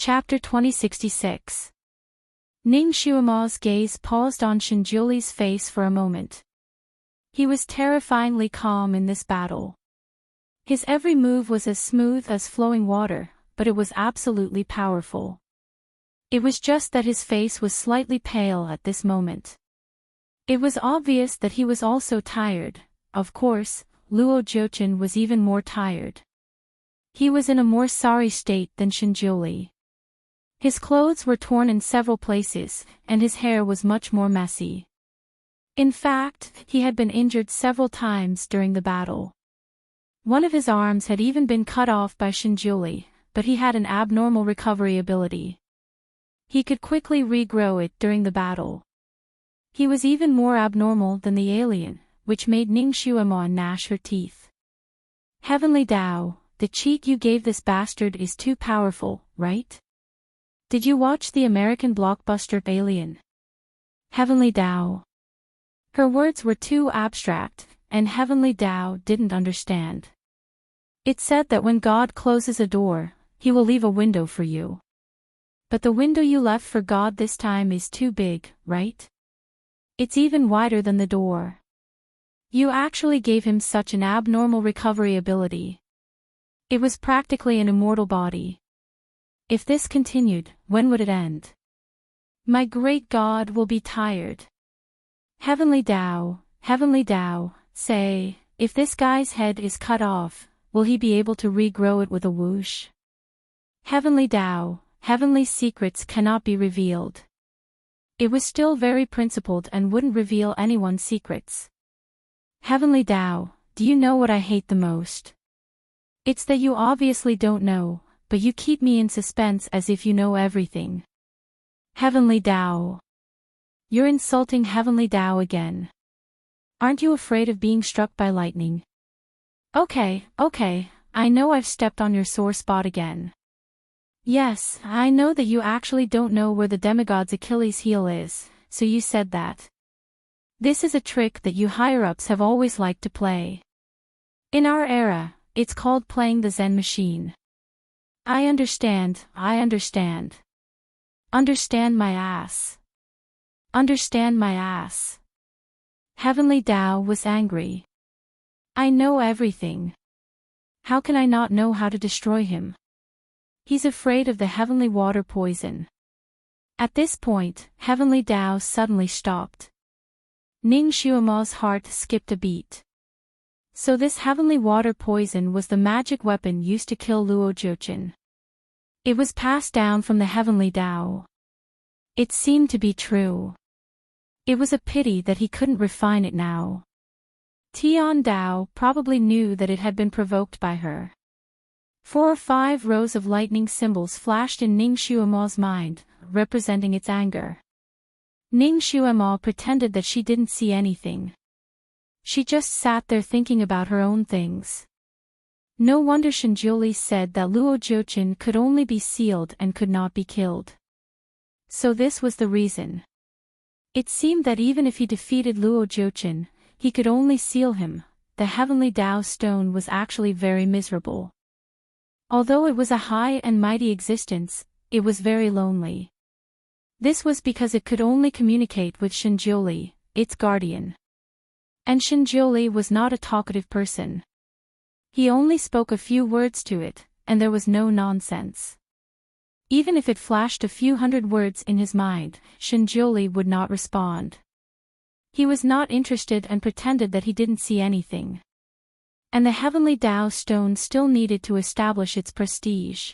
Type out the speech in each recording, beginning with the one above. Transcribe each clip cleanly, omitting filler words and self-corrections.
Chapter 2066. Ning Xuema's gaze paused on Shinjuli's face for a moment. He was terrifyingly calm in this battle. His every move was as smooth as flowing water, but it was absolutely powerful. It was just that his face was slightly pale at this moment. It was obvious that he was also tired. Of course, Luo Jiuqin was even more tired. He was in a more sorry state than Shinjuli. His clothes were torn in several places, and his hair was much more messy. In fact, he had been injured several times during the battle. One of his arms had even been cut off by Shinjuli, but he had an abnormal recovery ability. He could quickly regrow it during the battle. He was even more abnormal than the alien, which made Ning Xuema gnash her teeth. Heavenly Dao, the cheat you gave this bastard is too powerful, right? Did you watch the American blockbuster Alien? Heavenly Dao. Her words were too abstract, and Heavenly Dao didn't understand. It said that when God closes a door, he will leave a window for you. But the window you left for God this time is too big, right? It's even wider than the door. You actually gave him such an abnormal recovery ability. It was practically an immortal body. If this continued, when would it end? My great God will be tired. Heavenly Dao, say, if this guy's head is cut off, will he be able to regrow it with a whoosh? Heavenly Dao, heavenly secrets cannot be revealed. It was still very principled and wouldn't reveal anyone's secrets. Heavenly Dao, do you know what I hate the most? It's that you obviously don't know, but you keep me in suspense as if you know everything. Heavenly Dao. You're insulting Heavenly Dao again. Aren't you afraid of being struck by lightning? Okay, I know I've stepped on your sore spot again. Yes, I know that you actually don't know where the demigod's Achilles heel is, so you said that. This is a trick that you higher-ups have always liked to play. In our era, it's called playing the Zen machine. I understand. Understand my ass. Understand my ass. Heavenly Dao was angry. I know everything. How can I not know how to destroy him? He's afraid of the heavenly water poison. At this point, Heavenly Dao suddenly stopped. Ning Xuema's heart skipped a beat. So this heavenly water poison was the magic weapon used to kill Luo Jiuqin. It was passed down from the Heavenly Dao. It seemed to be true. It was a pity that he couldn't refine it now. Tian Dao probably knew that it had been provoked by her. 4 or 5 rows of lightning symbols flashed in Ning Xuema's mind, representing its anger. Ning Xuema pretended that she didn't see anything. She just sat there thinking about her own things. No wonder Shinjuli said that Luo Jiuqin could only be sealed and could not be killed. So this was the reason. It seemed that even if he defeated Luo Jiuqin, he could only seal him. The Heavenly Dao Stone was actually very miserable. Although it was a high and mighty existence, it was very lonely. This was because it could only communicate with Shinjuli, its guardian. And Shinjuli was not a talkative person. He only spoke a few words to it, and there was no nonsense. Even if it flashed a few hundred words in his mind, Shinjuli would not respond. He was not interested and pretended that he didn't see anything. And the Heavenly Dao Stone still needed to establish its prestige.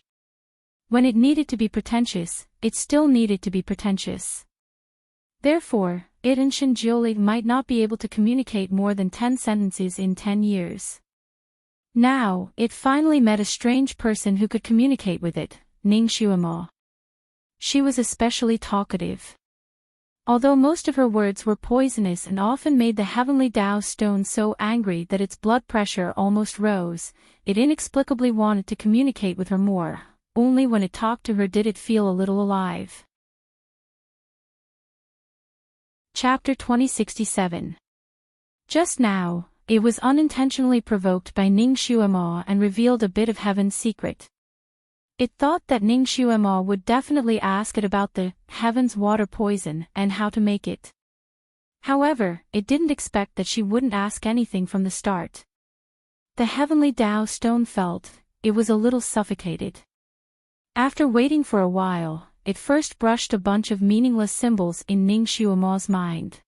When it needed to be pretentious, it still needed to be pretentious. Therefore, it and Shinjuli might not be able to communicate more than 10 sentences in 10 years. Now, it finally met a strange person who could communicate with it, Ning Xuema. She was especially talkative. Although most of her words were poisonous and often made the Heavenly Dao Stone so angry that its blood pressure almost rose, it inexplicably wanted to communicate with her more. Only when it talked to her did it feel a little alive. Chapter 2067. Just now, it was unintentionally provoked by Ning Xuema and revealed a bit of heaven's secret. It thought that Ning Xuema would definitely ask it about the heaven's water poison and how to make it. However, it didn't expect that she wouldn't ask anything from the start. The heavenly Dao stone felt it was a little suffocated. After waiting for a while, it first brushed a bunch of meaningless symbols in Ning Xuema's mind.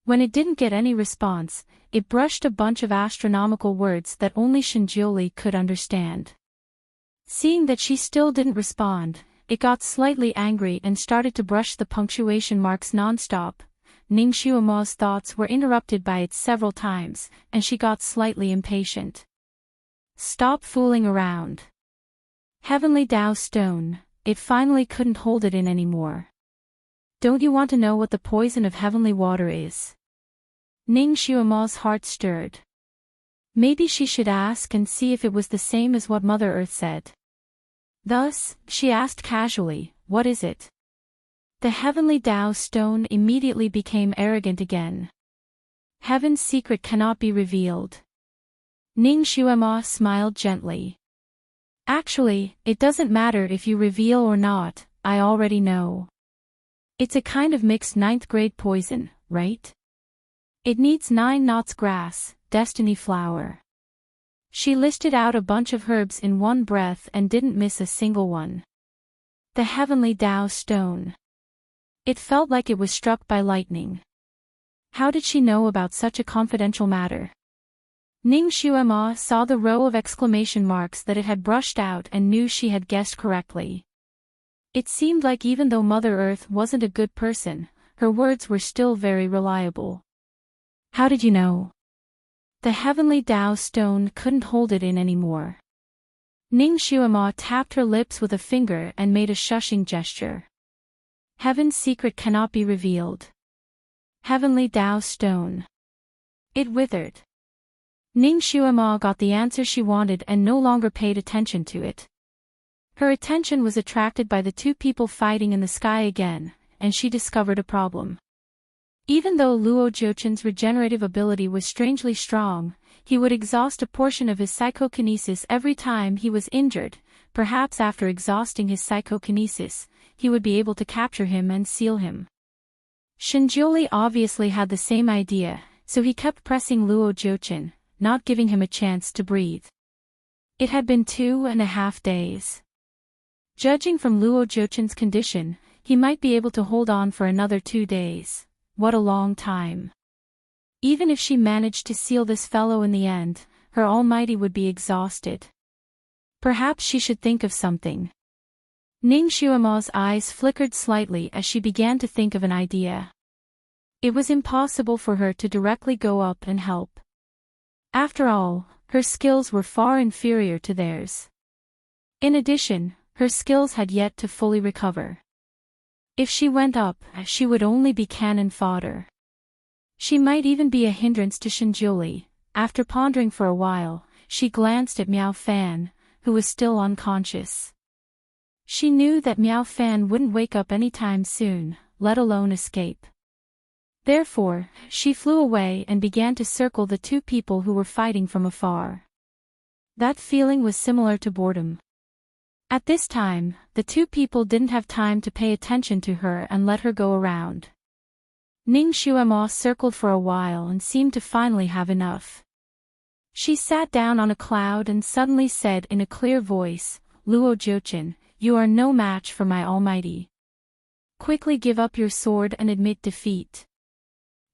When it didn't get any response, it brushed a bunch of astronomical words that only Shinjiuli could understand. Seeing that she still didn't respond, it got slightly angry and started to brush the punctuation marks non-stop. Ning Xuema's thoughts were interrupted by it several times, and she got slightly impatient. Stop fooling around. Heavenly Dao Stone, it finally couldn't hold it in anymore. Don't you want to know what the poison of heavenly water is? Ning Xuema's heart stirred. Maybe she should ask and see if it was the same as what Mother Earth said. Thus, she asked casually, what is it? The heavenly Dao stone immediately became arrogant again. Heaven's secret cannot be revealed. Ning Xuema smiled gently. Actually, it doesn't matter if you reveal or not, I already know. It's a kind of mixed 9th grade poison, right? It needs 9 knots grass, destiny flower. She listed out a bunch of herbs in one breath and didn't miss a single one. The heavenly Dao stone. It felt like it was struck by lightning. How did she know about such a confidential matter? Ning Xuema saw the row of exclamation marks that it had brushed out and knew she had guessed correctly. It seemed like even though Mother Earth wasn't a good person, her words were still very reliable. How did you know? The heavenly Dao stone couldn't hold it in anymore. Ning Xuema tapped her lips with a finger and made a shushing gesture. Heaven's secret cannot be revealed. Heavenly Dao stone. It withered. Ning Xuema got the answer she wanted and no longer paid attention to it. Her attention was attracted by the 2 people fighting in the sky again, and she discovered a problem. Even though Luo Jiuchen's regenerative ability was strangely strong, he would exhaust a portion of his psychokinesis every time he was injured. Perhaps after exhausting his psychokinesis, he would be able to capture him and seal him. Shinjiuli obviously had the same idea, so he kept pressing Luo Jiuchen, not giving him a chance to breathe. It had been 2.5 days. Judging from Luo Jiuchen's condition, he might be able to hold on for another 2 days. What a long time. Even if she managed to seal this fellow in the end, her almighty would be exhausted. Perhaps she should think of something. Ning Xuema's eyes flickered slightly as she began to think of an idea. It was impossible for her to directly go up and help. After all, her skills were far inferior to theirs. In addition, her skills had yet to fully recover. If she went up, she would only be cannon fodder. She might even be a hindrance to Shinjiuli. After pondering for a while, she glanced at Miao Fan, who was still unconscious. She knew that Miao Fan wouldn't wake up anytime soon, let alone escape. Therefore, she flew away and began to circle the 2 people who were fighting from afar. That feeling was similar to boredom. At this time, the 2 people didn't have time to pay attention to her and let her go around. Ning Xuema circled for a while and seemed to finally have enough. She sat down on a cloud and suddenly said in a clear voice, Luo Jiuchen, you are no match for my almighty. Quickly give up your sword and admit defeat.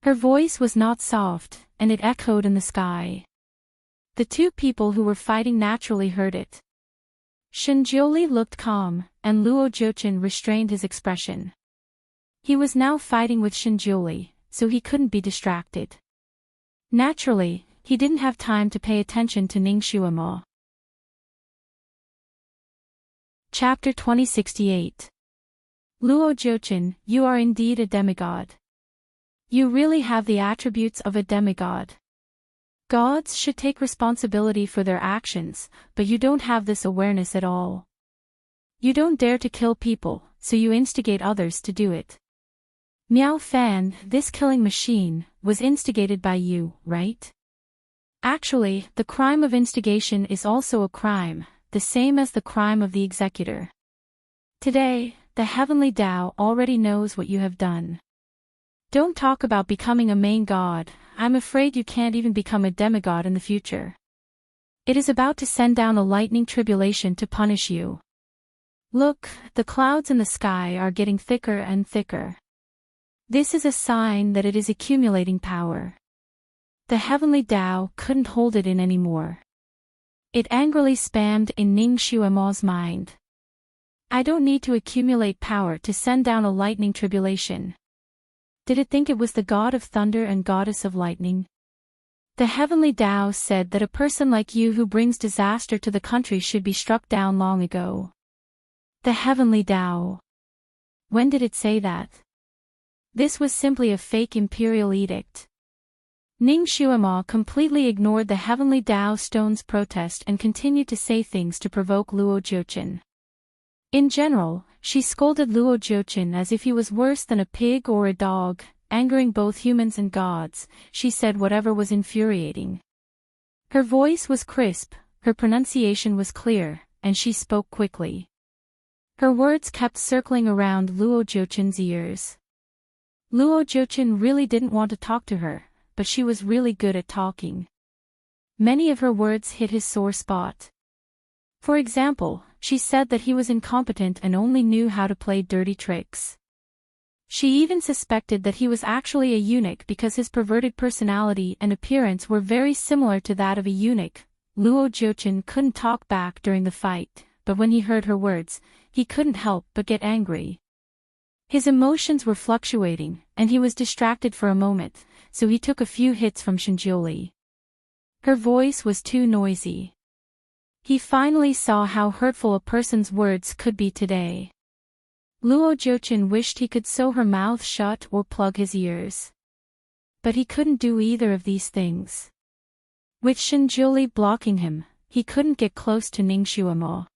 Her voice was not soft, and it echoed in the sky. The 2 people who were fighting naturally heard it. Shinjiuli looked calm, and Luo Jiuchen restrained his expression. He was now fighting with Shinjiuli, so he couldn't be distracted. Naturally, he didn't have time to pay attention to Ning Xuema. Chapter 2068. Luo Jiuchen, you are indeed a demigod. You really have the attributes of a demigod. Gods should take responsibility for their actions, but you don't have this awareness at all. You don't dare to kill people, so you instigate others to do it. Miao Fan, this killing machine, was instigated by you, right? Actually, the crime of instigation is also a crime, the same as the crime of the executor. Today, the heavenly Tao already knows what you have done. Don't talk about becoming a main god, I'm afraid you can't even become a demigod in the future. It is about to send down a lightning tribulation to punish you. Look, the clouds in the sky are getting thicker and thicker. This is a sign that it is accumulating power. The heavenly Tao couldn't hold it in anymore. It angrily spammed in Ning Xuema's mind. I don't need to accumulate power to send down a lightning tribulation. Did it think it was the god of thunder and goddess of lightning? The heavenly Tao said that a person like you who brings disaster to the country should be struck down long ago. The heavenly Tao. When did it say that? This was simply a fake imperial edict. Ning Xuema completely ignored the heavenly Tao stone's protest and continued to say things to provoke Luo Jiuqin. In general, she scolded Luo Jiuqin as if he was worse than a pig or a dog, angering both humans and gods. She said whatever was infuriating. Her voice was crisp, her pronunciation was clear, and she spoke quickly. Her words kept circling around Luo Jiuqin's ears. Luo Jiuqin really didn't want to talk to her, but she was really good at talking. Many of her words hit his sore spot. For example, she said that he was incompetent and only knew how to play dirty tricks. She even suspected that he was actually a eunuch because his perverted personality and appearance were very similar to that of a eunuch. Luo Jiuqin couldn't talk back during the fight, but when he heard her words, he couldn't help but get angry. His emotions were fluctuating, and he was distracted for a moment, so he took a few hits from Shinjiuli. Her voice was too noisy. He finally saw how hurtful a person's words could be today. Luo Jiuqin wished he could sew her mouth shut or plug his ears. But he couldn't do either of these things. With Shinjiuli blocking him, he couldn't get close to Ning Xuema.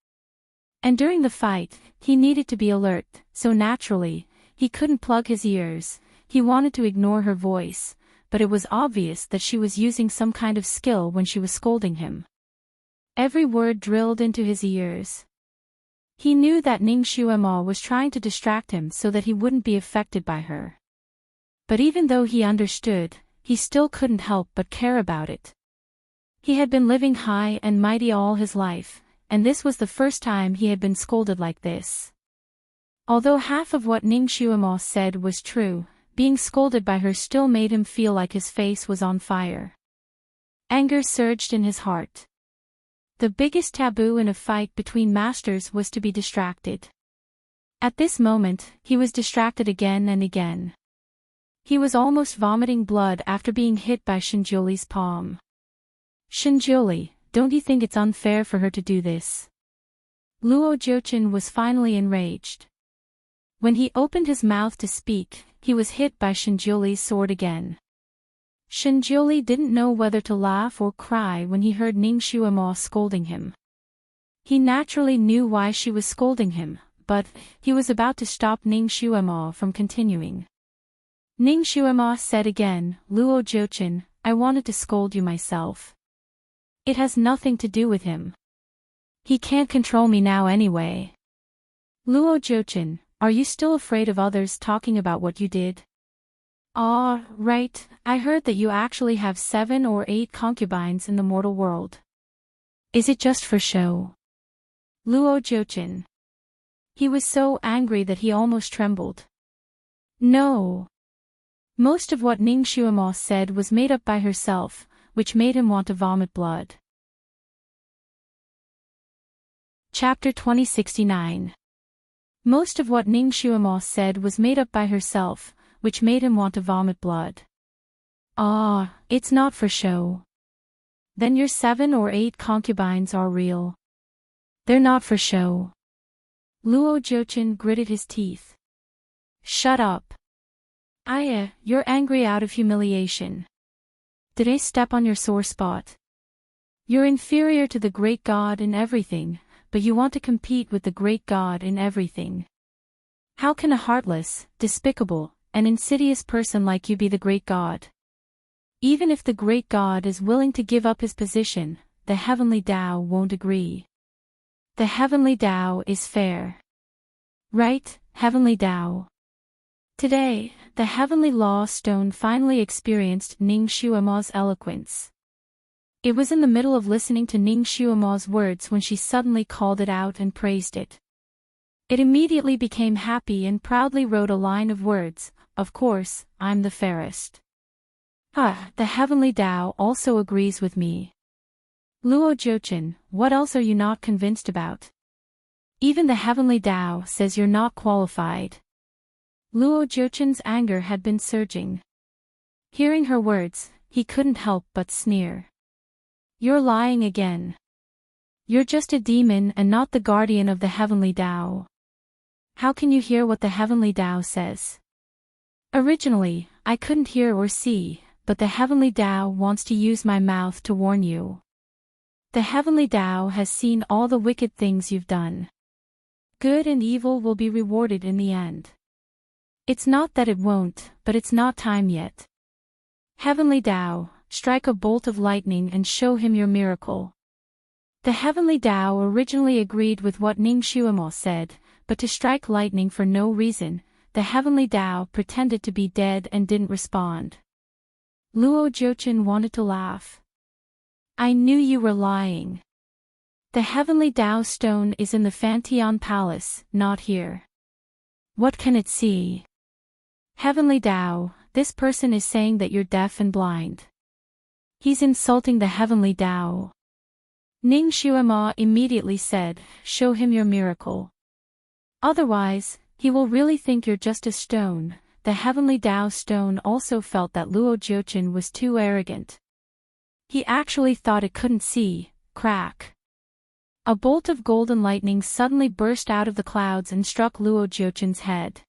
And during the fight, he needed to be alert, so naturally, he couldn't plug his ears. He wanted to ignore her voice, but it was obvious that she was using some kind of skill when she was scolding him. Every word drilled into his ears. He knew that Ning Xuema was trying to distract him so that he wouldn't be affected by her. But even though he understood, he still couldn't help but care about it. He had been living high and mighty all his life, and this was the first time he had been scolded like this. Although half of what Ning Xuema said was true, being scolded by her still made him feel like his face was on fire. Anger surged in his heart. The biggest taboo in a fight between masters was to be distracted. At this moment, he was distracted again and again. He was almost vomiting blood after being hit by Shinjiuli's palm. Shinjiuli, don't you think it's unfair for her to do this? Luo Jiuqin was finally enraged. When he opened his mouth to speak, he was hit by Shinjiuli's sword again. Shinjiuli didn't know whether to laugh or cry when he heard Ning Xuema scolding him. He naturally knew why she was scolding him, but he was about to stop Ning Xuema from continuing. Ning Xuema said again, Luo Jiuqin, I wanted to scold you myself. It has nothing to do with him. He can't control me now anyway. Luo Jiuqin, are you still afraid of others talking about what you did? Ah, right, I heard that you actually have 7 or 8 concubines in the mortal world. Is it just for show? Luo Jiuqin. He was so angry that he almost trembled. No. Most of what Ning Xuema said was made up by herself, which made him want to vomit blood. Chapter 2069. Most of what Ning Xuema said was made up by herself, which made him want to vomit blood. Ah, it's not for show. Then your 7 or 8 concubines are real. They're not for show. Luo Jiuqin gritted his teeth. Shut up. You're angry out of humiliation. Did I step on your sore spot? You're inferior to the great god in everything, but you want to compete with the great god in everything. How can a heartless, despicable, an insidious person like you be the great god? Even if the great god is willing to give up his position, the heavenly Tao won't agree. The heavenly Tao is fair. Right, heavenly Tao. Today, the heavenly law stone finally experienced Ning Xuema's eloquence. It was in the middle of listening to Ning Xuema's words when she suddenly called it out and praised it. It immediately became happy and proudly wrote a line of words, "Of course, I'm the fairest." The heavenly Tao also agrees with me. Luo Jiuchen, what else are you not convinced about? Even the heavenly Tao says you're not qualified. Luo Jiuchen's anger had been surging. Hearing her words, he couldn't help but sneer. You're lying again. You're just a demon and not the guardian of the heavenly Tao. How can you hear what the heavenly Tao says? Originally, I couldn't hear or see, but the heavenly Tao wants to use my mouth to warn you. The heavenly Tao has seen all the wicked things you've done. Good and evil will be rewarded in the end. It's not that it won't, but it's not time yet. Heavenly Tao, strike a bolt of lightning and show him your miracle. The heavenly Tao originally agreed with what Ning Xuemo said, but to strike lightning for no reason, the heavenly Tao pretended to be dead and didn't respond. Luo Jiuchen wanted to laugh. I knew you were lying. The heavenly Tao stone is in the Fantian Palace, not here. What can it see? Heavenly Tao, this person is saying that you're deaf and blind. He's insulting the heavenly Tao. Ning Xuema immediately said, show him your miracle. Otherwise, he will really think you're just a stone. The heavenly Tao stone also felt that Luo Jiuchen was too arrogant. He actually thought it couldn't see. Crack. A bolt of golden lightning suddenly burst out of the clouds and struck Luo Jiuchen's head.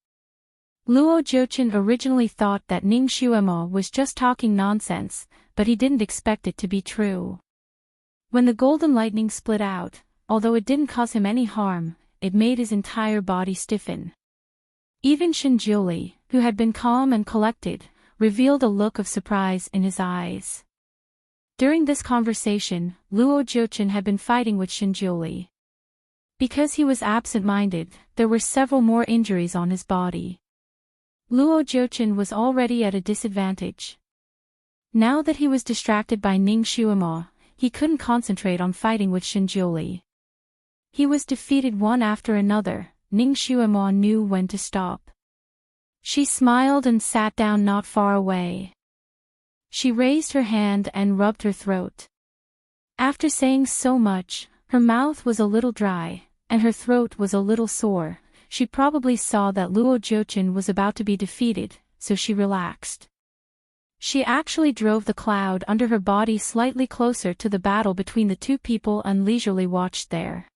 Luo Jiuchen originally thought that Ning Xuemo was just talking nonsense, but he didn't expect it to be true. When the golden lightning split out, although it didn't cause him any harm, it made his entire body stiffen. Even Shinjiuli, who had been calm and collected, revealed a look of surprise in his eyes. During this conversation, Luo Jiuchen had been fighting with Shinjiuli. Because he was absent-minded, there were several more injuries on his body. Luo Jiuchen was already at a disadvantage. Now that he was distracted by Ning Xuemo, he couldn't concentrate on fighting with Shinjiuli. He was defeated one after another. Ning Xuemo knew when to stop. She smiled and sat down not far away. She raised her hand and rubbed her throat. After saying so much, her mouth was a little dry, and her throat was a little sore. She probably saw that Luo Jiuchen was about to be defeated, so she relaxed. She actually drove the cloud under her body slightly closer to the battle between the two people and leisurely watched there.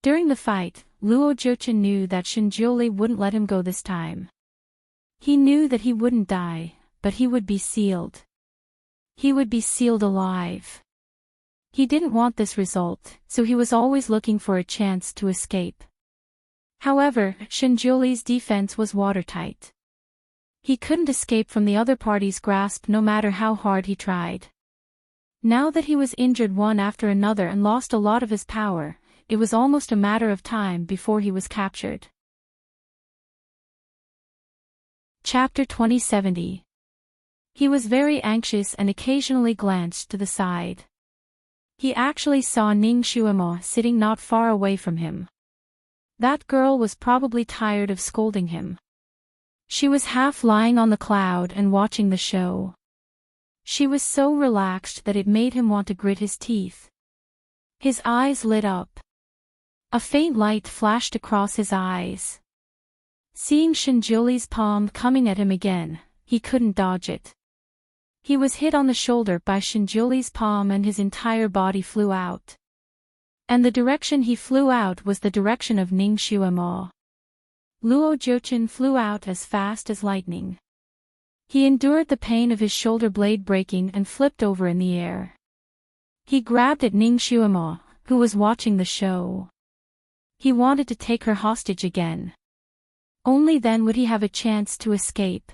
During the fight, Luo Jiuchen knew that Shinjiuli wouldn't let him go this time. He knew that he wouldn't die, but he would be sealed. He would be sealed alive. He didn't want this result, so he was always looking for a chance to escape. However, Shinjiuli's defense was watertight. He couldn't escape from the other party's grasp no matter how hard he tried. Now that he was injured one after another and lost a lot of his power, it was almost a matter of time before he was captured. Chapter 2070. He was very anxious and occasionally glanced to the side. He actually saw Ning Xuemo sitting not far away from him. That girl was probably tired of scolding him. She was half lying on the cloud and watching the show. She was so relaxed that it made him want to grit his teeth. His eyes lit up. A faint light flashed across his eyes. Seeing Shinjiuli's palm coming at him again, he couldn't dodge it. He was hit on the shoulder by Shinjiuli's palm and his entire body flew out. And the direction he flew out was the direction of Ning Xuemo. Luo Jiuchen flew out as fast as lightning. He endured the pain of his shoulder blade breaking and flipped over in the air. He grabbed at Ning Xuemo, who was watching the show. He wanted to take her hostage again. Only then would he have a chance to escape.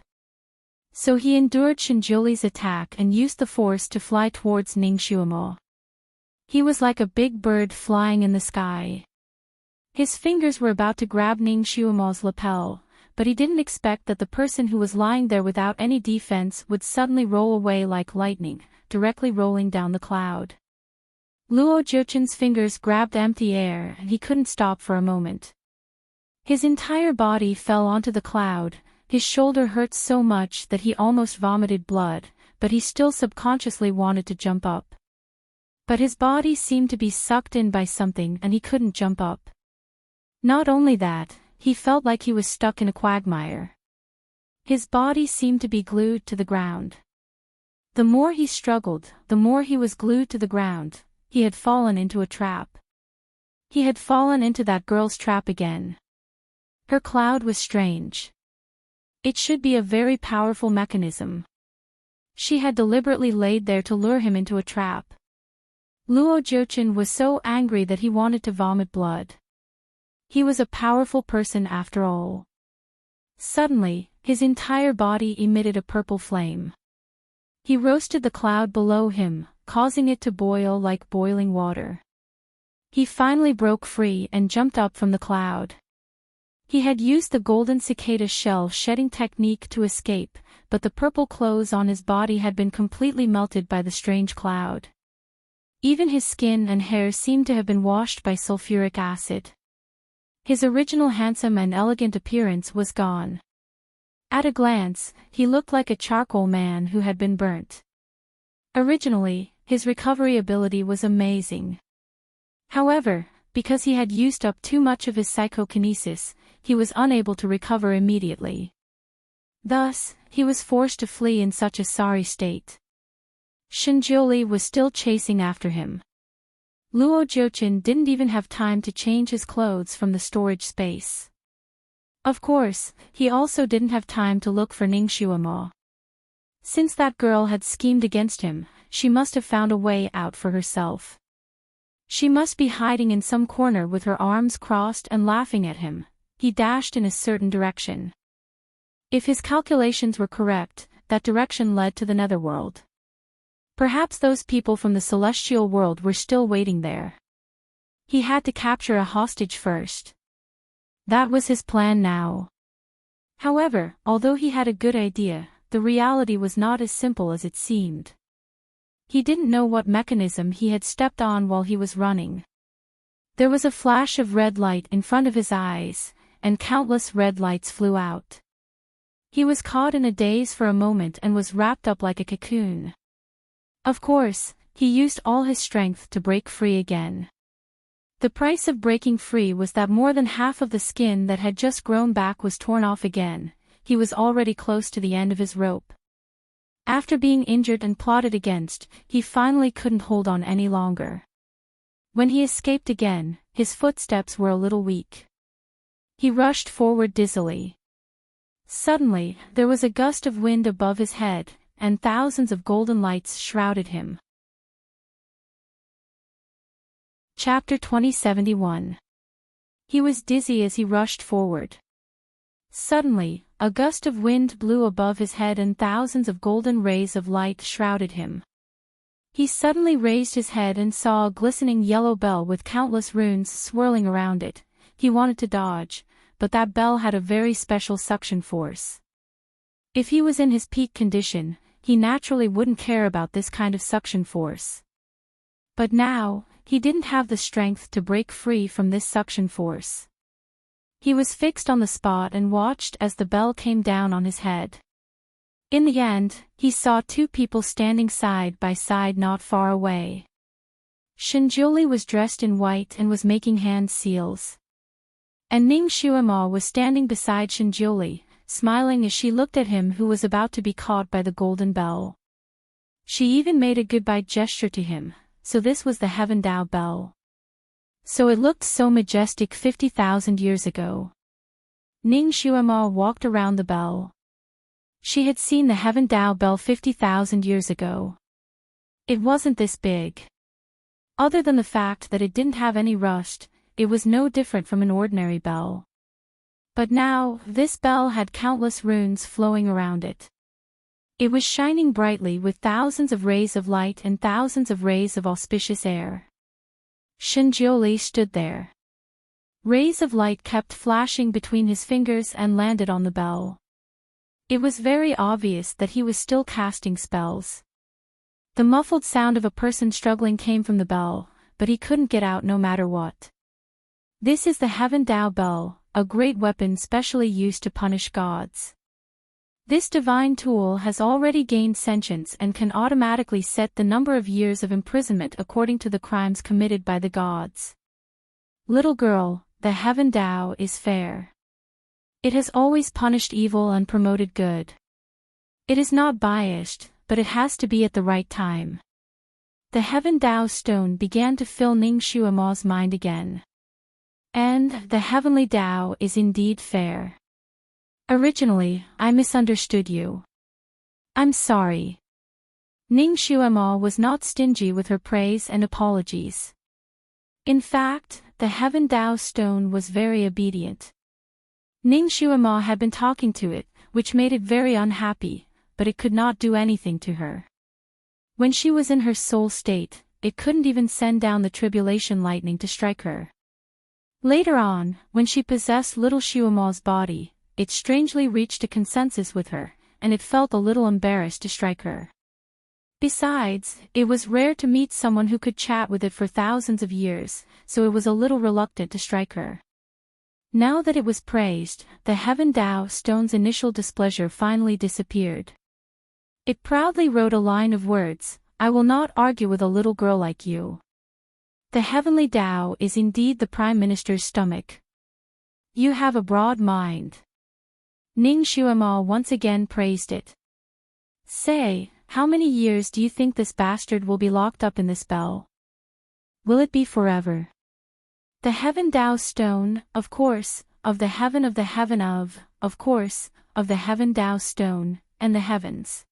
So he endured Shinjiuli's attack and used the force to fly towards Ning Xuemo. He was like a big bird flying in the sky. His fingers were about to grab Ning Xiaoma's lapel, but he didn't expect that the person who was lying there without any defense would suddenly roll away like lightning, directly rolling down the cloud. Luo Jiuchen's fingers grabbed empty air and he couldn't stop for a moment. His entire body fell onto the cloud, his shoulder hurt so much that he almost vomited blood, but he still subconsciously wanted to jump up. But his body seemed to be sucked in by something and he couldn't jump up. Not only that, he felt like he was stuck in a quagmire. His body seemed to be glued to the ground. The more he struggled, the more he was glued to the ground. He had fallen into a trap. He had fallen into that girl's trap again. Her cloud was strange. It should be a very powerful mechanism. She had deliberately laid there to lure him into a trap. Luo Jiuchen was so angry that he wanted to vomit blood. He was a powerful person after all. Suddenly, his entire body emitted a purple flame. He roasted the cloud below him, causing it to boil like boiling water. He finally broke free and jumped up from the cloud. He had used the golden cicada shell shedding technique to escape, but the purple clothes on his body had been completely melted by the strange cloud. Even his skin and hair seemed to have been washed by sulfuric acid. His original handsome and elegant appearance was gone. At a glance, he looked like a charcoal man who had been burnt. Originally, his recovery ability was amazing. However, because he had used up too much of his psychokinesis, he was unable to recover immediately. Thus, he was forced to flee in such a sorry state. Shinjiuli was still chasing after him. Luo Jiuchen didn't even have time to change his clothes from the storage space. Of course, he also didn't have time to look for Ning Xiaoma. Since that girl had schemed against him, she must have found a way out for herself. She must be hiding in some corner with her arms crossed and laughing at him. He dashed in a certain direction. If his calculations were correct, that direction led to the netherworld. Perhaps those people from the celestial world were still waiting there. He had to capture a hostage first. That was his plan now. However, although he had a good idea, the reality was not as simple as it seemed. He didn't know what mechanism he had stepped on while he was running. There was a flash of red light in front of his eyes, and countless red lights flew out. He was caught in a daze for a moment and was wrapped up like a cocoon. Of course, he used all his strength to break free again. The price of breaking free was that more than half of the skin that had just grown back was torn off again. He was already close to the end of his rope. After being injured and plotted against, he finally couldn't hold on any longer. When he escaped again, his footsteps were a little weak. He rushed forward dizzily. Suddenly, there was a gust of wind above his head, and thousands of golden lights shrouded him. Chapter 2071. He was dizzy as he rushed forward. Suddenly, a gust of wind blew above his head and thousands of golden rays of light shrouded him. He suddenly raised his head and saw a glistening yellow bell with countless runes swirling around it. He wanted to dodge, but that bell had a very special suction force. If he was in his peak condition, he naturally wouldn't care about this kind of suction force. But now, he didn't have the strength to break free from this suction force. He was fixed on the spot and watched as the bell came down on his head. In the end, he saw two people standing side by side not far away. Shinjiuli was dressed in white and was making hand seals. And Ning Xiaoma was standing beside Shinjiuli, smiling as she looked at him who was about to be caught by the golden bell. She even made a goodbye gesture to him, so this was the Heaven Dao bell. So it looked so majestic 50,000 years ago. Ning Xiaoma walked around the bell. She had seen the Heaven Dao bell 50,000 years ago. It wasn't this big. Other than the fact that it didn't have any rust, it was no different from an ordinary bell. But now, this bell had countless runes flowing around it. It was shining brightly with thousands of rays of light and thousands of rays of auspicious air. Shinjioli stood there. Rays of light kept flashing between his fingers and landed on the bell. It was very obvious that he was still casting spells. The muffled sound of a person struggling came from the bell, but he couldn't get out no matter what. This is the Heaven Dao Bell, a great weapon specially used to punish gods. This divine tool has already gained sentience and can automatically set the number of years of imprisonment according to the crimes committed by the gods. Little girl, the Heaven Dao is fair. It has always punished evil and promoted good. It is not biased, but it has to be at the right time. The Heaven Dao stone began to fill Ning Shuima's mind again. And the Heavenly Dao is indeed fair. Originally, I misunderstood you. I'm sorry. Ning Shuima was not stingy with her praise and apologies. In fact, the Heaven Dao stone was very obedient. Ning Shuima had been talking to it, which made it very unhappy, but it could not do anything to her. When she was in her soul state, it couldn't even send down the tribulation lightning to strike her. Later on, when she possessed little Shuima's body, it strangely reached a consensus with her, and it felt a little embarrassed to strike her. Besides, it was rare to meet someone who could chat with it for thousands of years, so it was a little reluctant to strike her. Now that it was praised, the Heaven Dao stone's initial displeasure finally disappeared. It proudly wrote a line of words, "I will not argue with a little girl like you." The Heavenly Dao is indeed the Prime Minister's stomach. You have a broad mind. Ning Shuima once again praised it. Say, how many years do you think this bastard will be locked up in this bell? Will it be forever? The Heaven Dao stone, of course, of the heaven of course, of the Heaven Dao stone, and the heavens.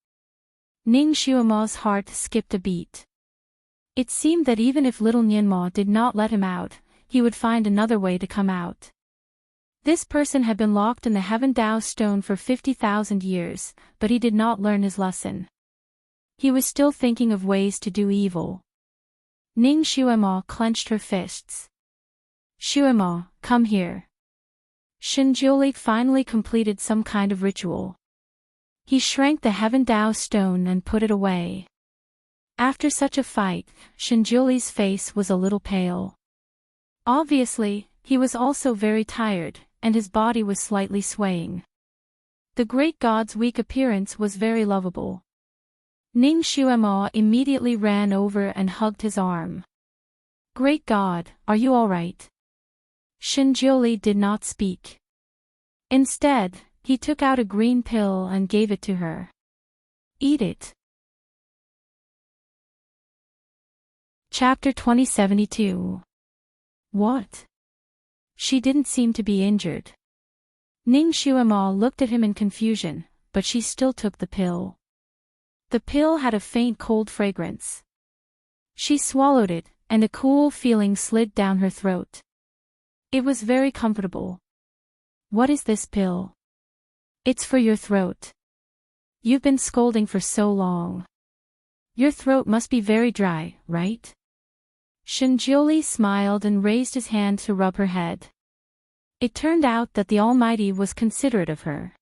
Ning Shuima's heart skipped a beat. It seemed that even if little Nianma did not let him out, he would find another way to come out. This person had been locked in the Heaven Dao stone for 50,000 years, but he did not learn his lesson. He was still thinking of ways to do evil. Ning Shuima clenched her fists. Shuima, come here. Shinjioli finally completed some kind of ritual. He shrank the Heaven Dao stone and put it away. After such a fight, Shinjioli's face was a little pale. Obviously, he was also very tired, and his body was slightly swaying. The great god's weak appearance was very lovable. Ning Shuima immediately ran over and hugged his arm. Great God, are you all right? Shinjioli did not speak. Instead, he took out a green pill and gave it to her. Eat it. Chapter 2072. What? She didn't seem to be injured. Ning Shuima looked at him in confusion, but she still took the pill. The pill had a faint cold fragrance. She swallowed it, and a cool feeling slid down her throat. It was very comfortable. What is this pill? It's for your throat. You've been scolding for so long. Your throat must be very dry, right? Shinjioli smiled and raised his hand to rub her head. It turned out that the Almighty was considerate of her.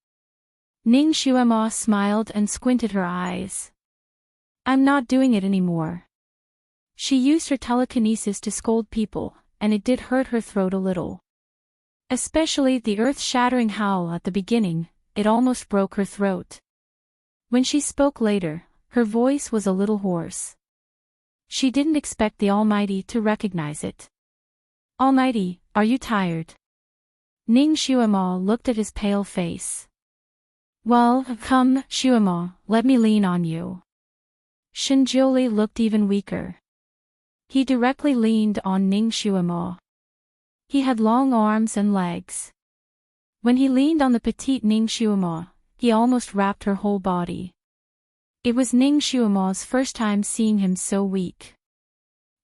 Ning Shuima smiled and squinted her eyes. I'm not doing it anymore. She used her telekinesis to scold people, and it did hurt her throat a little. Especially the earth-shattering howl at the beginning, it almost broke her throat. When she spoke later, her voice was a little hoarse. She didn't expect the Almighty to recognize it. Almighty, are you tired? Ning Shuima looked at his pale face. Well, come, Shuima, let me lean on you. Shinjioli looked even weaker. He directly leaned on Ning Shuima. He had long arms and legs. When he leaned on the petite Ning Shuima, he almost wrapped her whole body. It was Ning Shuima's first time seeing him so weak.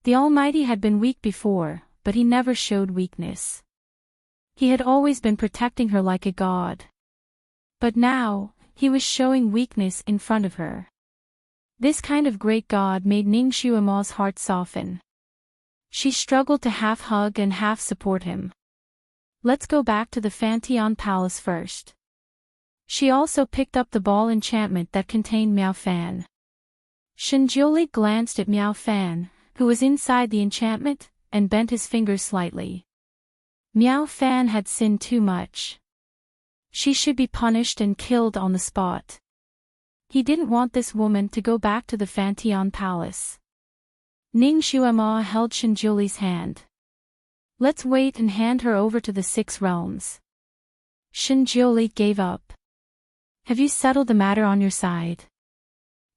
The Almighty had been weak before, but he never showed weakness. He had always been protecting her like a god. But now, he was showing weakness in front of her. This kind of great god made Ning Shuima's heart soften. She struggled to half hug and half support him. Let's go back to the Fanteon Palace first. She also picked up the ball enchantment that contained Miao Fan. Shinjiuli glanced at Miao Fan, who was inside the enchantment, and bent his fingers slightly. Miao Fan had sinned too much. She should be punished and killed on the spot. He didn't want this woman to go back to the Fanteon Palace. Ning Xuema held Shinjiuli's hand. Let's wait and hand her over to the 6 realms. Shinjiuli gave up. Have you settled the matter on your side?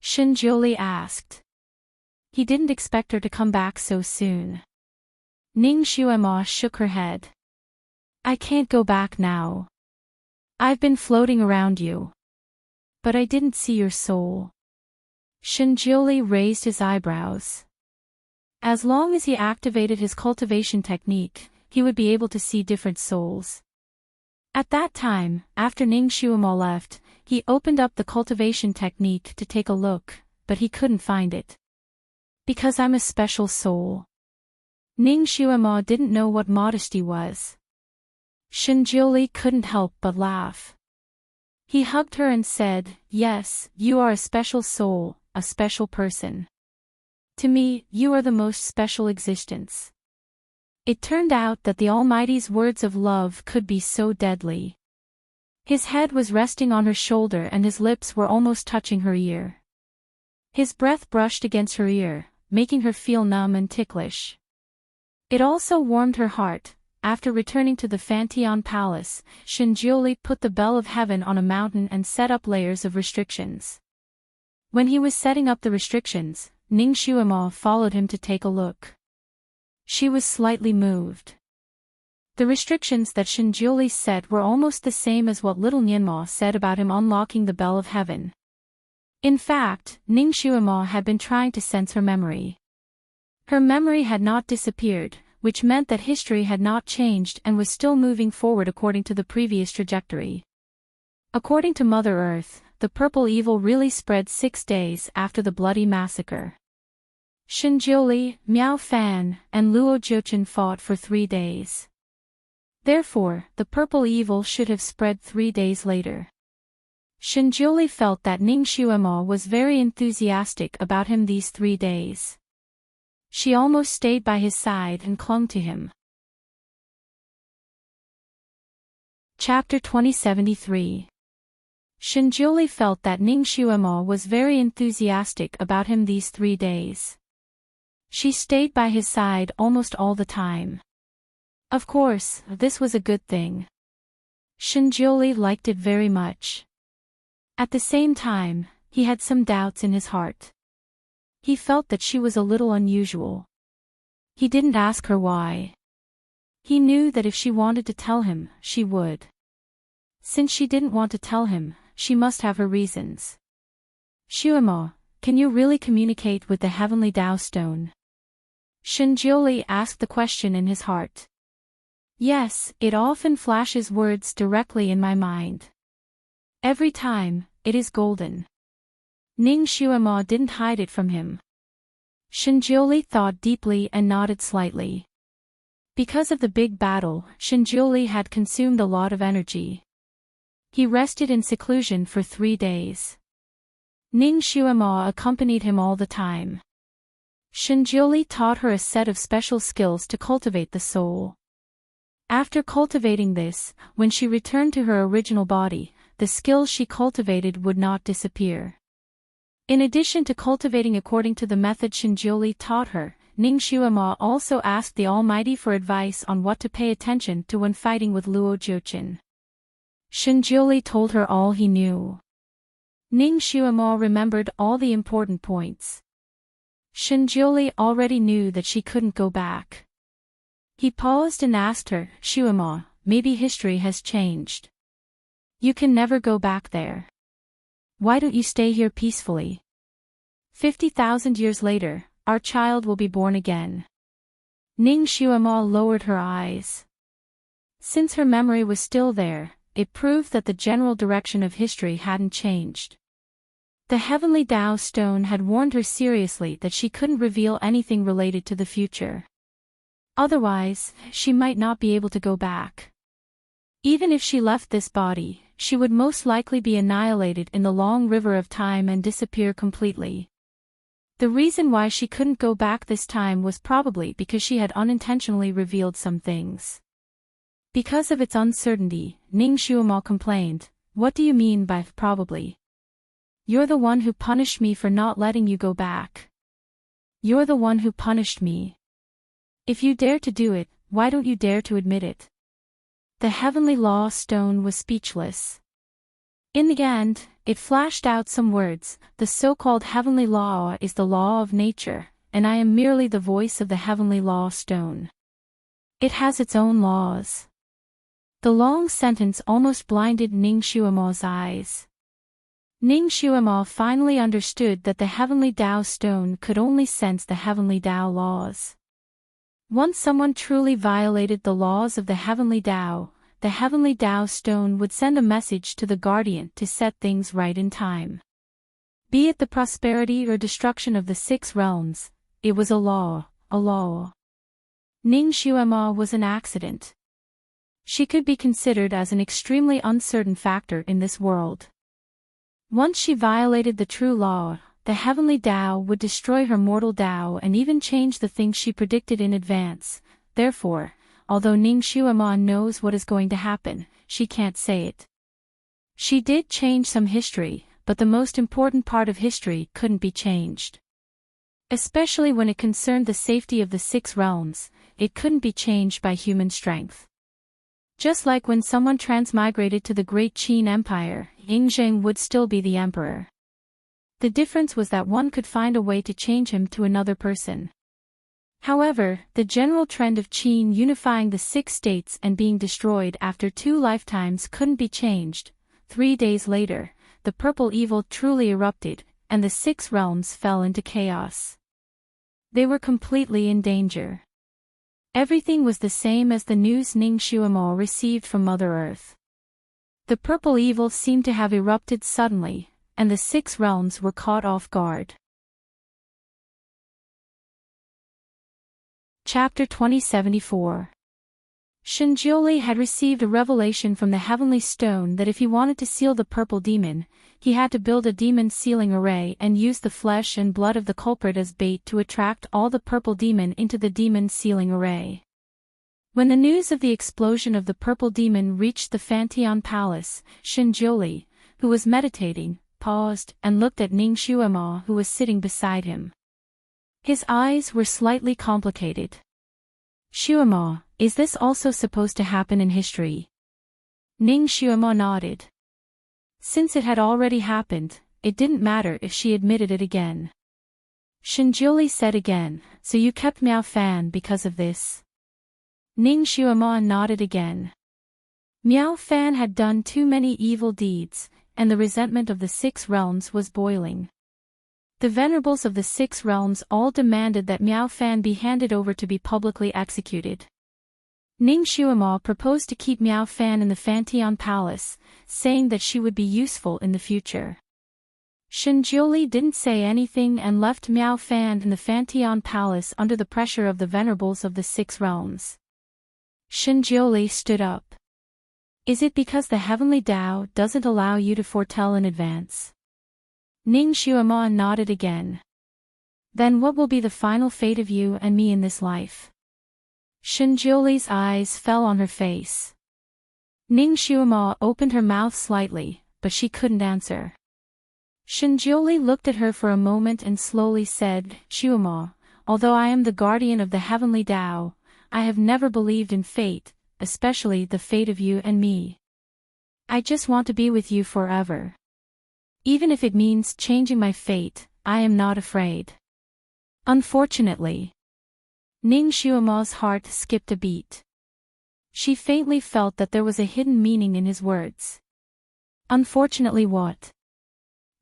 Shinjiuli asked. He didn't expect her to come back so soon. Ning Xuema shook her head. I can't go back now. I've been floating around you. But I didn't see your soul. Shinjiuli raised his eyebrows. As long as he activated his cultivation technique, he would be able to see different souls. At that time, after Ning Xuema left, he opened up the cultivation technique to take a look, but he couldn't find it. Because I'm a special soul. Ning Xuema didn't know what modesty was. Shinjiuli couldn't help but laugh. He hugged her and said, yes, you are a special soul, a special person. To me, you are the most special existence. It turned out that the Almighty's words of love could be so deadly. His head was resting on her shoulder and his lips were almost touching her ear. His breath brushed against her ear, making her feel numb and ticklish. It also warmed her heart. After returning to the Fanteon Palace, Shinjiuli put the Bell of Heaven on a mountain and set up layers of restrictions. When he was setting up the restrictions, Ning Xuema followed him to take a look. She was slightly moved. The restrictions that Shinjiuli set were almost the same as what little Nianma said about him unlocking the Bell of Heaven. In fact, Ning Xuema had been trying to sense her memory. Her memory had not disappeared, which meant that history had not changed and was still moving forward according to the previous trajectory. According to Mother Earth, the purple evil really spread 6 days after the bloody massacre. Shinjiuli, Miao Fan, and Luo Jiuchen fought for 3 days. Therefore, the purple evil should have spread 3 days later. Shinjiuli felt that Ning Xuema was very enthusiastic about him these 3 days. She almost stayed by his side and clung to him. Chapter 2073. Shinjiuli felt that Ning Xuema was very enthusiastic about him these 3 days. She stayed by his side almost all the time. Of course, this was a good thing. Shinjiuli liked it very much. At the same time, he had some doubts in his heart. He felt that she was a little unusual. He didn't ask her why. He knew that if she wanted to tell him, she would. Since she didn't want to tell him, she must have her reasons. Xuema, can you really communicate with the heavenly Tao stone? Shinjiuli asked the question in his heart. Yes, it often flashes words directly in my mind. Every time, it is golden. Ning Xuema didn't hide it from him. Shinjiuli thought deeply and nodded slightly. Because of the big battle, Shinjiuli had consumed a lot of energy. He rested in seclusion for 3 days. Ning Xuema accompanied him all the time. Shinjiuli taught her a set of special skills to cultivate the soul. After cultivating this, when she returned to her original body, the skills she cultivated would not disappear. In addition to cultivating according to the method Shinjiuli taught her, Ning Xuema also asked the Almighty for advice on what to pay attention to when fighting with Luo Jiuchen. Shinjiuli told her all he knew. Ning Xuema remembered all the important points. Shinjiuli already knew that she couldn't go back. He paused and asked her, Xuema, maybe history has changed. You can never go back there. Why don't you stay here peacefully? 50,000 years later, our child will be born again. Ning Xuema lowered her eyes. Since her memory was still there, it proved that the general direction of history hadn't changed. The heavenly Tao stone had warned her seriously that she couldn't reveal anything related to the future. Otherwise, she might not be able to go back. Even if she left this body, she would most likely be annihilated in the long river of time and disappear completely. The reason why she couldn't go back this time was probably because she had unintentionally revealed some things. Because of its uncertainty, Ning Xuemo complained, "What do you mean by probably? You're the one who punished me for not letting you go back. You're the one who punished me. If you dare to do it, why don't you dare to admit it?" The Heavenly Law Stone was speechless. In the end, it flashed out some words. "The so-called Heavenly Law is the law of nature, and I am merely the voice of the Heavenly Law Stone. It has its own laws." The long sentence almost blinded Ning Xuemo's eyes. Ning Xuemo finally understood that the Heavenly Tao Stone could only sense the Heavenly Tao laws. Once someone truly violated the laws of the Heavenly Tao, the Heavenly Tao Stone would send a message to the Guardian to set things right in time. Be it the prosperity or destruction of the 6 realms, it was a law, a law. Ning Xuemo was an accident. She could be considered as an extremely uncertain factor in this world. Once she violated the true law, the Heavenly Tao would destroy her mortal Tao and even change the things she predicted in advance. Therefore, although Ning Xuemo knows what is going to happen, she can't say it. She did change some history, but the most important part of history couldn't be changed. Especially when it concerned the safety of the 6 realms, it couldn't be changed by human strength. Just like when someone transmigrated to the Great Qin Empire, Yingzheng would still be the emperor. The difference was that one could find a way to change him to another person. However, the general trend of Qin unifying the 6 states and being destroyed after 2 lifetimes couldn't be changed. 3 days later, the purple evil truly erupted, and the 6 realms fell into chaos. They were completely in danger. Everything was the same as the news Ning Xuemo received from Mother Earth. The purple evil seemed to have erupted suddenly, and the 6 realms were caught off guard. Chapter 2074. Shinjioli had received a revelation from the Heavenly Stone that if he wanted to seal the purple demon, he had to build a demon sealing array and use the flesh and blood of the culprit as bait to attract all the purple demon into the demon sealing array. When the news of the explosion of the purple demon reached the Fantian Palace, Shinjioli, who was meditating, paused and looked at Ning Xuemo who was sitting beside him. His eyes were slightly complicated. "Xuemo, is this also supposed to happen in history?" Ning Xuemo nodded. Since it had already happened, it didn't matter if she admitted it again. Shinjioli said again, "So you kept Miao Fan because of this?" Ning Xuemo nodded again. Miao Fan had done too many evil deeds, and the resentment of the 6 realms was boiling. The venerables of the 6 realms all demanded that Miao Fan be handed over to be publicly executed. Ning Xuemo proposed to keep Miao Fan in the Fantian Palace, saying that she would be useful in the future. Shinjioli didn't say anything and left Miao Fan in the Fantian Palace under the pressure of the venerables of the 6 realms. Shinjioli stood up. "Is it because the Heavenly Tao doesn't allow you to foretell in advance?" Ning Xuemo nodded again. "Then what will be the final fate of you and me in this life?" Shinjioli's eyes fell on her face. Ning Xuemo opened her mouth slightly, but she couldn't answer. Shinjioli looked at her for a moment and slowly said, "Xuemo, although I am the guardian of the Heavenly Tao, I have never believed in fate, especially the fate of you and me. I just want to be with you forever. Even if it means changing my fate, I am not afraid." Unfortunately. Ning Xuemo's heart skipped a beat. She faintly felt that there was a hidden meaning in his words. "Unfortunately what?"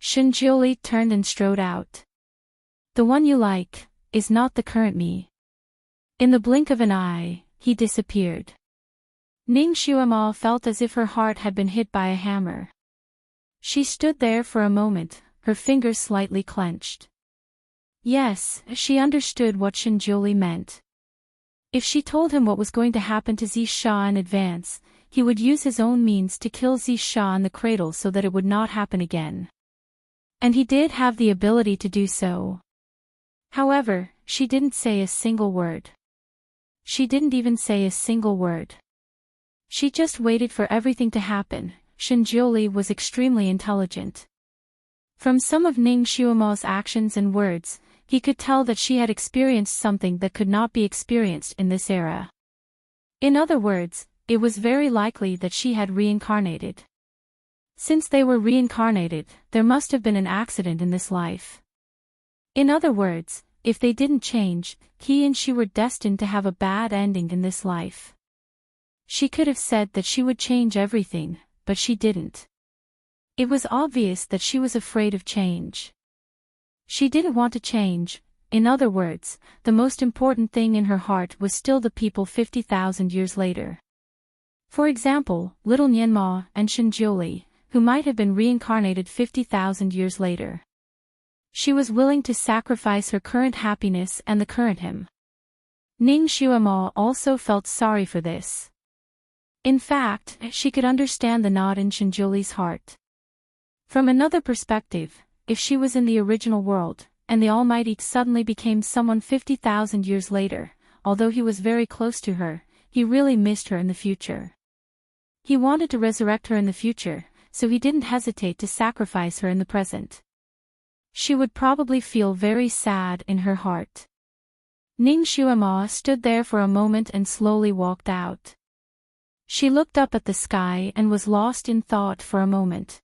Shinjioli turned and strode out. "The one you like, is not the current me." In the blink of an eye, he disappeared. Ning Xuemo felt as if her heart had been hit by a hammer. She stood there for a moment, her fingers slightly clenched. Yes, she understood what Shinjioli meant. If she told him what was going to happen to Zisha in advance, he would use his own means to kill Zisha in the cradle so that it would not happen again. And he did have the ability to do so. However, she didn't say a single word. She didn't even say a single word. She just waited for everything to happen. Shinjioli was extremely intelligent. From some of Ning Xiaoma's actions and words, he could tell that she had experienced something that could not be experienced in this era. In other words, it was very likely that she had reincarnated. Since they were reincarnated, there must have been an accident in this life. In other words, if they didn't change, he and she were destined to have a bad ending in this life. She could have said that she would change everything, but she didn't. It was obvious that she was afraid of change. She didn't want to change. In other words, the most important thing in her heart was still the people 50,000 years later. For example, little Nianma and Shinjioli, who might have been reincarnated 50,000 years later. She was willing to sacrifice her current happiness and the current him. Ning Xiaoma also felt sorry for this. In fact, she could understand the knot in Shinjioli's heart. From another perspective, if she was in the original world, and the Almighty suddenly became someone 50,000 years later, although he was very close to her, he really missed her in the future. He wanted to resurrect her in the future, so he didn't hesitate to sacrifice her in the present. She would probably feel very sad in her heart. Ning Xiaoma stood there for a moment and slowly walked out. She looked up at the sky and was lost in thought for a moment.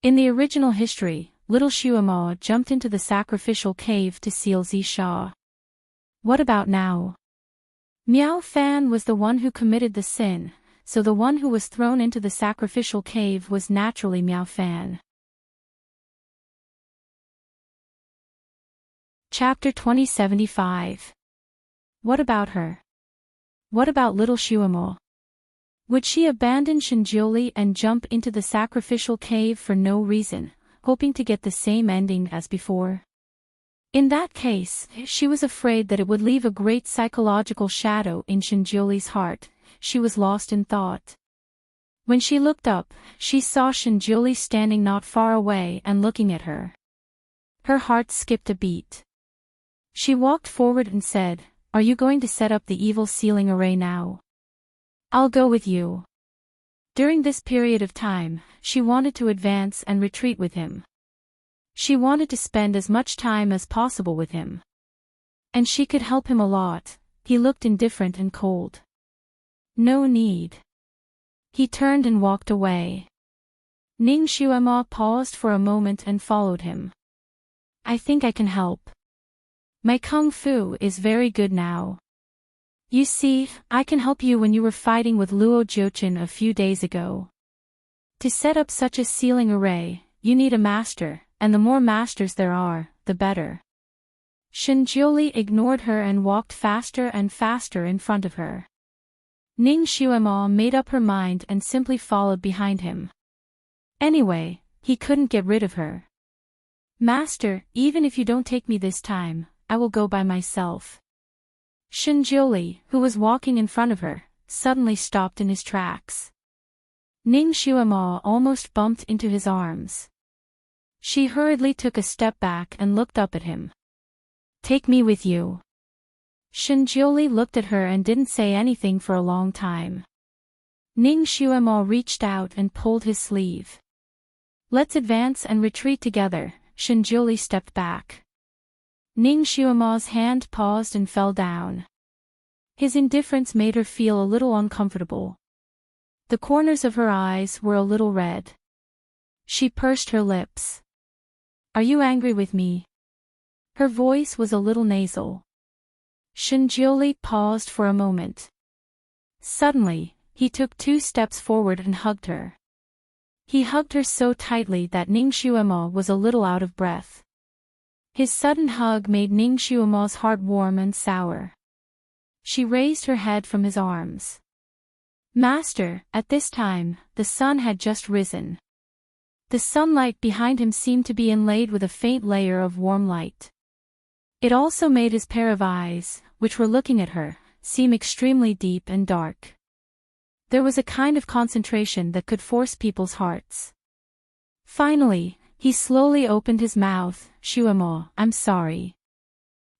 In the original history, little Xiaoma jumped into the sacrificial cave to seal Zisha. What about now? Miao Fan was the one who committed the sin, so the one who was thrown into the sacrificial cave was naturally Miao Fan. Chapter 2075. What about her? What about little Xiaoma? Would she abandon Shinjioli and jump into the sacrificial cave for no reason, hoping to get the same ending as before? In that case, she was afraid that it would leave a great psychological shadow in Shinjioli's heart. She was lost in thought. When she looked up, she saw Shinjioli standing not far away and looking at her. Her heart skipped a beat. She walked forward and said, "Are you going to set up the evil sealing array now? I'll go with you." During this period of time, she wanted to advance and retreat with him. She wanted to spend as much time as possible with him. And she could help him a lot. He looked indifferent and cold. No need. He turned and walked away. Ning Xiaoma paused for a moment and followed him. "I think I can help. My kung fu is very good now. You see, I can help you when you were fighting with Luo Jiuqin a few days ago. To set up such a sealing array, you need a master, and the more masters there are, the better." Shinjioli ignored her and walked faster and faster in front of her. Ning Xiaoma made up her mind and simply followed behind him. Anyway, he couldn't get rid of her. "Master, even if you don't take me this time, I will go by myself." Shinjioli, who was walking in front of her, suddenly stopped in his tracks. Ning Xiaoma almost bumped into his arms. She hurriedly took a step back and looked up at him. "Take me with you." Shinjioli looked at her and didn't say anything for a long time. Ning Xiaoma reached out and pulled his sleeve. "Let's advance and retreat together." Shinjioli stepped back. Ning Xiaoma's hand paused and fell down. His indifference made her feel a little uncomfortable. The corners of her eyes were a little red. She pursed her lips. "Are you angry with me?" Her voice was a little nasal. Shinjioli paused for a moment. Suddenly, he took 2 steps forward and hugged her. He hugged her so tightly that Ning Xiaoma was a little out of breath. His sudden hug made Ning Xiaoma's heart warm and sour. She raised her head from his arms. "Master," at this time, the sun had just risen. The sunlight behind him seemed to be inlaid with a faint layer of warm light. It also made his pair of eyes, which were looking at her, seem extremely deep and dark. There was a kind of concentration that could force people's hearts. Finally, he slowly opened his mouth. Shuemo, I'm sorry.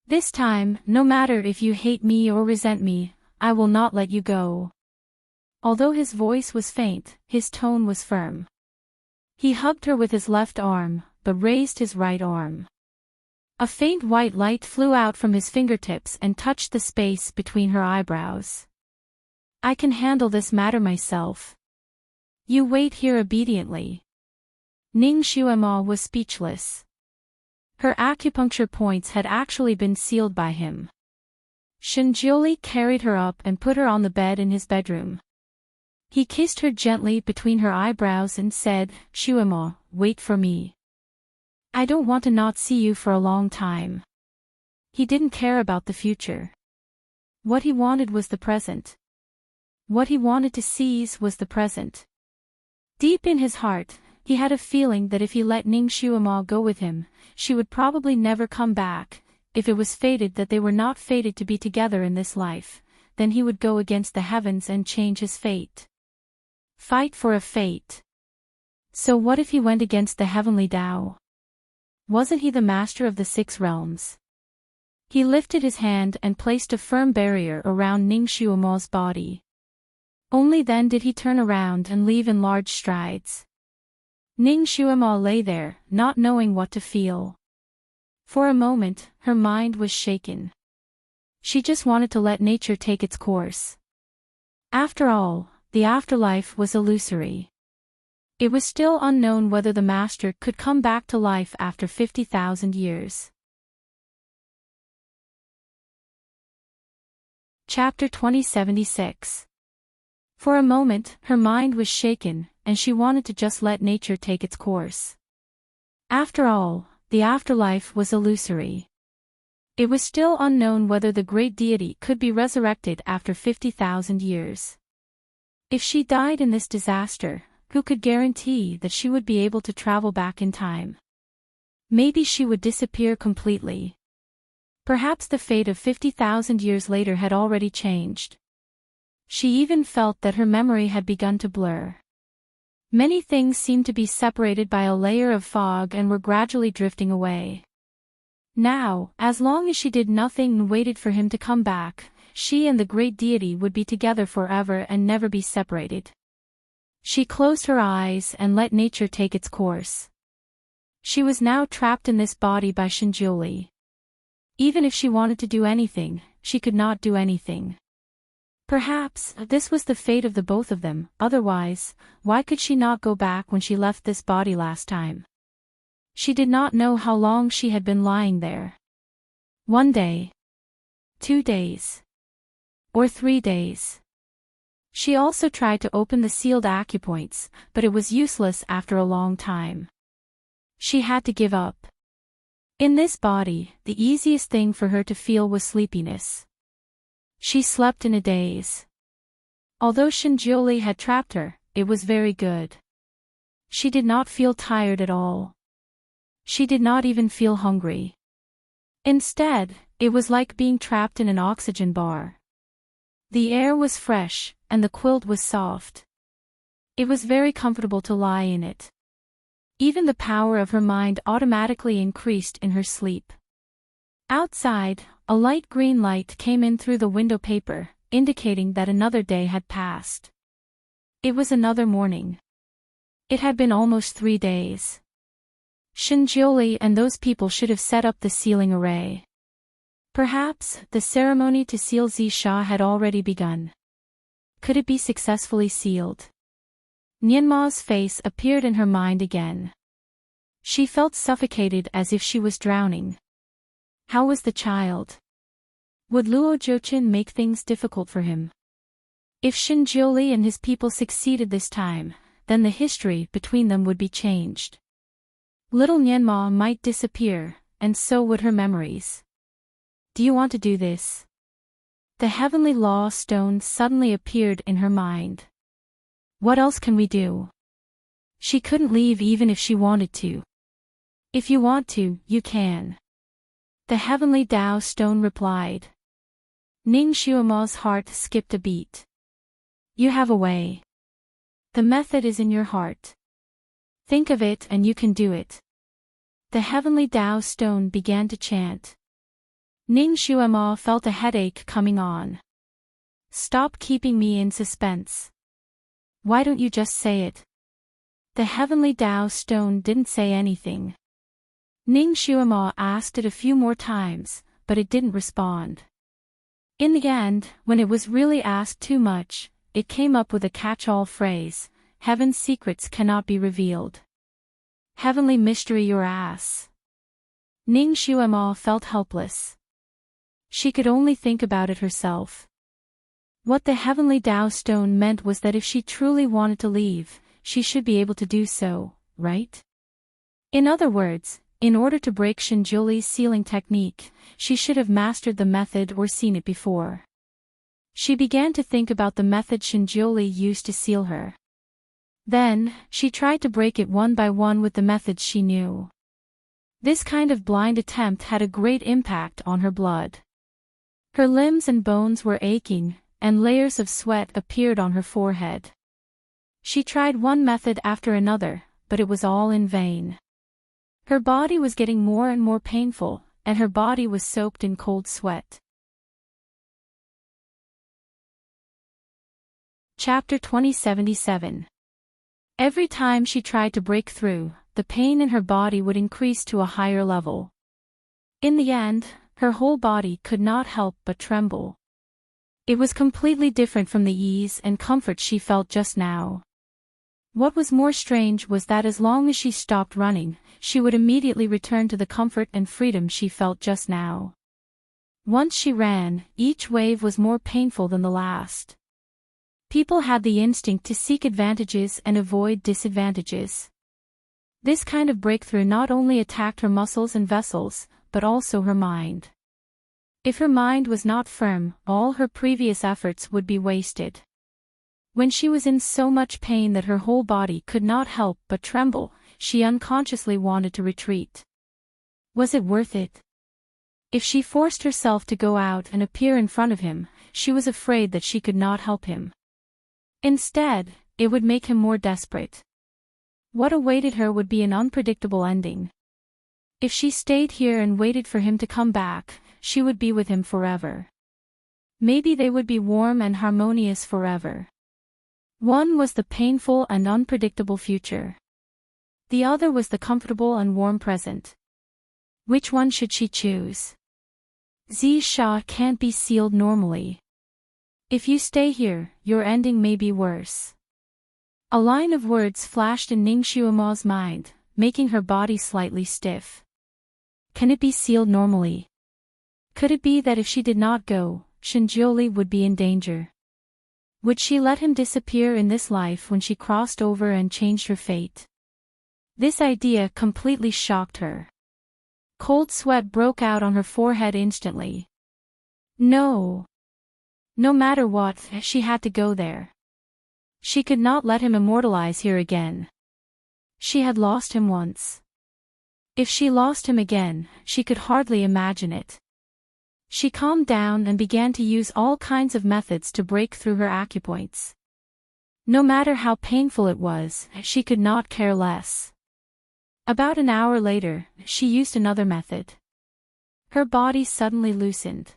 This time, no matter if you hate me or resent me, I will not let you go. Although his voice was faint, his tone was firm. He hugged her with his left arm, but raised his right arm. A faint white light flew out from his fingertips and touched the space between her eyebrows. I can handle this matter myself. You wait here obediently. Ning Shuema was speechless. Her acupuncture points had actually been sealed by him. Shinjioli carried her up and put her on the bed in his bedroom. He kissed her gently between her eyebrows and said, Shuemo, wait for me. I don't want to not see you for a long time. He didn't care about the future. What he wanted was the present. What he wanted to seize was the present. Deep in his heart, he had a feeling that if he let Ning Shuema go with him, she would probably never come back. If it was fated that they were not fated to be together in this life, then he would go against the heavens and change his fate. Fight for a fate. So what if he went against the heavenly Tao? Wasn't he the master of the 6 realms? He lifted his hand and placed a firm barrier around Ning Shuema's body. Only then did he turn around and leave in large strides. Ning Shuema lay there, not knowing what to feel. For a moment, her mind was shaken. She just wanted to let nature take its course. After all, the afterlife was illusory. It was still unknown whether the master could come back to life after 50,000 years. Chapter 2076. For a moment, her mind was shaken, and she wanted to just let nature take its course. After all, the afterlife was illusory. It was still unknown whether the great deity could be resurrected after 50,000 years. If she died in this disaster, who could guarantee that she would be able to travel back in time? Maybe she would disappear completely. Perhaps the fate of 50,000 years later had already changed. She even felt that her memory had begun to blur. Many things seemed to be separated by a layer of fog and were gradually drifting away. Now, as long as she did nothing and waited for him to come back, she and the great deity would be together forever and never be separated. She closed her eyes and let nature take its course. She was now trapped in this body by Shinjioli. Even if she wanted to do anything, she could not do anything. Perhaps this was the fate of the both of them, otherwise, why could she not go back when she left this body last time? She did not know how long she had been lying there. 1 day. 2 days. Or 3 days. She also tried to open the sealed acupoints, but it was useless after a long time. She had to give up. In this body, the easiest thing for her to feel was sleepiness. She slept in a daze. Although Shinjioli had trapped her, it was very good. She did not feel tired at all. She did not even feel hungry. Instead, it was like being trapped in an oxygen bar. The air was fresh, and the quilt was soft. It was very comfortable to lie in it. Even the power of her mind automatically increased in her sleep. Outside, a light green light came in through the window paper, indicating that another day had passed. It was another morning. It had been almost 3 days. Shinjioli and those people should have set up the sealing array. Perhaps, the ceremony to seal Zisha had already begun. Could it be successfully sealed? Nianma's face appeared in her mind again. She felt suffocated as if she was drowning. How was the child? Would Luo Jochin make things difficult for him? If Shinjioli and his people succeeded this time, then the history between them would be changed. Little Nianma might disappear, and so would her memories. Do you want to do this? The heavenly law stone suddenly appeared in her mind. What else can we do? She couldn't leave even if she wanted to. If you want to, you can. The heavenly Tao stone replied. Ning Xuema's heart skipped a beat. You have a way. The method is in your heart. Think of it and you can do it. The heavenly Tao stone began to chant. Ning Xuema felt a headache coming on. Stop keeping me in suspense. Why don't you just say it? The heavenly Tao stone didn't say anything. Ning Xuema asked it a few more times, but it didn't respond. In the end, when it was really asked too much, it came up with a catch-all phrase, "Heaven's secrets cannot be revealed." Heavenly mystery your ass. Ning Xuema felt helpless. She could only think about it herself. What the heavenly Tao stone meant was that if she truly wanted to leave, she should be able to do so, right? In other words, in order to break Shinjuli's sealing technique, she should have mastered the method or seen it before. She began to think about the method Shinjuli used to seal her. Then, she tried to break it one by one with the methods she knew. This kind of blind attempt had a great impact on her blood. Her limbs and bones were aching, and layers of sweat appeared on her forehead. She tried one method after another, but it was all in vain. Her body was getting more and more painful, and her body was soaked in cold sweat. Chapter 2077. Every time she tried to break through, the pain in her body would increase to a higher level. In the end, her whole body could not help but tremble. It was completely different from the ease and comfort she felt just now. What was more strange was that as long as she stopped running, she would immediately return to the comfort and freedom she felt just now. Once she ran, each wave was more painful than the last. People had the instinct to seek advantages and avoid disadvantages. This kind of breakthrough not only attacked her muscles and vessels, but also her mind. If her mind was not firm, all her previous efforts would be wasted. When she was in so much pain that her whole body could not help but tremble, she unconsciously wanted to retreat. Was it worth it? If she forced herself to go out and appear in front of him, she was afraid that she could not help him. Instead, it would make him more desperate. What awaited her would be an unpredictable ending. If she stayed here and waited for him to come back, she would be with him forever. Maybe they would be warm and harmonious forever. One was the painful and unpredictable future. The other was the comfortable and warm present. Which one should she choose? Zisha can't be sealed normally. If you stay here, your ending may be worse. A line of words flashed in Ning Xuema's mind, making her body slightly stiff. Can it be sealed normally? Could it be that if she did not go, Shinjuli would be in danger? Would she let him disappear in this life when she crossed over and changed her fate? This idea completely shocked her. Cold sweat broke out on her forehead instantly. No. No matter what, she had to go there. She could not let him immortalize here again. She had lost him once. If she lost him again, she could hardly imagine it. She calmed down and began to use all kinds of methods to break through her acupoints. No matter how painful it was, she could not care less. About an hour later, she used another method. Her body suddenly loosened.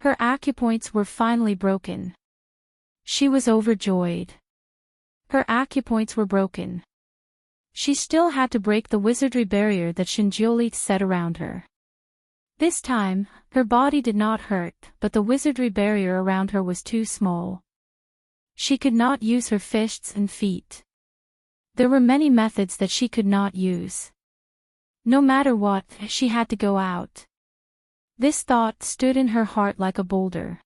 Her acupoints were finally broken. She was overjoyed. Her acupoints were broken. She still had to break the wizardry barrier that Shinjuli set around her. This time, her body did not hurt, but the wizardry barrier around her was too small. She could not use her fists and feet. There were many methods that she could not use. No matter what, she had to go out. This thought stood in her heart like a boulder.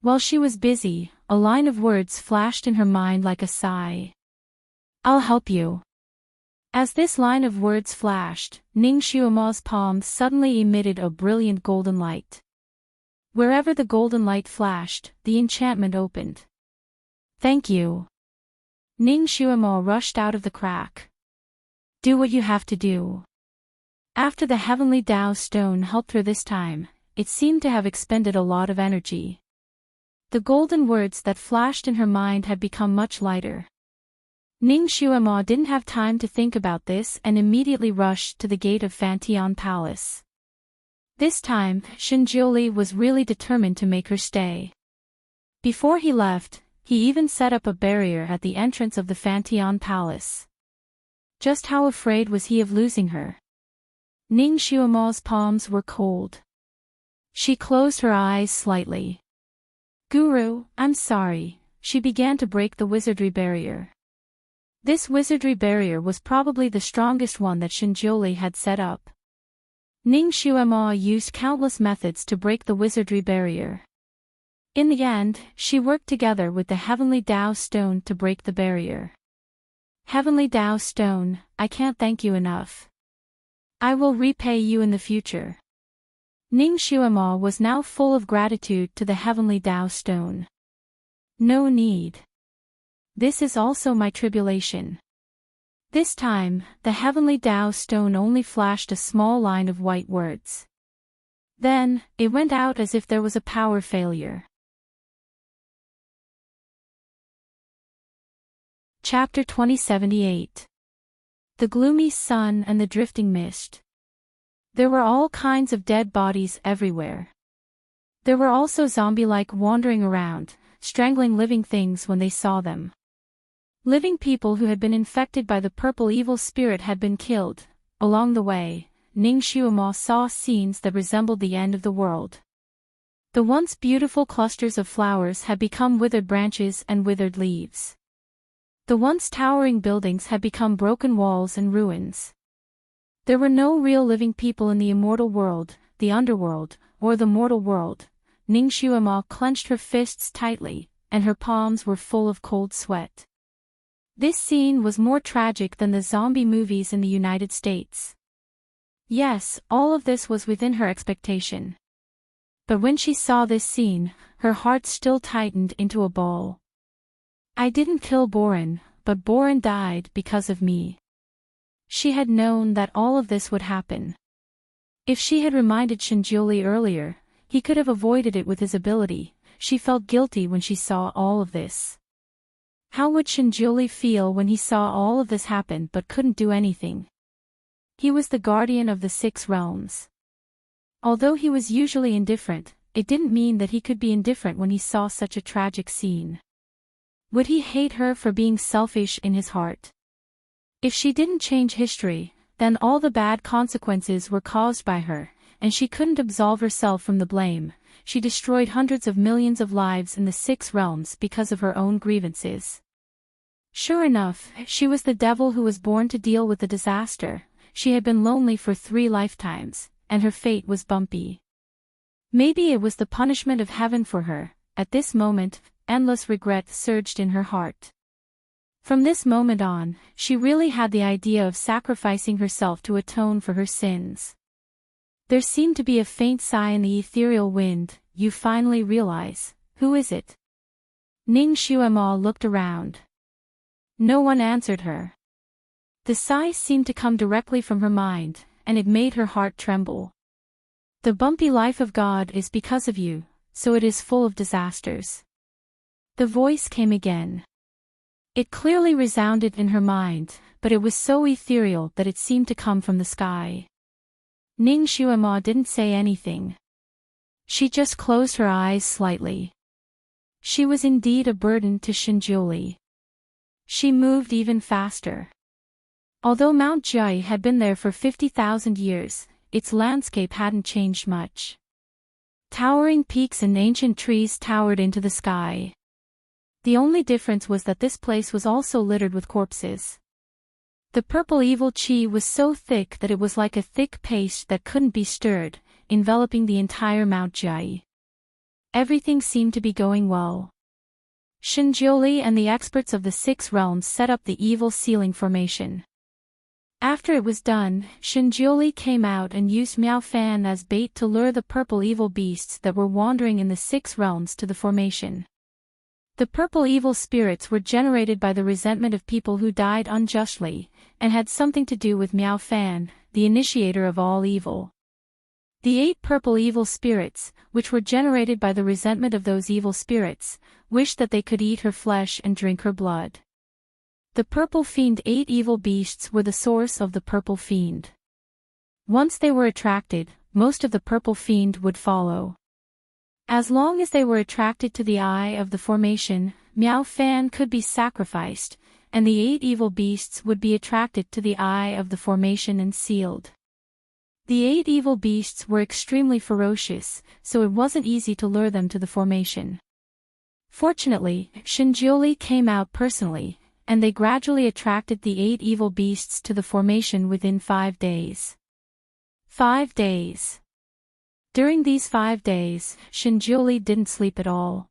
While she was busy, a line of words flashed in her mind like a sigh. I'll help you. As this line of words flashed, Ning Xuema's palm suddenly emitted a brilliant golden light. Wherever the golden light flashed, the enchantment opened. Thank you. Ning Xuema rushed out of the crack. Do what you have to do. After the heavenly Tao stone helped her this time, it seemed to have expended a lot of energy. The golden words that flashed in her mind had become much lighter. Ning Xuema didn't have time to think about this and immediately rushed to the gate of Fantian Palace. This time, Shinjiuli was really determined to make her stay. Before he left, he even set up a barrier at the entrance of the Fantian Palace. Just how afraid was he of losing her? Ning Xuema's palms were cold. She closed her eyes slightly. Guru, I'm sorry, she began to break the wizardry barrier. This wizardry barrier was probably the strongest one that Shinjiuli had set up. Ning Xuema used countless methods to break the wizardry barrier. In the end, she worked together with the Heavenly Dao Stone to break the barrier. Heavenly Dao Stone, I can't thank you enough. I will repay you in the future. Ning Xuema was now full of gratitude to the Heavenly Dao Stone. No need. This is also my tribulation. This time, the Heavenly Dao Stone only flashed a small line of white words. Then, it went out as if there was a power failure. Chapter 2078. The Gloomy Sun and the Drifting Mist. There were all kinds of dead bodies everywhere. There were also zombie-like wandering around, strangling living things when they saw them. Living people who had been infected by the purple evil spirit had been killed. Along the way, Ning Xuema saw scenes that resembled the end of the world. The once beautiful clusters of flowers had become withered branches and withered leaves. The once towering buildings had become broken walls and ruins. There were no real living people in the immortal world, the underworld, or the mortal world. Ning Xuema clenched her fists tightly, and her palms were full of cold sweat. This scene was more tragic than the zombie movies in the United States. Yes, all of this was within her expectation. But when she saw this scene, her heart still tightened into a ball. I didn't kill Boren, but Boren died because of me. She had known that all of this would happen. If she had reminded Shinjiuli earlier, he could have avoided it with his ability. She felt guilty when she saw all of this. How would Shinjiuli feel when he saw all of this happen but couldn't do anything? He was the guardian of the 6 realms. Although he was usually indifferent, it didn't mean that he could be indifferent when he saw such a tragic scene. Would he hate her for being selfish in his heart? If she didn't change history, then all the bad consequences were caused by her, and she couldn't absolve herself from the blame. She destroyed hundreds of millions of lives in the 6 realms because of her own grievances. Sure enough, she was the devil who was born to deal with the disaster. She had been lonely for 3 lifetimes, and her fate was bumpy. Maybe it was the punishment of heaven for her. At this moment, endless regret surged in her heart. From this moment on, she really had the idea of sacrificing herself to atone for her sins. There seemed to be a faint sigh in the ethereal wind. You finally realize, who is it? Ning Xuema looked around. No one answered her. The sigh seemed to come directly from her mind, and it made her heart tremble. The bumpy life of God is because of you, so it is full of disasters. The voice came again. It clearly resounded in her mind, but it was so ethereal that it seemed to come from the sky. Ning Xuema didn't say anything. She just closed her eyes slightly. She was indeed a burden to Shinjiuli. She moved even faster. Although Mount Jiai had been there for 50,000 years, its landscape hadn't changed much. Towering peaks and ancient trees towered into the sky. The only difference was that this place was also littered with corpses. The purple evil chi was so thick that it was like a thick paste that couldn't be stirred, enveloping the entire Mount Jiai. Everything seemed to be going well. Shinjiuli and the experts of the 6 realms set up the evil ceiling formation. After it was done, Shinjiuli came out and used Miao Fan as bait to lure the purple evil beasts that were wandering in the 6 realms to the formation. The purple evil spirits were generated by the resentment of people who died unjustly, and had something to do with Miao Fan, the initiator of all evil. The 8 purple evil spirits, which were generated by the resentment of those evil spirits, wished that they could eat her flesh and drink her blood. The purple fiend 8 evil beasts were the source of the purple fiend. Once they were attracted, most of the purple fiend would follow. As long as they were attracted to the eye of the formation, Miao Fan could be sacrificed, and the 8 evil beasts would be attracted to the eye of the formation and sealed. The 8 evil beasts were extremely ferocious, so it wasn't easy to lure them to the formation. Fortunately, Shinjioli came out personally, and they gradually attracted the 8 evil beasts to the formation within 5 days. 5 days. During these 5 days, Shinjioli didn't sleep at all.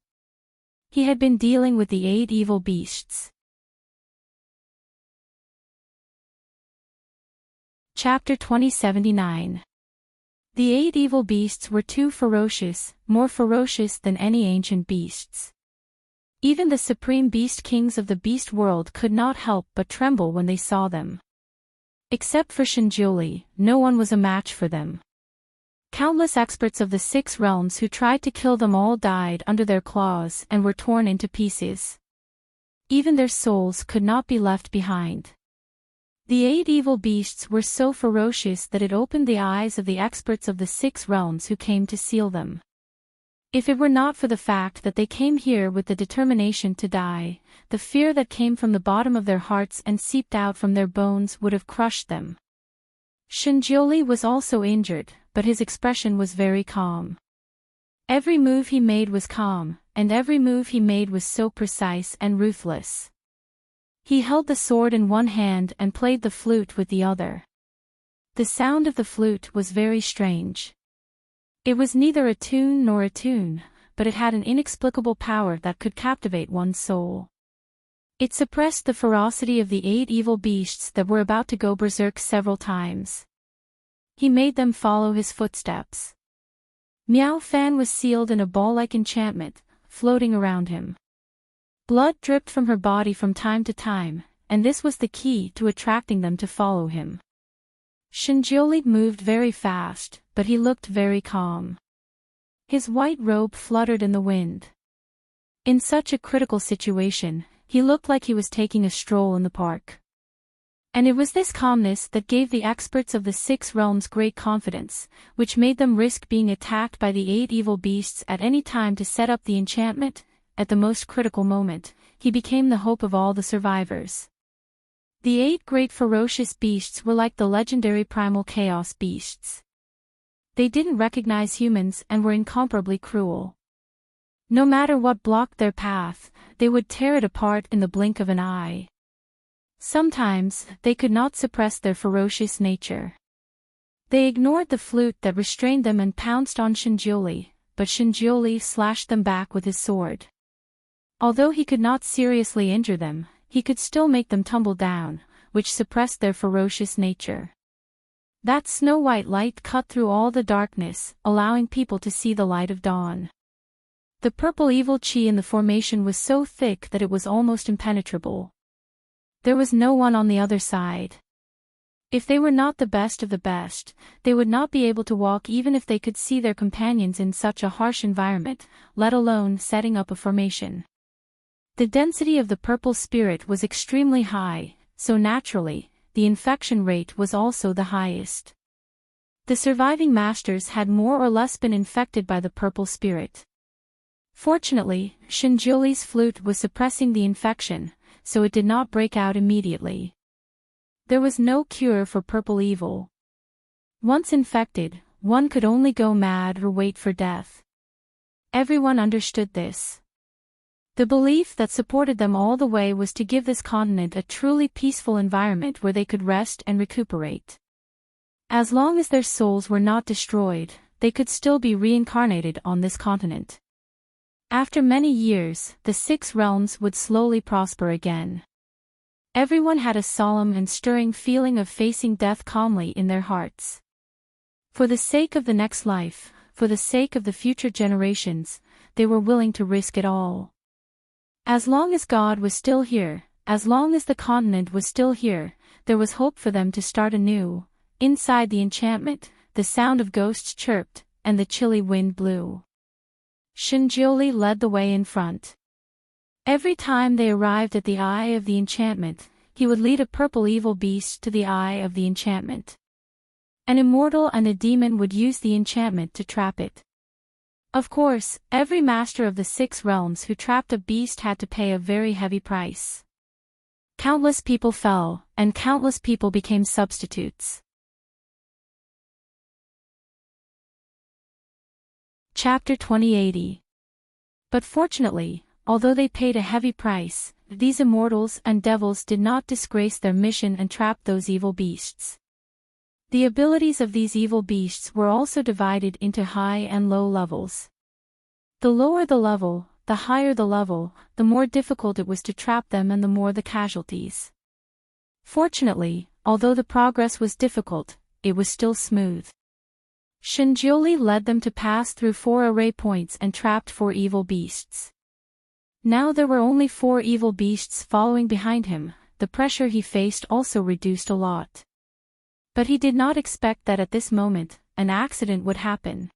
He had been dealing with the 8 evil beasts. Chapter 2079. The 8 evil beasts were too ferocious, more ferocious than any ancient beasts. Even the supreme beast kings of the beast world could not help but tremble when they saw them. Except for Shinjioli, no one was a match for them. Countless experts of the 6 realms who tried to kill them all died under their claws and were torn into pieces. Even their souls could not be left behind. The 8 evil beasts were so ferocious that it opened the eyes of the experts of the 6 realms who came to seal them. If it were not for the fact that they came here with the determination to die, the fear that came from the bottom of their hearts and seeped out from their bones would have crushed them. Shinjioli was also injured, but his expression was very calm. Every move he made was calm, and every move he made was so precise and ruthless. He held the sword in one hand and played the flute with the other. The sound of the flute was very strange. It was neither a tune nor a tune, but it had an inexplicable power that could captivate one's soul. It suppressed the ferocity of the 8 evil beasts that were about to go berserk several times. He made them follow his footsteps. Miao Fan was sealed in a ball-like enchantment, floating around him. Blood dripped from her body from time to time, and this was the key to attracting them to follow him. Shinjioli moved very fast, but he looked very calm. His white robe fluttered in the wind. In such a critical situation, he looked like he was taking a stroll in the park. And it was this calmness that gave the experts of the 6 realms great confidence, which made them risk being attacked by the 8 evil beasts at any time to set up the enchantment. At the most critical moment, he became the hope of all the survivors. The 8 great ferocious beasts were like the legendary primal chaos beasts. They didn't recognize humans and were incomparably cruel. No matter what blocked their path, they would tear it apart in the blink of an eye. Sometimes, they could not suppress their ferocious nature. They ignored the flute that restrained them and pounced on Shinjioli, but Shinjioli slashed them back with his sword. Although he could not seriously injure them, he could still make them tumble down, which suppressed their ferocious nature. That snow-white light cut through all the darkness, allowing people to see the light of dawn. The purple evil chi in the formation was so thick that it was almost impenetrable. There was no one on the other side. If they were not the best of the best, they would not be able to walk even if they could see their companions in such a harsh environment, let alone setting up a formation. The density of the purple spirit was extremely high, so naturally, the infection rate was also the highest. The surviving masters had more or less been infected by the purple spirit. Fortunately, Shinjioli's flute was suppressing the infection, so it did not break out immediately. There was no cure for purple evil. Once infected, one could only go mad or wait for death. Everyone understood this. The belief that supported them all the way was to give this continent a truly peaceful environment where they could rest and recuperate. As long as their souls were not destroyed, they could still be reincarnated on this continent. After many years, the 6 realms would slowly prosper again. Everyone had a solemn and stirring feeling of facing death calmly in their hearts. For the sake of the next life, for the sake of the future generations, they were willing to risk it all. As long as God was still here, as long as the continent was still here, there was hope for them to start anew. Inside the enchantment, the sound of ghosts chirped, and the chilly wind blew. Shinjioli led the way in front. Every time they arrived at the eye of the enchantment, he would lead a purple evil beast to the eye of the enchantment. An immortal and a demon would use the enchantment to trap it. Of course, every master of the 6 realms who trapped a beast had to pay a very heavy price. Countless people fell, and countless people became substitutes. Chapter 2080. But fortunately, although they paid a heavy price, these immortals and devils did not disgrace their mission and trap those evil beasts. The abilities of these evil beasts were also divided into high and low levels. The lower the level, the higher the level, the more difficult it was to trap them and the more the casualties. Fortunately, although the progress was difficult, it was still smooth. Shinjioli led them to pass through 4 array points and trapped 4 evil beasts. Now there were only 4 evil beasts following behind him. The pressure he faced also reduced a lot. But he did not expect that at this moment, an accident would happen.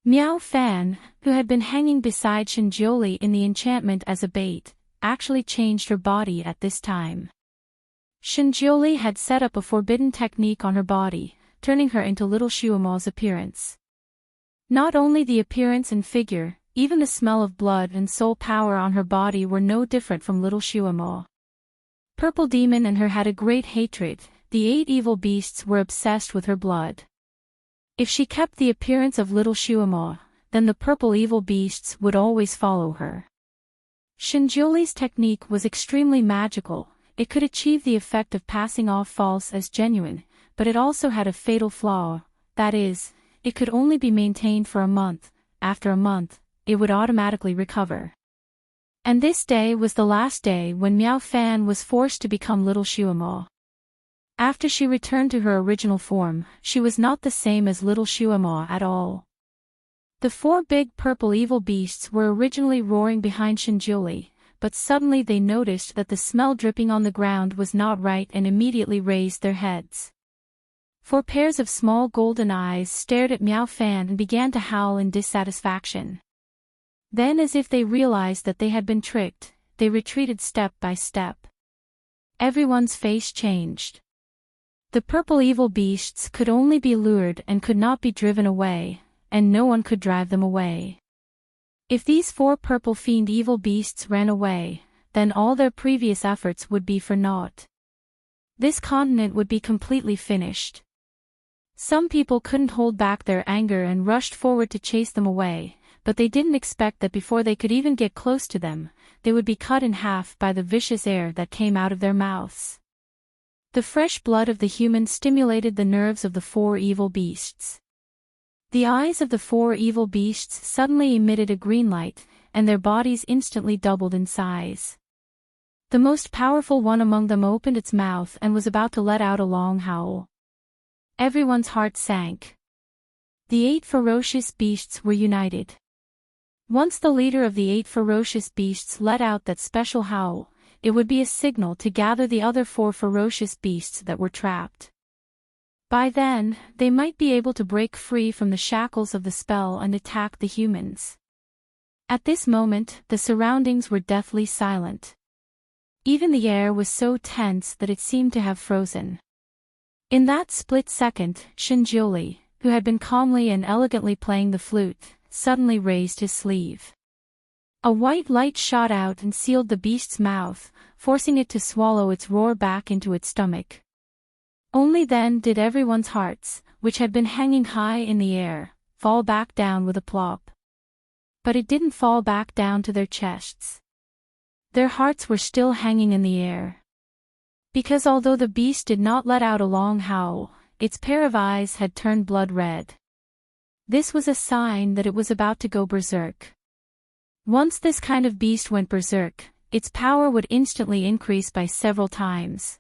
Miao Fan, who had been hanging beside Shinjioli in the enchantment as a bait, actually changed her body at this time. Shinjioli had set up a forbidden technique on her body, turning her into little Shuama's appearance. Not only the appearance and figure, even the smell of blood and soul power on her body were no different from little Shuama. Purple Demon and her had a great hatred. The 8 evil beasts were obsessed with her blood. If she kept the appearance of little Shuama, then the purple evil beasts would always follow her. Shinjioli's technique was extremely magical. It could achieve the effect of passing off false as genuine, but it also had a fatal flaw, that is, it could only be maintained for a month. After a month, it would automatically recover. And this day was the last day when Miao Fan was forced to become little Shuama. After she returned to her original form, she was not the same as little Shuama at all. The 4 big purple evil beasts were originally roaring behind Shinjioli, but suddenly they noticed that the smell dripping on the ground was not right and immediately raised their heads. 4 pairs of small golden eyes stared at Miao Fan and began to howl in dissatisfaction. Then, as if they realized that they had been tricked, they retreated step by step. Everyone's face changed. The purple evil beasts could only be lured and could not be driven away, and no one could drive them away. If these 4 purple fiend evil beasts ran away, then all their previous efforts would be for naught. This continent would be completely finished. Some people couldn't hold back their anger and rushed forward to chase them away, but they didn't expect that before they could even get close to them, they would be cut in half by the vicious air that came out of their mouths. The fresh blood of the human stimulated the nerves of the 4 evil beasts. The eyes of the 4 evil beasts suddenly emitted a green light, and their bodies instantly doubled in size. The most powerful one among them opened its mouth and was about to let out a long howl. Everyone's heart sank. The 8 ferocious beasts were united. Once the leader of the 8 ferocious beasts let out that special howl, it would be a signal to gather the other 4 ferocious beasts that were trapped. By then, they might be able to break free from the shackles of the spell and attack the humans. At this moment, the surroundings were deathly silent. Even the air was so tense that it seemed to have frozen. In that split second, Shinjioli, who had been calmly and elegantly playing the flute, suddenly raised his sleeve. A white light shot out and sealed the beast's mouth, forcing it to swallow its roar back into its stomach. Only then did everyone's hearts, which had been hanging high in the air, fall back down with a plop. But it didn't fall back down to their chests. Their hearts were still hanging in the air. Because although the beast did not let out a long howl, its pair of eyes had turned blood red. This was a sign that it was about to go berserk. Once this kind of beast went berserk, its power would instantly increase by several times.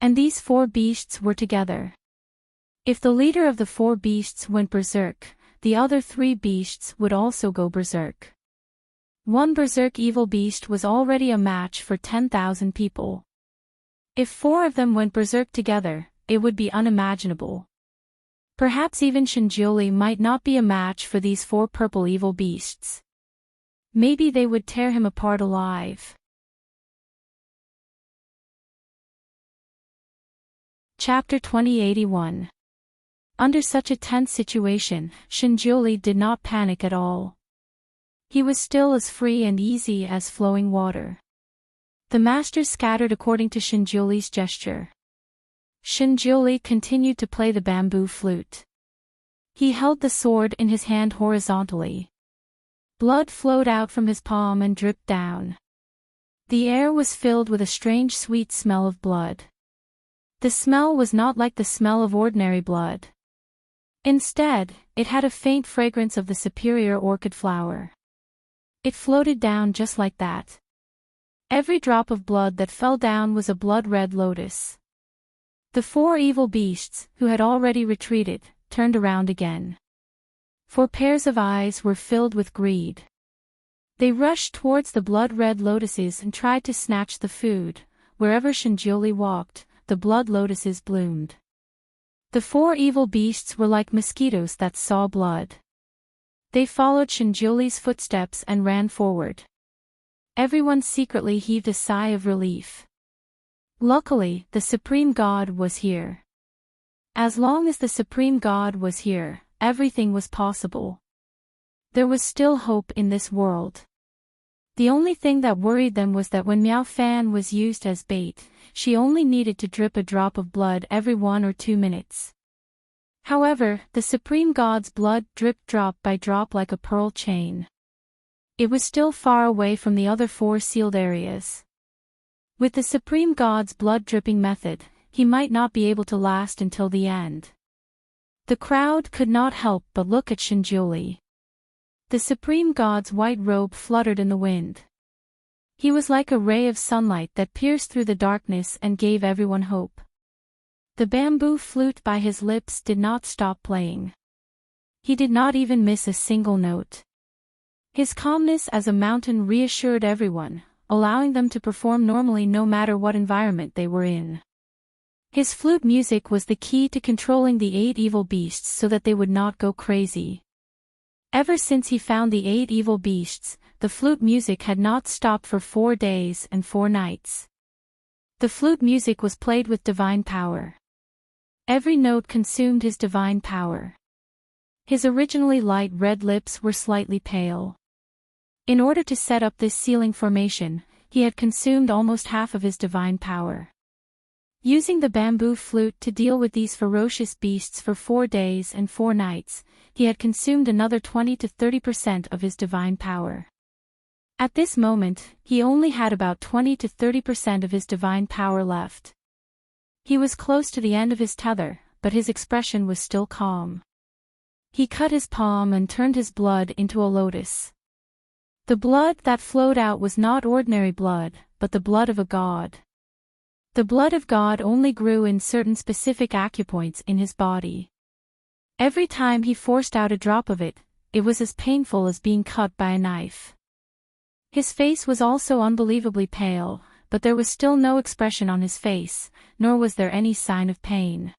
And these 4 beasts were together. If the leader of the 4 beasts went berserk, the other 3 beasts would also go berserk. One berserk evil beast was already a match for 10,000 people. If 4 of them went berserk together, it would be unimaginable. Perhaps even Shinjuli might not be a match for these 4 purple evil beasts. Maybe they would tear him apart alive. Chapter 2081. Under such a tense situation, Shinjuli did not panic at all. He was still as free and easy as flowing water. The masters scattered according to Shinjuli's gesture. Shinjuli continued to play the bamboo flute. He held the sword in his hand horizontally. Blood flowed out from his palm and dripped down. The air was filled with a strange sweet smell of blood. The smell was not like the smell of ordinary blood. Instead, it had a faint fragrance of the superior orchid flower. It floated down just like that. Every drop of blood that fell down was a blood-red lotus. The 4 evil beasts, who had already retreated, turned around again. 4 pairs of eyes were filled with greed. They rushed towards the blood-red lotuses and tried to snatch the food. Wherever Shinjuli walked, the blood lotuses bloomed. The 4 evil beasts were like mosquitoes that saw blood. They followed Shinjuli's footsteps and ran forward. Everyone secretly heaved a sigh of relief. Luckily, the Supreme God was here. As long as the Supreme God was here, everything was possible. There was still hope in this world. The only thing that worried them was that when Miao Fan was used as bait, she only needed to drip a drop of blood every 1 or 2 minutes. However, the Supreme God's blood dripped drop by drop like a pearl chain. It was still far away from the other 4 sealed areas. With the Supreme God's blood dripping method, he might not be able to last until the end. The crowd could not help but look at Shinjuli. The Supreme God's white robe fluttered in the wind. He was like a ray of sunlight that pierced through the darkness and gave everyone hope. The bamboo flute by his lips did not stop playing. He did not even miss a single note. His calmness as a mountain reassured everyone, allowing them to perform normally no matter what environment they were in. His flute music was the key to controlling the 8 evil beasts so that they would not go crazy. Ever since he found the 8 evil beasts, the flute music had not stopped for 4 days and 4 nights. The flute music was played with divine power. Every note consumed his divine power. His originally light red lips were slightly pale. In order to set up this sealing formation, he had consumed almost half of his divine power. Using the bamboo flute to deal with these ferocious beasts for 4 days and 4 nights, he had consumed another 20 to 30% of his divine power. At this moment, he only had about 20 to 30% of his divine power left. He was close to the end of his tether, but his expression was still calm. He cut his palm and turned his blood into a lotus. The blood that flowed out was not ordinary blood, but the blood of a god. The blood of God only grew in certain specific acupoints in his body. Every time he forced out a drop of it, it was as painful as being cut by a knife. His face was also unbelievably pale, but there was still no expression on his face, nor was there any sign of pain.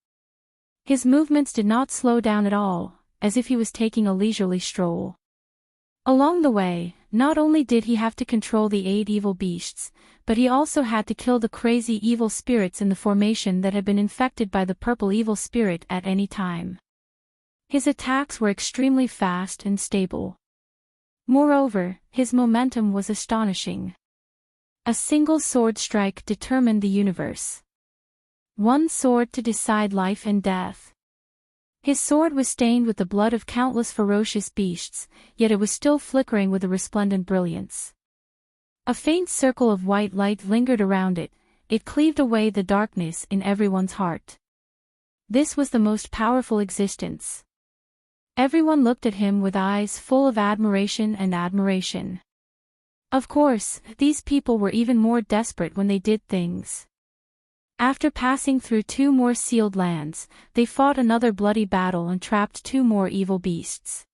His movements did not slow down at all, as if he was taking a leisurely stroll. Along the way, not only did he have to control the 8 evil beasts, but he also had to kill the crazy evil spirits in the formation that had been infected by the purple evil spirit at any time. His attacks were extremely fast and stable. Moreover, his momentum was astonishing. A single sword strike determined the universe. One sword to decide life and death. His sword was stained with the blood of countless ferocious beasts, yet it was still flickering with a resplendent brilliance. A faint circle of white light lingered around it, it cleaved away the darkness in everyone's heart. This was the most powerful existence. Everyone looked at him with eyes full of admiration and admiration. Of course, these people were even more desperate when they did things. After passing through 2 more sealed lands, they fought another bloody battle and trapped 2 more evil beasts.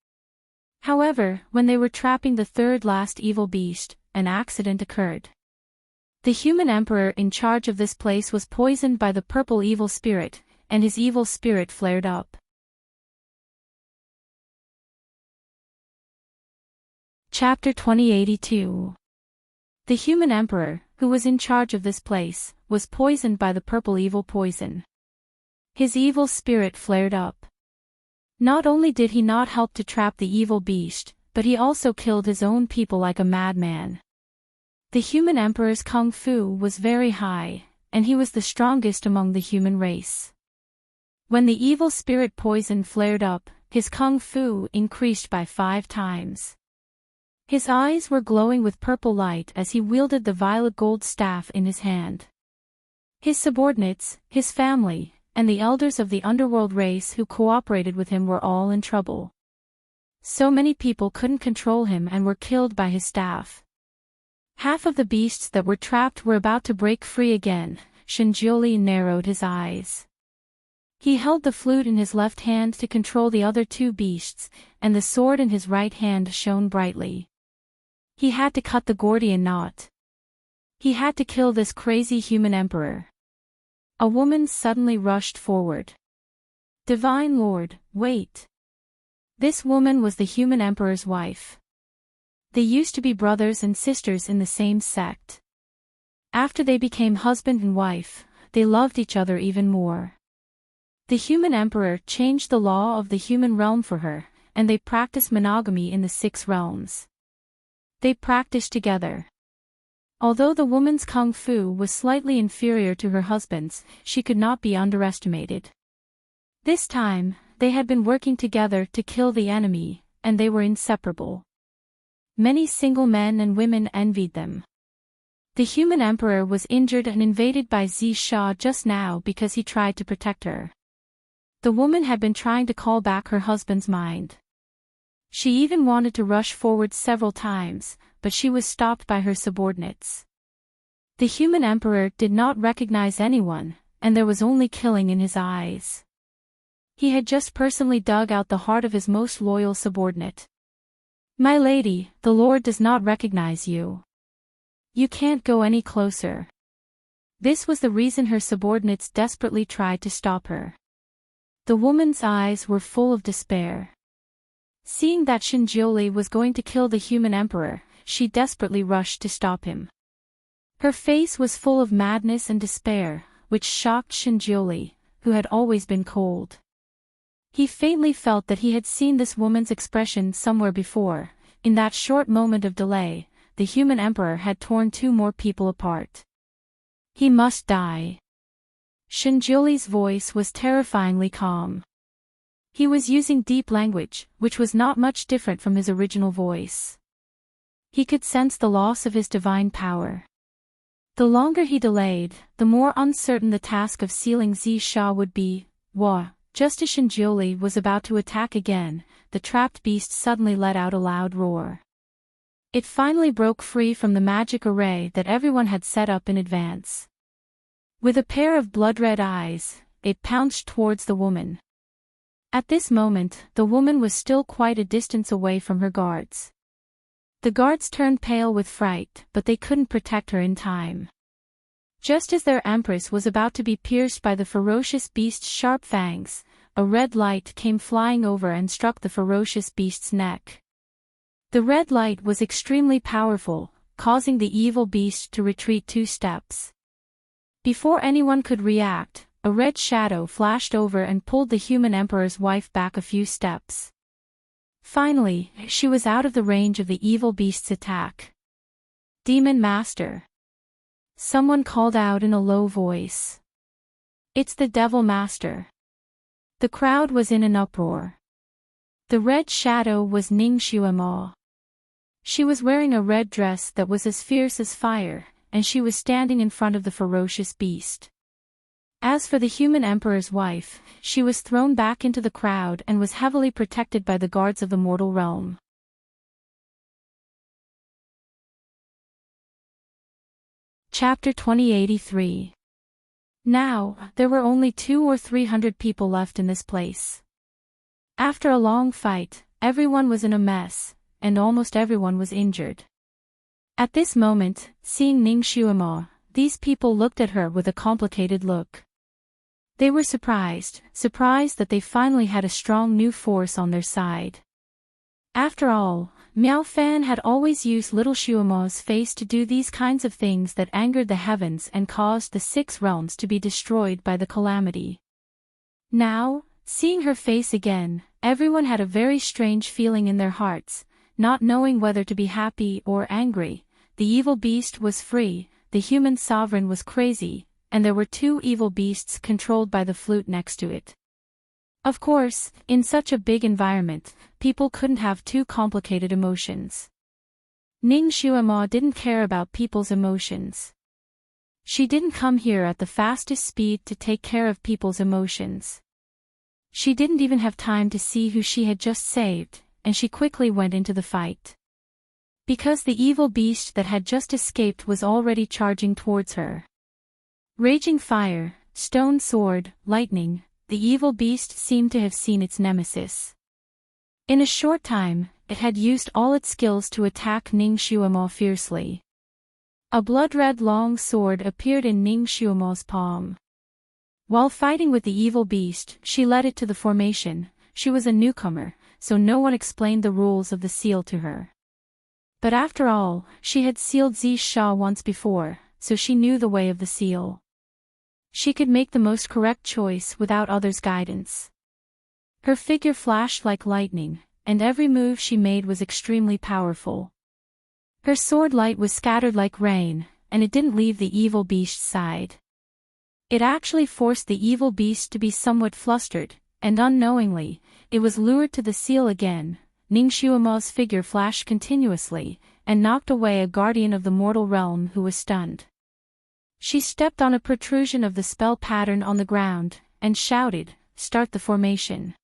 However, when they were trapping the 3rd last evil beast, an accident occurred. The human emperor in charge of this place was poisoned by the purple evil spirit, and his evil spirit flared up. Chapter 2082. The human emperor, who was in charge of this place, was poisoned by the purple evil poison. His evil spirit flared up. Not only did he not help to trap the evil beast, but he also killed his own people like a madman. The human emperor's kung fu was very high, and he was the strongest among the human race. When the evil spirit poison flared up, his kung fu increased by 5 times. His eyes were glowing with purple light as he wielded the violet gold staff in his hand. His subordinates, his family, and the elders of the underworld race who cooperated with him were all in trouble. So many people couldn't control him and were killed by his staff. Half of the beasts that were trapped were about to break free again. Shinjioli narrowed his eyes. He held the flute in his left hand to control the other 2 beasts, and the sword in his right hand shone brightly. He had to cut the Gordian knot. He had to kill this crazy human emperor. A woman suddenly rushed forward. Divine Lord, wait. This woman was the human emperor's wife. They used to be brothers and sisters in the same sect. After they became husband and wife, they loved each other even more. The human emperor changed the law of the human realm for her, and they practiced monogamy in the 6 realms. They practiced together. Although the woman's kung fu was slightly inferior to her husband's, she could not be underestimated. This time, they had been working together to kill the enemy, and they were inseparable. Many single men and women envied them. The human emperor was injured and invaded by Zisha just now because he tried to protect her. The woman had been trying to call back her husband's mind. She even wanted to rush forward several times, but she was stopped by her subordinates. The human emperor did not recognize anyone, and there was only killing in his eyes. He had just personally dug out the heart of his most loyal subordinate. My lady, the Lord does not recognize you. You can't go any closer. This was the reason her subordinates desperately tried to stop her. The woman's eyes were full of despair. Seeing that Shinjioli was going to kill the human emperor, she desperately rushed to stop him. Her face was full of madness and despair, which shocked Shinjioli, who had always been cold. He faintly felt that he had seen this woman's expression somewhere before. In that short moment of delay, the human emperor had torn 2 more people apart. He must die. Shinjioli's voice was terrifyingly calm. He was using deep language, which was not much different from his original voice. He could sense the loss of his divine power. The longer he delayed, the more uncertain the task of sealing Zisha would be. Just as Shinjioli was about to attack again, the trapped beast suddenly let out a loud roar. It finally broke free from the magic array that everyone had set up in advance. With a pair of blood-red eyes, it pounced towards the woman. At this moment, the woman was still quite a distance away from her guards. The guards turned pale with fright, but they couldn't protect her in time. Just as their empress was about to be pierced by the ferocious beast's sharp fangs, a red light came flying over and struck the ferocious beast's neck. The red light was extremely powerful, causing the evil beast to retreat 2 steps. Before anyone could react, a red shadow flashed over and pulled the human emperor's wife back a few steps. Finally, she was out of the range of the evil beast's attack. Demon Master. Someone called out in a low voice. It's the Devil Master. The crowd was in an uproar. The red shadow was Ning Xuemo. She was wearing a red dress that was as fierce as fire, and she was standing in front of the ferocious beast. As for the human emperor's wife, she was thrown back into the crowd and was heavily protected by the guards of the mortal realm. Chapter 2083. Now, there were only 200 or 300 people left in this place. After a long fight, everyone was in a mess, and almost everyone was injured. At this moment, seeing Ning Xuemo, these people looked at her with a complicated look. They were surprised that they finally had a strong new force on their side. After all, Miao Fan had always used little Shuama's face to do these kinds of things that angered the heavens and caused the 6 realms to be destroyed by the calamity. Now, seeing her face again, everyone had a very strange feeling in their hearts, not knowing whether to be happy or angry. The evil beast was free, the human sovereign was crazy, and there were 2 evil beasts controlled by the flute next to it. Of course, in such a big environment, people couldn't have too complicated emotions. Ning Shuama didn't care about people's emotions. She didn't come here at the fastest speed to take care of people's emotions. She didn't even have time to see who she had just saved, and she quickly went into the fight. Because the evil beast that had just escaped was already charging towards her. Raging fire, stone sword, lightning, the evil beast seemed to have seen its nemesis. In a short time, it had used all its skills to attack Ning Shuama fiercely. A blood-red long sword appeared in Ning Shuama's palm. While fighting with the evil beast, she led it to the formation. She was a newcomer, so no one explained the rules of the seal to her. But after all, she had sealed Zisha once before, so she knew the way of the seal. She could make the most correct choice without others' guidance. Her figure flashed like lightning, and every move she made was extremely powerful. Her sword light was scattered like rain, and it didn't leave the evil beast's side. It actually forced the evil beast to be somewhat flustered, and unknowingly, it was lured to the seal again. Ning Shuama's figure flashed continuously, and knocked away a guardian of the mortal realm who was stunned. She stepped on a protrusion of the spell pattern on the ground, and shouted, "Start the formation."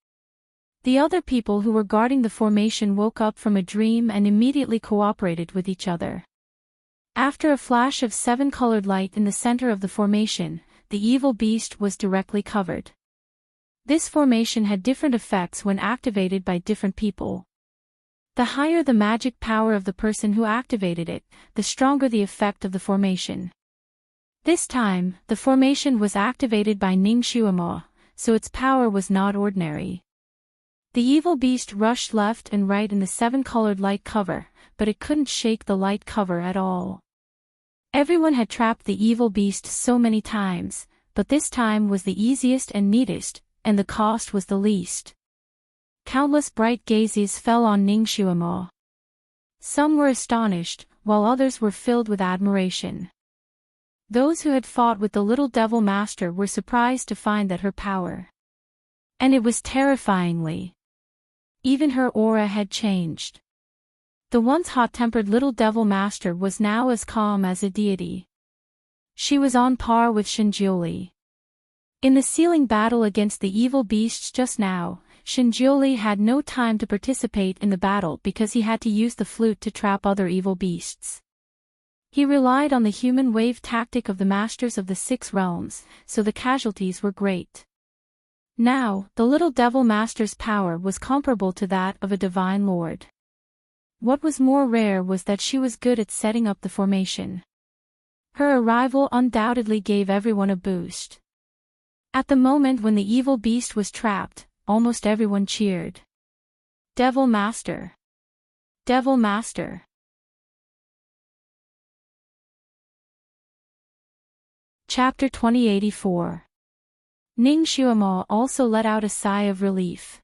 The other people who were guarding the formation woke up from a dream and immediately cooperated with each other. After a flash of 7-colored light in the center of the formation, the evil beast was directly covered. This formation had different effects when activated by different people. The higher the magic power of the person who activated it, the stronger the effect of the formation. This time, the formation was activated by Ning Shuama, so its power was not ordinary. The evil beast rushed left and right in the 7-colored light cover, but it couldn't shake the light cover at all. Everyone had trapped the evil beast so many times, but this time was the easiest and neatest, and the cost was the least. Countless bright gazes fell on Ning Shuama. Some were astonished, while others were filled with admiration. Those who had fought with the little devil master were surprised to find that her power. And it was terrifyingly. Even her aura had changed. The once hot-tempered little devil master was now as calm as a deity. She was on par with Shinjioli. In the sealing battle against the evil beasts just now, Shinjioli had no time to participate in the battle because he had to use the flute to trap other evil beasts. He relied on the human wave tactic of the masters of the 6 realms, so the casualties were great. Now, the little devil master's power was comparable to that of a divine lord. What was more rare was that she was good at setting up the formation. Her arrival undoubtedly gave everyone a boost. At the moment when the evil beast was trapped, almost everyone cheered. Devil Master! Devil Master! Chapter 2084. Ning Shuama also let out a sigh of relief.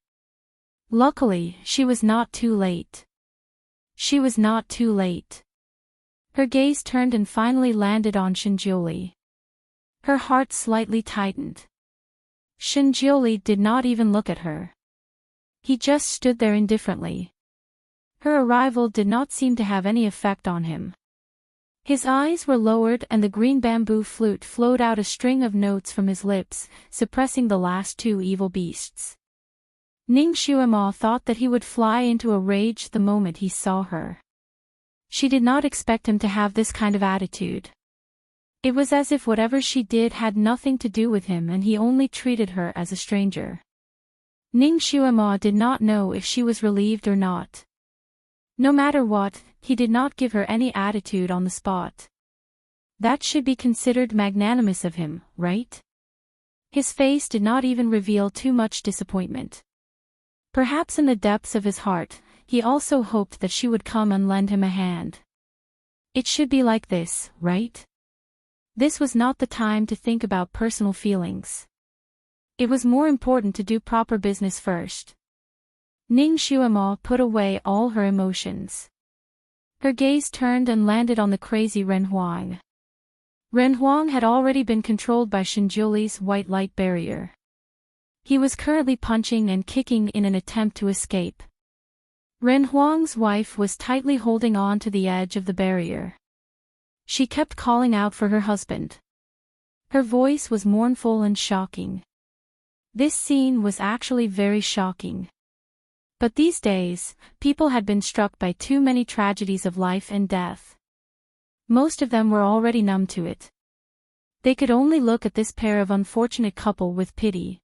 Luckily, she was not too late. She was not too late. Her gaze turned and finally landed on Shinjioli. Her heart slightly tightened. Shinjioli did not even look at her. He just stood there indifferently. Her arrival did not seem to have any effect on him. His eyes were lowered and the green bamboo flute flowed out a string of notes from his lips, suppressing the last 2 evil beasts. Ning Shuama thought that he would fly into a rage the moment he saw her. She did not expect him to have this kind of attitude. It was as if whatever she did had nothing to do with him and he only treated her as a stranger. Ning Shuama did not know if she was relieved or not. No matter what, he did not give her any attitude on the spot. That should be considered magnanimous of him, right? His face did not even reveal too much disappointment. Perhaps in the depths of his heart, he also hoped that she would come and lend him a hand. It should be like this, right? This was not the time to think about personal feelings. It was more important to do proper business first. Ning Xuemo put away all her emotions. Her gaze turned and landed on the crazy Ren Huang. Ren Huang had already been controlled by Shinjuli's white light barrier. He was currently punching and kicking in an attempt to escape. Ren Huang's wife was tightly holding on to the edge of the barrier. She kept calling out for her husband. Her voice was mournful and shocking. This scene was actually very shocking. But these days, people had been struck by too many tragedies of life and death. Most of them were already numb to it. They could only look at this pair of unfortunate couple with pity.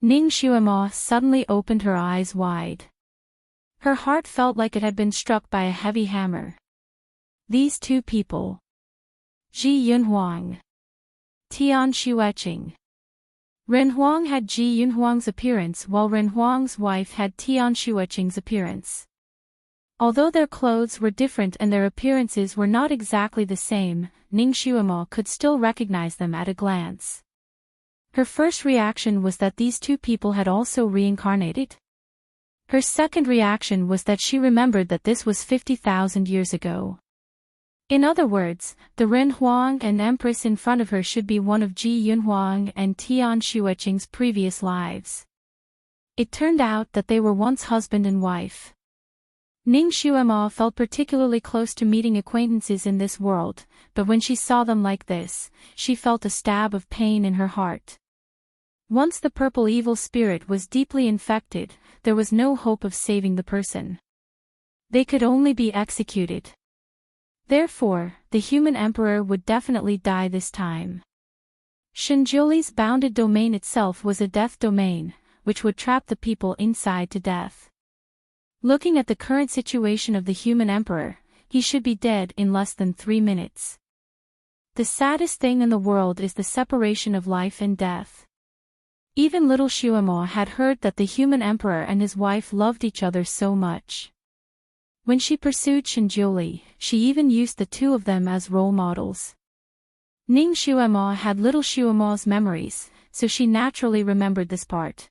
Ning Xuemo suddenly opened her eyes wide. Her heart felt like it had been struck by a heavy hammer. These two people. Ji Yunhuang. Tian Xueqing. Ren Huang had Ji Yunhuang's appearance while Ren Huang's wife had Tian Xueqing's appearance. Although their clothes were different and their appearances were not exactly the same, Ning Xuemo could still recognize them at a glance. Her first reaction was that these two people had also reincarnated. Her second reaction was that she remembered that this was 50,000 years ago. In other words, the Ren Huang and Empress in front of her should be one of Ji Yunhuang and Tian Xueqing's previous lives. It turned out that they were once husband and wife. Ning Xuemo felt particularly close to meeting acquaintances in this world, but when she saw them like this, she felt a stab of pain in her heart. Once the purple evil spirit was deeply infected, there was no hope of saving the person. They could only be executed. Therefore, the human emperor would definitely die this time. Shinjuli's bounded domain itself was a death domain, which would trap the people inside to death. Looking at the current situation of the human emperor, he should be dead in less than 3 minutes. The saddest thing in the world is the separation of life and death. Even little Xuemo had heard that the human emperor and his wife loved each other so much. When she pursued Shinjuli, she even used the two of them as role models. Ning Xuemo had little Xuemo's memories, so she naturally remembered this part.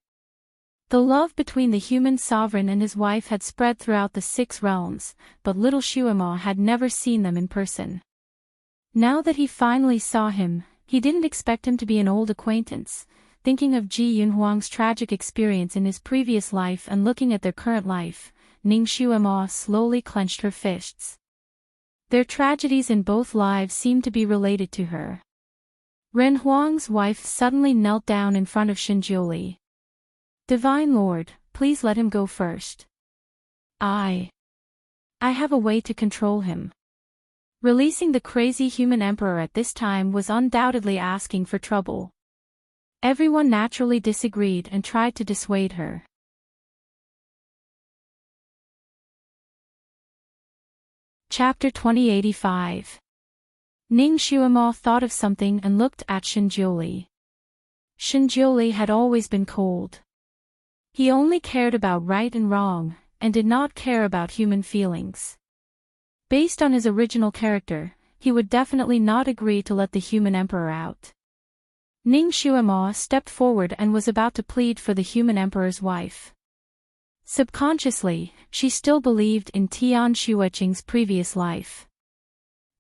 The love between the human sovereign and his wife had spread throughout the 6 realms, but little Xuemo had never seen them in person. Now that he finally saw him, he didn't expect him to be an old acquaintance. Thinking of Ji Yunhuang's tragic experience in his previous life and looking at their current life, Ning Xuemo slowly clenched her fists. Their tragedies in both lives seemed to be related to her. Ren Huang's wife suddenly knelt down in front of Shinjuli. Divine Lord, please let him go first. I have a way to control him. Releasing the crazy human emperor at this time was undoubtedly asking for trouble. Everyone naturally disagreed and tried to dissuade her. Chapter 2085. Ning Xuemo thought of something and looked at Shinjuli. Shinjuli had always been cold. He only cared about right and wrong, and did not care about human feelings. Based on his original character, he would definitely not agree to let the human emperor out. Ning Xuemo stepped forward and was about to plead for the human emperor's wife. Subconsciously, she still believed in Tian Xueqing's previous life.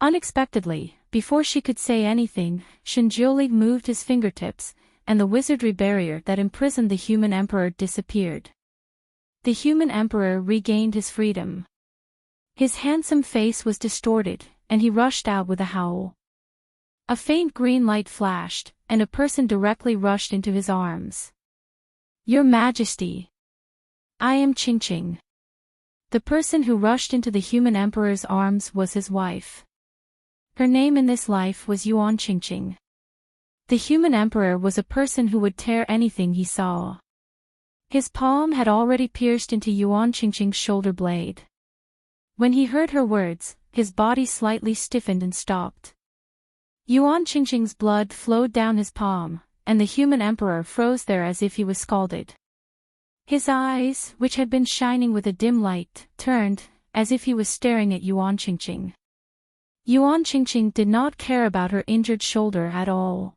Unexpectedly, before she could say anything, Shinjuli moved his fingertips, and the wizardry barrier that imprisoned the human emperor disappeared. The human emperor regained his freedom. His handsome face was distorted, and he rushed out with a howl. A faint green light flashed, and a person directly rushed into his arms. Your Majesty! I am Qingqing. The person who rushed into the human emperor's arms was his wife. Her name in this life was Yuan Qingqing. The human emperor was a person who would tear anything he saw. His palm had already pierced into Yuan Qingqing's shoulder blade. When he heard her words, his body slightly stiffened and stopped. Yuan Qingqing's blood flowed down his palm, and the human emperor froze there as if he was scalded. His eyes, which had been shining with a dim light, turned, as if he was staring at Yuan Qingqing. Yuan Qingqing did not care about her injured shoulder at all.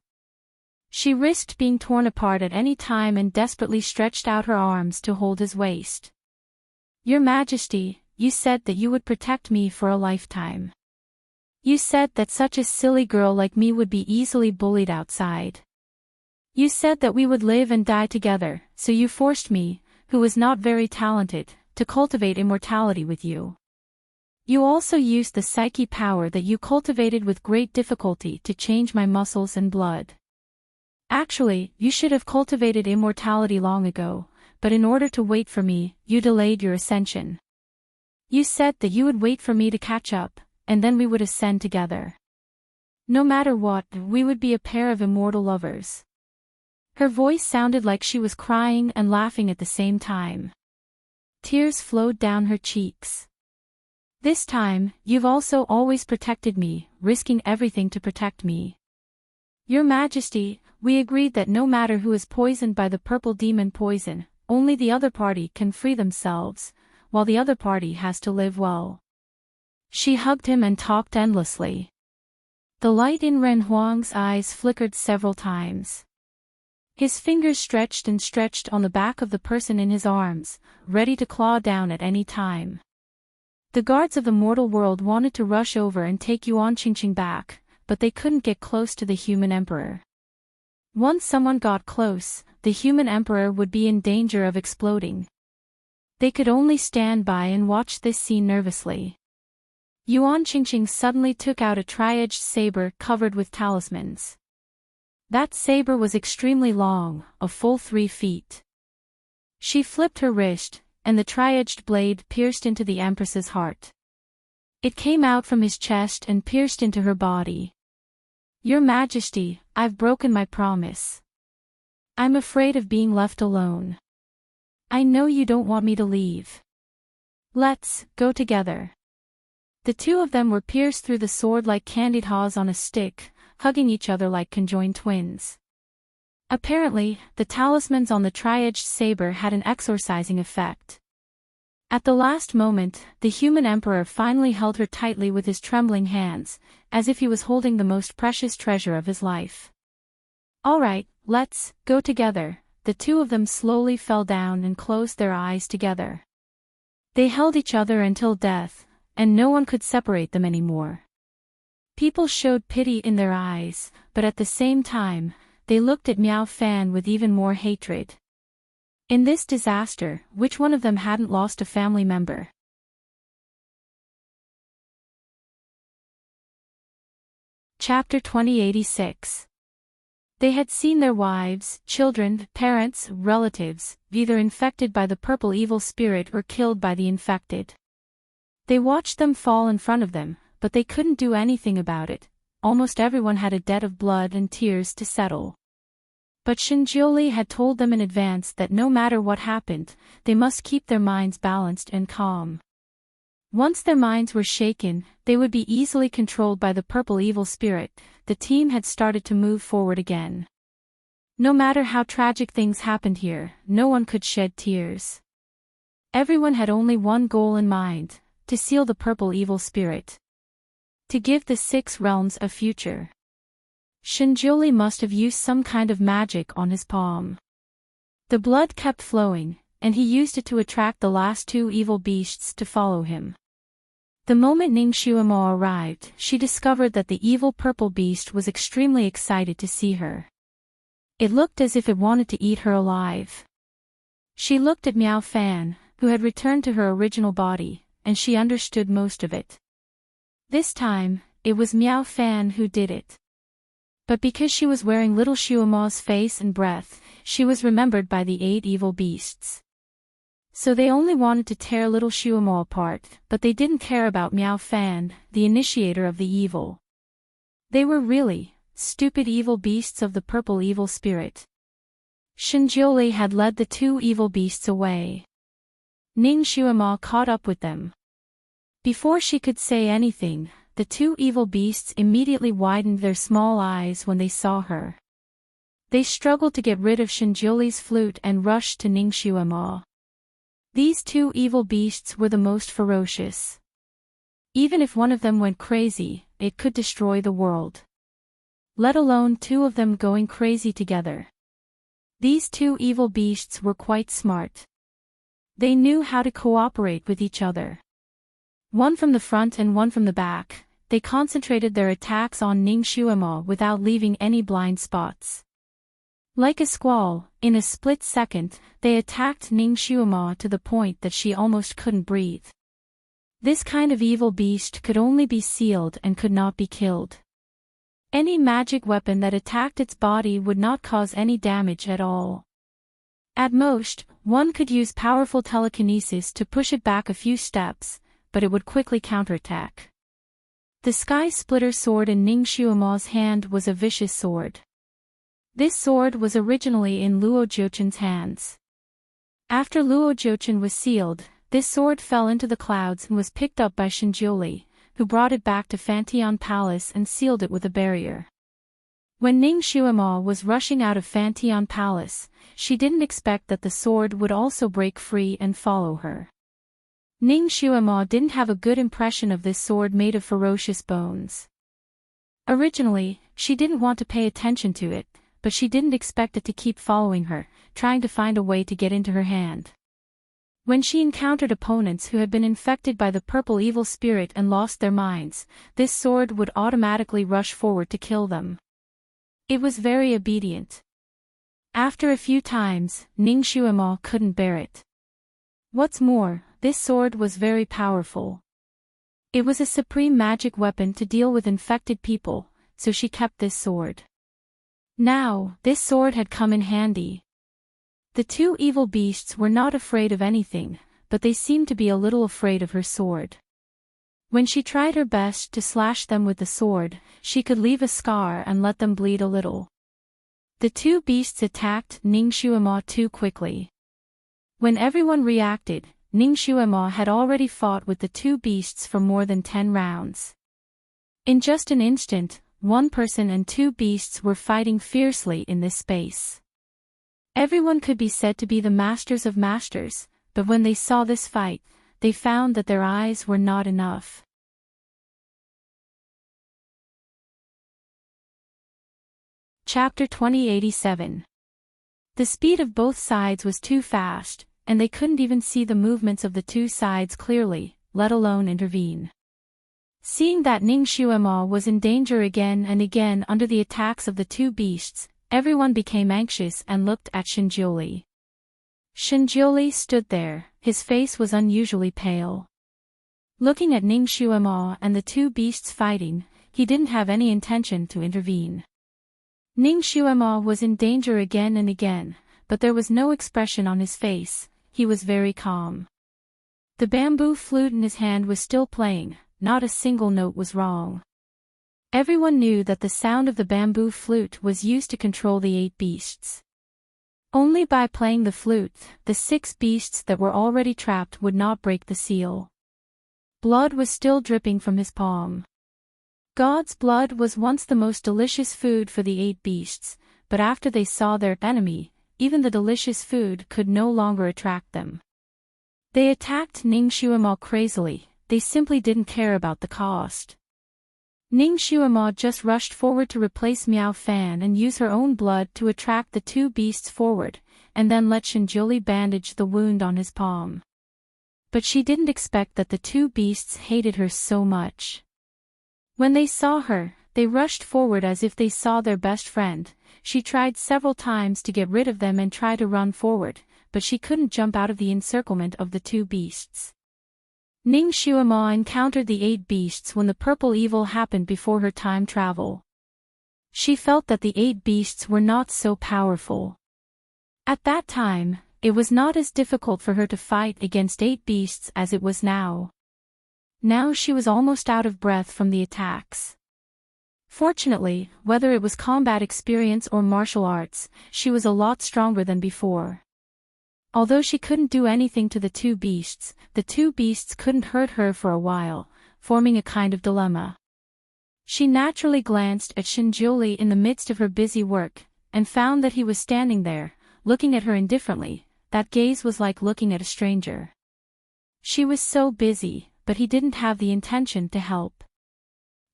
She risked being torn apart at any time and desperately stretched out her arms to hold his waist. "Your Majesty, you said that you would protect me for a lifetime. You said that such a silly girl like me would be easily bullied outside. You said that we would live and die together, so you forced me, who was not very talented, to cultivate immortality with you. You also used the psyche power that you cultivated with great difficulty to change my muscles and blood. Actually, you should have cultivated immortality long ago, but in order to wait for me, you delayed your ascension. You said that you would wait for me to catch up, and then we would ascend together. No matter what, we would be a pair of immortal lovers." Her voice sounded like she was crying and laughing at the same time. Tears flowed down her cheeks. "This time, you've also always protected me, risking everything to protect me. Your Majesty, we agreed that no matter who is poisoned by the purple demon poison, only the other party can free themselves, while the other party has to live well." She hugged him and talked endlessly. The light in Ren Huang's eyes flickered several times. His fingers stretched and stretched on the back of the person in his arms, ready to claw down at any time. The guards of the mortal world wanted to rush over and take Yuan Qingqing back, but they couldn't get close to the human emperor. Once someone got close, the human emperor would be in danger of exploding. They could only stand by and watch this scene nervously. Yuan Qingqing suddenly took out a tri-edged saber covered with talismans. That saber was extremely long, a full 3 feet. She flipped her wrist, and the tri-edged blade pierced into the Empress's heart. It came out from his chest and pierced into her body. "Your Majesty, I've broken my promise. I'm afraid of being left alone. I know you don't want me to leave. Let's go together." The two of them were pierced through the sword like candied haws on a stick, hugging each other like conjoined twins. Apparently, the talismans on the tri-edged saber had an exorcising effect. At the last moment, the human emperor finally held her tightly with his trembling hands, as if he was holding the most precious treasure of his life. "All right, let's go together." The two of them slowly fell down and closed their eyes together. They held each other until death, and no one could separate them anymore. People showed pity in their eyes, but at the same time, they looked at Miao Fan with even more hatred. In this disaster, which one of them hadn't lost a family member? Chapter 2086. They had seen their wives, children, parents, relatives, either infected by the purple evil spirit or killed by the infected. They watched them fall in front of them, but they couldn't do anything about it. Almost everyone had a debt of blood and tears to settle. But Shinjioli had told them in advance that no matter what happened, they must keep their minds balanced and calm. Once their minds were shaken, they would be easily controlled by the purple evil spirit. The team had started to move forward again. No matter how tragic things happened here, no one could shed tears. Everyone had only one goal in mind: to seal the purple evil spirit. To give the 6 realms a future. Shinjioli must have used some kind of magic on his palm. The blood kept flowing, and he used it to attract the last 2 evil beasts to follow him. The moment Ning Xuemo arrived, she discovered that the evil purple beast was extremely excited to see her. It looked as if it wanted to eat her alive. She looked at Miao Fan, who had returned to her original body, and she understood most of it. This time, it was Miao Fan who did it. But because she was wearing little Xuemo's face and breath, she was remembered by the 8 evil beasts. So they only wanted to tear little Xuemo apart, but they didn't care about Miao Fan, the initiator of the evil. They were really stupid evil beasts of the purple evil spirit. Shinjioli had led the 2 evil beasts away. Ning Xuemo caught up with them. Before she could say anything, the 2 evil beasts immediately widened their small eyes when they saw her. They struggled to get rid of Shinjuli's flute and rushed to Ningxiuema. These two evil beasts were the most ferocious. Even if one of them went crazy, it could destroy the world. Let alone two of them going crazy together. These two evil beasts were quite smart. They knew how to cooperate with each other. One from the front and one from the back, they concentrated their attacks on Ningxiuema without leaving any blind spots. Like a squall, in a split second, they attacked Ningxiuema to the point that she almost couldn't breathe. This kind of evil beast could only be sealed and could not be killed. Any magic weapon that attacked its body would not cause any damage at all. At most, one could use powerful telekinesis to push it back a few steps, but it would quickly counterattack. The Sky Splitter sword in Ningxiuema's hand was a vicious sword. This sword was originally in Luo Jiuchen's hands. After Luo Jiuchen was sealed, this sword fell into the clouds and was picked up by Shinjuli, who brought it back to Fantian Palace and sealed it with a barrier. When Ningxiuema was rushing out of Fantian Palace, she didn't expect that the sword would also break free and follow her. Ningxiuema didn't have a good impression of this sword made of ferocious bones. Originally, she didn't want to pay attention to it, but she didn't expect it to keep following her, trying to find a way to get into her hand. When she encountered opponents who had been infected by the purple evil spirit and lost their minds, this sword would automatically rush forward to kill them. It was very obedient. After a few times, Ningxiuema couldn't bear it. What's more, this sword was very powerful. It was a supreme magic weapon to deal with infected people, so she kept this sword. Now, this sword had come in handy. The two evil beasts were not afraid of anything, but they seemed to be a little afraid of her sword. When she tried her best to slash them with the sword, she could leave a scar and let them bleed a little. The two beasts attacked Ningxiuema too quickly. When everyone reacted, Ningxiuema had already fought with the two beasts for more than 10 rounds. In just an instant, one person and two beasts were fighting fiercely in this space. Everyone could be said to be the masters of masters, but when they saw this fight, they found that their eyes were not enough. Chapter 2087. The speed of both sides was too fast, and they couldn't even see the movements of the two sides clearly, let alone intervene. Seeing that Ningxiuema was in danger again and again under the attacks of the two beasts, everyone became anxious and looked at Shinjuli. Shinjuli stood there, his face was unusually pale. Looking at Ningxiuema and the two beasts fighting, he didn't have any intention to intervene. Ningxiuema was in danger again and again, but there was no expression on his face, he was very calm. The bamboo flute in his hand was still playing, not a single note was wrong. Everyone knew that the sound of the bamboo flute was used to control the 8 beasts. Only by playing the flute, the 6 beasts that were already trapped would not break the seal. Blood was still dripping from his palm. God's blood was once the most delicious food for the 8 beasts, but after they saw their enemy, even the delicious food could no longer attract them. They attacked Ningxiuema crazily, they simply didn't care about the cost. Ningxiuema just rushed forward to replace Miao Fan and use her own blood to attract the 2 beasts forward, and then let Shinjuli bandage the wound on his palm. But she didn't expect that the 2 beasts hated her so much. When they saw her, they rushed forward as if they saw their best friend. She tried several times to get rid of them and try to run forward, but she couldn't jump out of the encirclement of the 2 beasts. Ningxiuema encountered the 8 beasts when the purple evil happened before her time travel. She felt that the 8 beasts were not so powerful. At that time, it was not as difficult for her to fight against 8 beasts as it was now. Now she was almost out of breath from the attacks. Fortunately, whether it was combat experience or martial arts, she was a lot stronger than before. Although she couldn't do anything to the 2 beasts couldn't hurt her for a while, forming a kind of dilemma. She naturally glanced at Shinjuli in the midst of her busy work, and found that he was standing there, looking at her indifferently. That gaze was like looking at a stranger. She was so busy, but he didn't have the intention to help.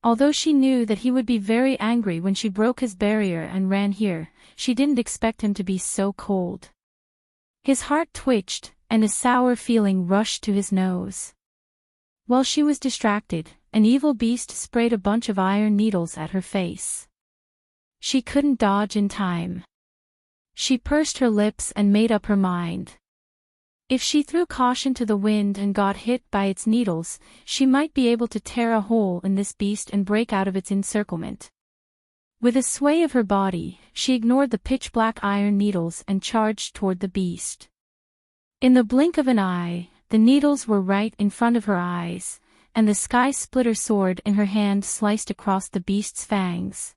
Although she knew that he would be very angry when she broke his barrier and ran here, she didn't expect him to be so cold. His heart twitched, and a sour feeling rushed to his nose. While she was distracted, an evil beast sprayed a bunch of iron needles at her face. She couldn't dodge in time. She pursed her lips and made up her mind. If she threw caution to the wind and got hit by its needles, she might be able to tear a hole in this beast and break out of its encirclement. With a sway of her body, she ignored the pitch-black iron needles and charged toward the beast. In the blink of an eye, the needles were right in front of her eyes, and the sky-splitter sword in her hand sliced across the beast's fangs.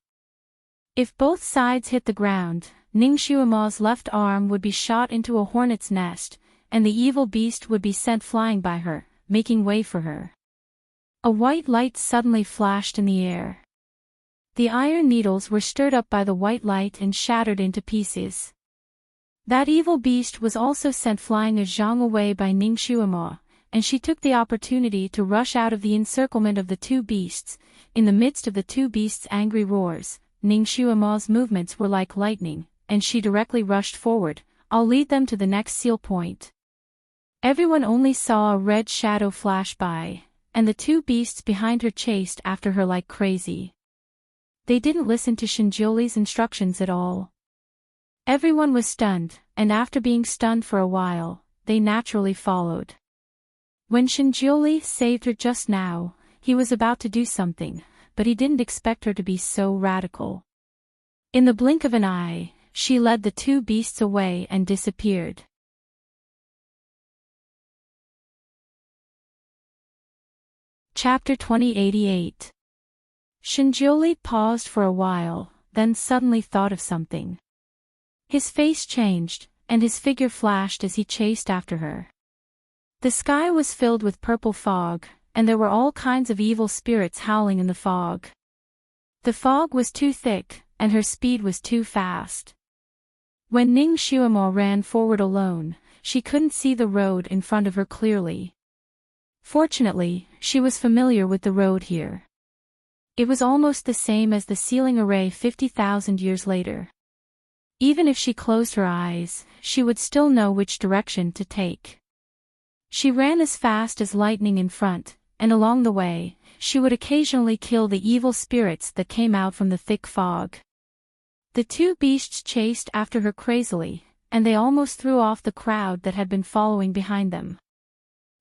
If both sides hit the ground, Ningxiuma's left arm would be shot into a hornet's nest, and the evil beast would be sent flying by her, making way for her. A white light suddenly flashed in the air. The iron needles were stirred up by the white light and shattered into pieces. That evil beast was also sent flying a zhang away by Ningxiuma, and she took the opportunity to rush out of the encirclement of the two beasts. In the midst of the two beasts' angry roars, Ningxiuma's movements were like lightning, and she directly rushed forward. "I'll lead them to the next seal point." Everyone only saw a red shadow flash by, and the two beasts behind her chased after her like crazy. They didn't listen to Shinjuli's instructions at all. Everyone was stunned, and after being stunned for a while, they naturally followed. When Shinjuli saved her just now, he was about to do something, but he didn't expect her to be so radical. In the blink of an eye, she led the two beasts away and disappeared. Chapter 2088. Shinjuli paused for a while, then suddenly thought of something. His face changed, and his figure flashed as he chased after her. The sky was filled with purple fog, and there were all kinds of evil spirits howling in the fog. The fog was too thick, and her speed was too fast. When Ningxiuma ran forward alone, she couldn't see the road in front of her clearly. Fortunately, she was familiar with the road here. It was almost the same as the sealing array 50,000 years later. Even if she closed her eyes, she would still know which direction to take. She ran as fast as lightning in front, and along the way, she would occasionally kill the evil spirits that came out from the thick fog. The two beasts chased after her crazily, and they almost threw off the crowd that had been following behind them.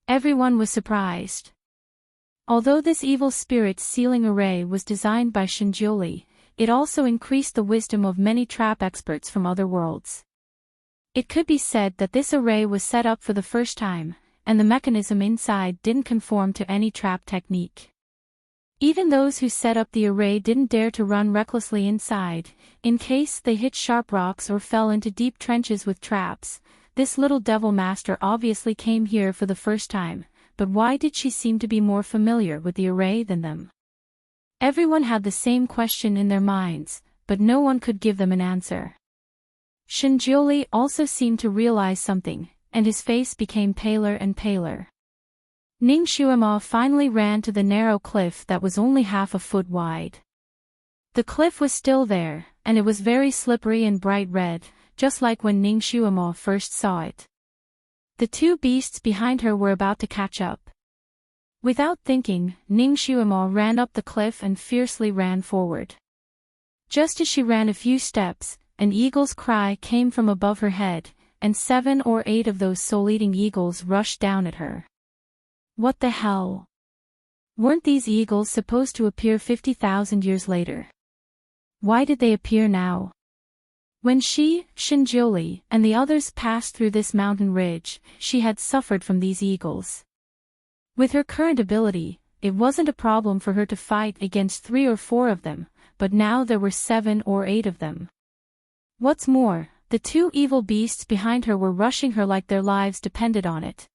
Everyone was surprised. Although this evil spirit's sealing array was designed by Shinjuli, it also increased the wisdom of many trap experts from other worlds. It could be said that this array was set up for the first time, and the mechanism inside didn't conform to any trap technique. Even those who set up the array didn't dare to run recklessly inside, in case they hit sharp rocks or fell into deep trenches with traps. This little devil master obviously came here for the first time, but why did she seem to be more familiar with the array than them? Everyone had the same question in their minds, but no one could give them an answer. Shinjuli also seemed to realize something, and his face became paler and paler. Ningxiuma finally ran to the narrow cliff that was only half a foot wide. The cliff was still there, and it was very slippery and bright red, just like when Ningxiuma first saw it. The two beasts behind her were about to catch up. Without thinking, Ningxiuma ran up the cliff and fiercely ran forward. Just as she ran a few steps, an eagle's cry came from above her head, and 7 or 8 of those soul-eating eagles rushed down at her. What the hell? Weren't these eagles supposed to appear 50,000 years later? Why did they appear now? When she, Shinjuli, and the others passed through this mountain ridge, she had suffered from these eagles. With her current ability, it wasn't a problem for her to fight against 3 or 4 of them, but now there were 7 or 8 of them. What's more, the two evil beasts behind her were rushing her like their lives depended on it.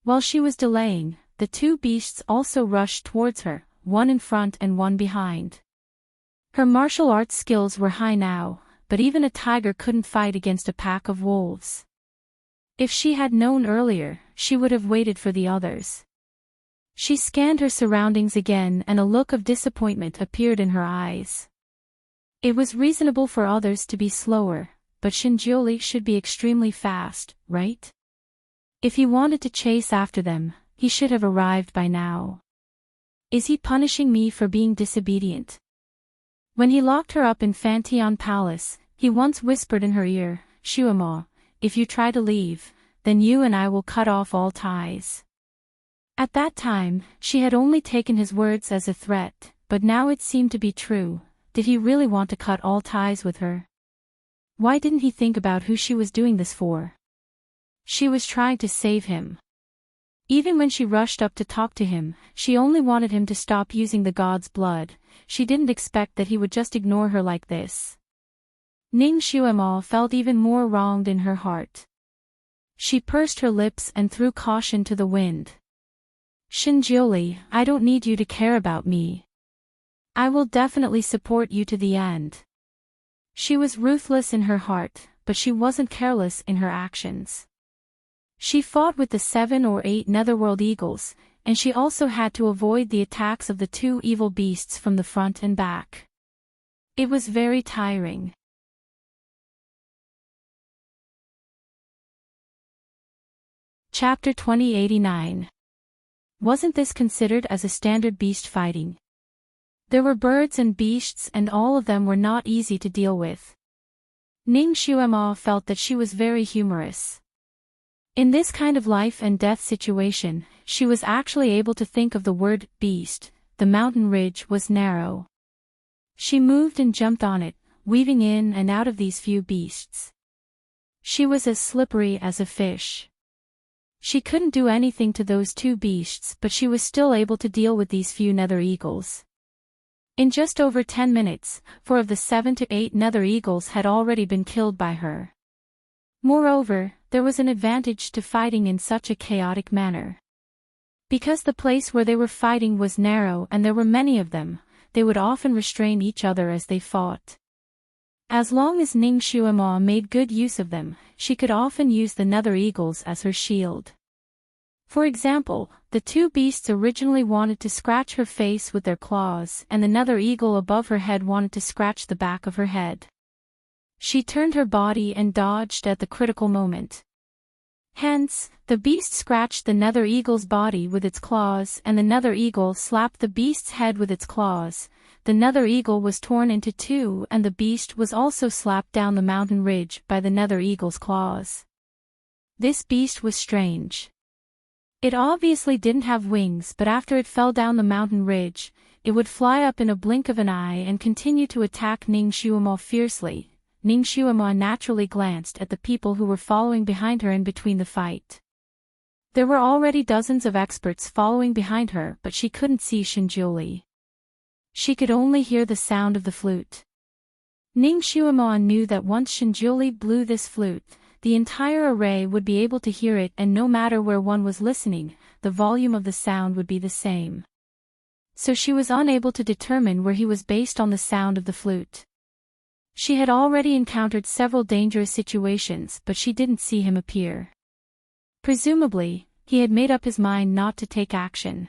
While she was delaying, the two beasts also rushed towards her, one in front and one behind. Her martial arts skills were high now, but even a tiger couldn't fight against a pack of wolves. If she had known earlier, she would have waited for the others. She scanned her surroundings again and a look of disappointment appeared in her eyes. It was reasonable for others to be slower, but Shinjuli should be extremely fast, right? If he wanted to chase after them, he should have arrived by now. Is he punishing me for being disobedient? When he locked her up in Fantion Palace, he once whispered in her ear, "Shuama, if you try to leave, then you and I will cut off all ties." At that time, she had only taken his words as a threat, but now it seemed to be true. Did he really want to cut all ties with her? Why didn't he think about who she was doing this for? She was trying to save him. Even when she rushed up to talk to him, she only wanted him to stop using the god's blood. She didn't expect that he would just ignore her like this. Ning Xuema felt even more wronged in her heart. She pursed her lips and threw caution to the wind. "Shinjuli, I don't need you to care about me. I will definitely support you to the end." She was ruthless in her heart, but she wasn't careless in her actions. She fought with the 7 or 8 netherworld eagles, and she also had to avoid the attacks of the 2 evil beasts from the front and back. It was very tiring. Chapter 2089. Wasn't this considered as a standard beast fighting? There were birds and beasts and all of them were not easy to deal with. Ning Xuema felt that she was very humorous. In this kind of life and death situation, she was actually able to think of the word beast. The mountain ridge was narrow. She moved and jumped on it, weaving in and out of these few beasts. She was as slippery as a fish. She couldn't do anything to those 2 beasts, but she was still able to deal with these few nether eagles. In just over 10 minutes, 4 of the 7 to 8 nether eagles had already been killed by her. Moreover, there was an advantage to fighting in such a chaotic manner. Because the place where they were fighting was narrow and there were many of them, they would often restrain each other as they fought. As long as Ning Xuema made good use of them, she could often use the nether eagles as her shield. For example, the 2 beasts originally wanted to scratch her face with their claws and the nether eagle above her head wanted to scratch the back of her head. She turned her body and dodged at the critical moment. Hence, the beast scratched the nether eagle's body with its claws and the nether eagle slapped the beast's head with its claws. The nether eagle was torn into 2 and the beast was also slapped down the mountain ridge by the nether eagle's claws. This beast was strange. It obviously didn't have wings, but after it fell down the mountain ridge, it would fly up in a blink of an eye and continue to attack Ning Xuema fiercely. Ning Xuema naturally glanced at the people who were following behind her in between the fight. There were already dozens of experts following behind her, but she couldn't see Shinjuli. She could only hear the sound of the flute. Ning Xuema knew that once Shinjuli blew this flute, the entire array would be able to hear it, and no matter where one was listening, the volume of the sound would be the same. So she was unable to determine where he was based on the sound of the flute. She had already encountered several dangerous situations, but she didn't see him appear. Presumably, he had made up his mind not to take action.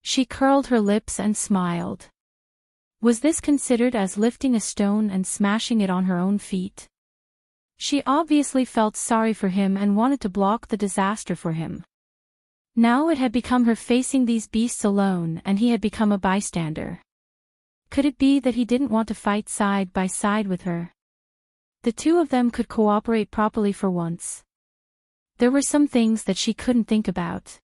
She curled her lips and smiled. Was this considered as lifting a stone and smashing it on her own feet? She obviously felt sorry for him and wanted to block the disaster for him. Now it had become her facing these beasts alone and he had become a bystander. Could it be that he didn't want to fight side by side with her? The 2 of them could cooperate properly for once. There were some things that she couldn't think about.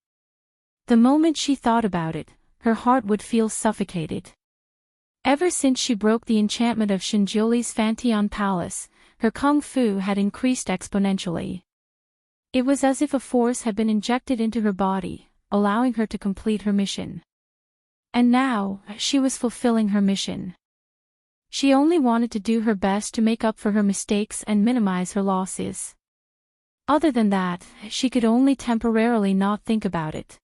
The moment she thought about it, her heart would feel suffocated. Ever since she broke the enchantment of Shinjuli's Fantion Palace, her kung fu had increased exponentially. It was as if a force had been injected into her body, allowing her to complete her mission. And now, she was fulfilling her mission. She only wanted to do her best to make up for her mistakes and minimize her losses. Other than that, she could only temporarily not think about it.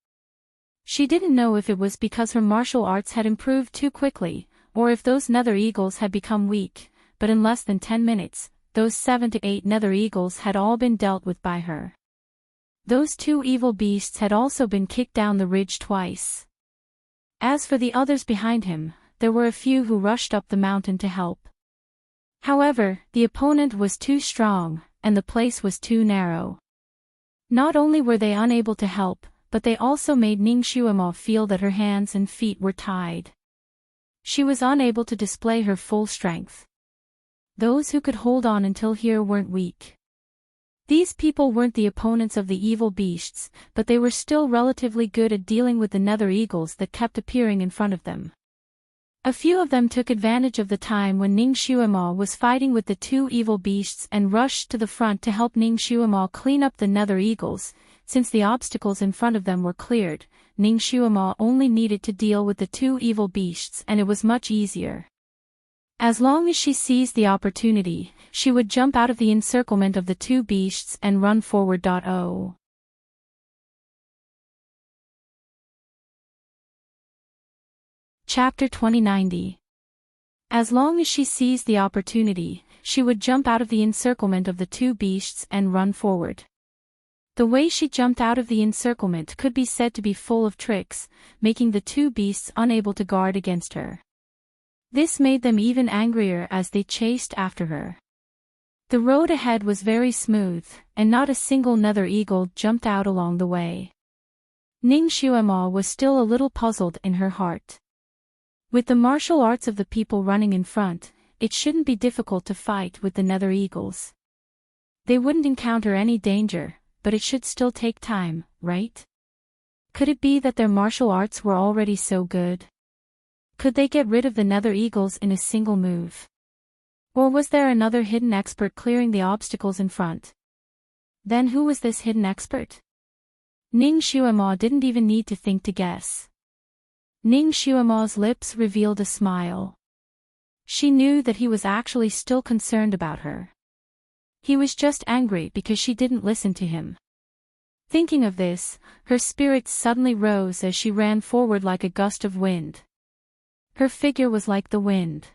She didn't know if it was because her martial arts had improved too quickly, or if those nether eagles had become weak, but in less than 10 minutes, those 7 to 8 nether eagles had all been dealt with by her. Those 2 evil beasts had also been kicked down the ridge twice. As for the others behind him, there were a few who rushed up the mountain to help. However, the opponent was too strong, and the place was too narrow. Not only were they unable to help, but they also made Ning Xuemo feel that her hands and feet were tied. She was unable to display her full strength. Those who could hold on until here weren't weak. These people weren't the opponents of the evil beasts, but they were still relatively good at dealing with the nether eagles that kept appearing in front of them. A few of them took advantage of the time when Ning Xuemo was fighting with the 2 evil beasts and rushed to the front to help Ning Xuemo clean up the nether eagles. Since the obstacles in front of them were cleared, Ning Xuemo only needed to deal with the 2 evil beasts and it was much easier. As long as she seized the opportunity, she would jump out of the encirclement of the 2 beasts and run forward. Chapter 2090. As long as she seized the opportunity, she would jump out of the encirclement of the 2 beasts and run forward. The way she jumped out of the encirclement could be said to be full of tricks, making the 2 beasts unable to guard against her. This made them even angrier as they chased after her. The road ahead was very smooth, and not a single nether eagle jumped out along the way. Ning Xuemo was still a little puzzled in her heart. With the martial arts of the people running in front, it shouldn't be difficult to fight with the nether eagles. They wouldn't encounter any danger, but it should still take time, right? Could it be that their martial arts were already so good? Could they get rid of the nether eagles in a single move? Or was there another hidden expert clearing the obstacles in front? Then who was this hidden expert? Ning Xuemo didn't even need to think to guess. Ning Xuemo's lips revealed a smile. She knew that he was actually still concerned about her. He was just angry because she didn't listen to him. Thinking of this, her spirits suddenly rose as she ran forward like a gust of wind. Her figure was like the wind.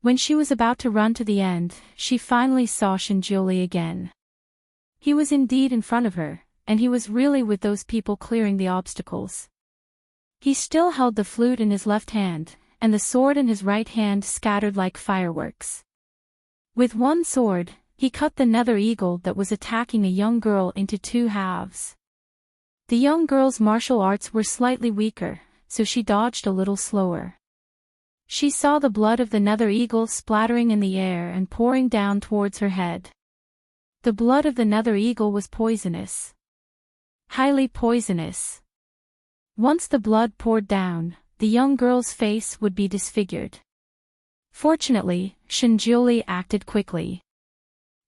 When she was about to run to the end, she finally saw Shinjiuli again. He was indeed in front of her, and he was really with those people clearing the obstacles. He still held the flute in his left hand, and the sword in his right hand scattered like fireworks. With one sword, he cut the nether eagle that was attacking a young girl into 2 halves. The young girl's martial arts were slightly weaker, so she dodged a little slower. She saw the blood of the nether eagle splattering in the air and pouring down towards her head. The blood of the nether eagle was poisonous. Highly poisonous. Once the blood poured down, the young girl's face would be disfigured. Fortunately, Shinjiuli acted quickly.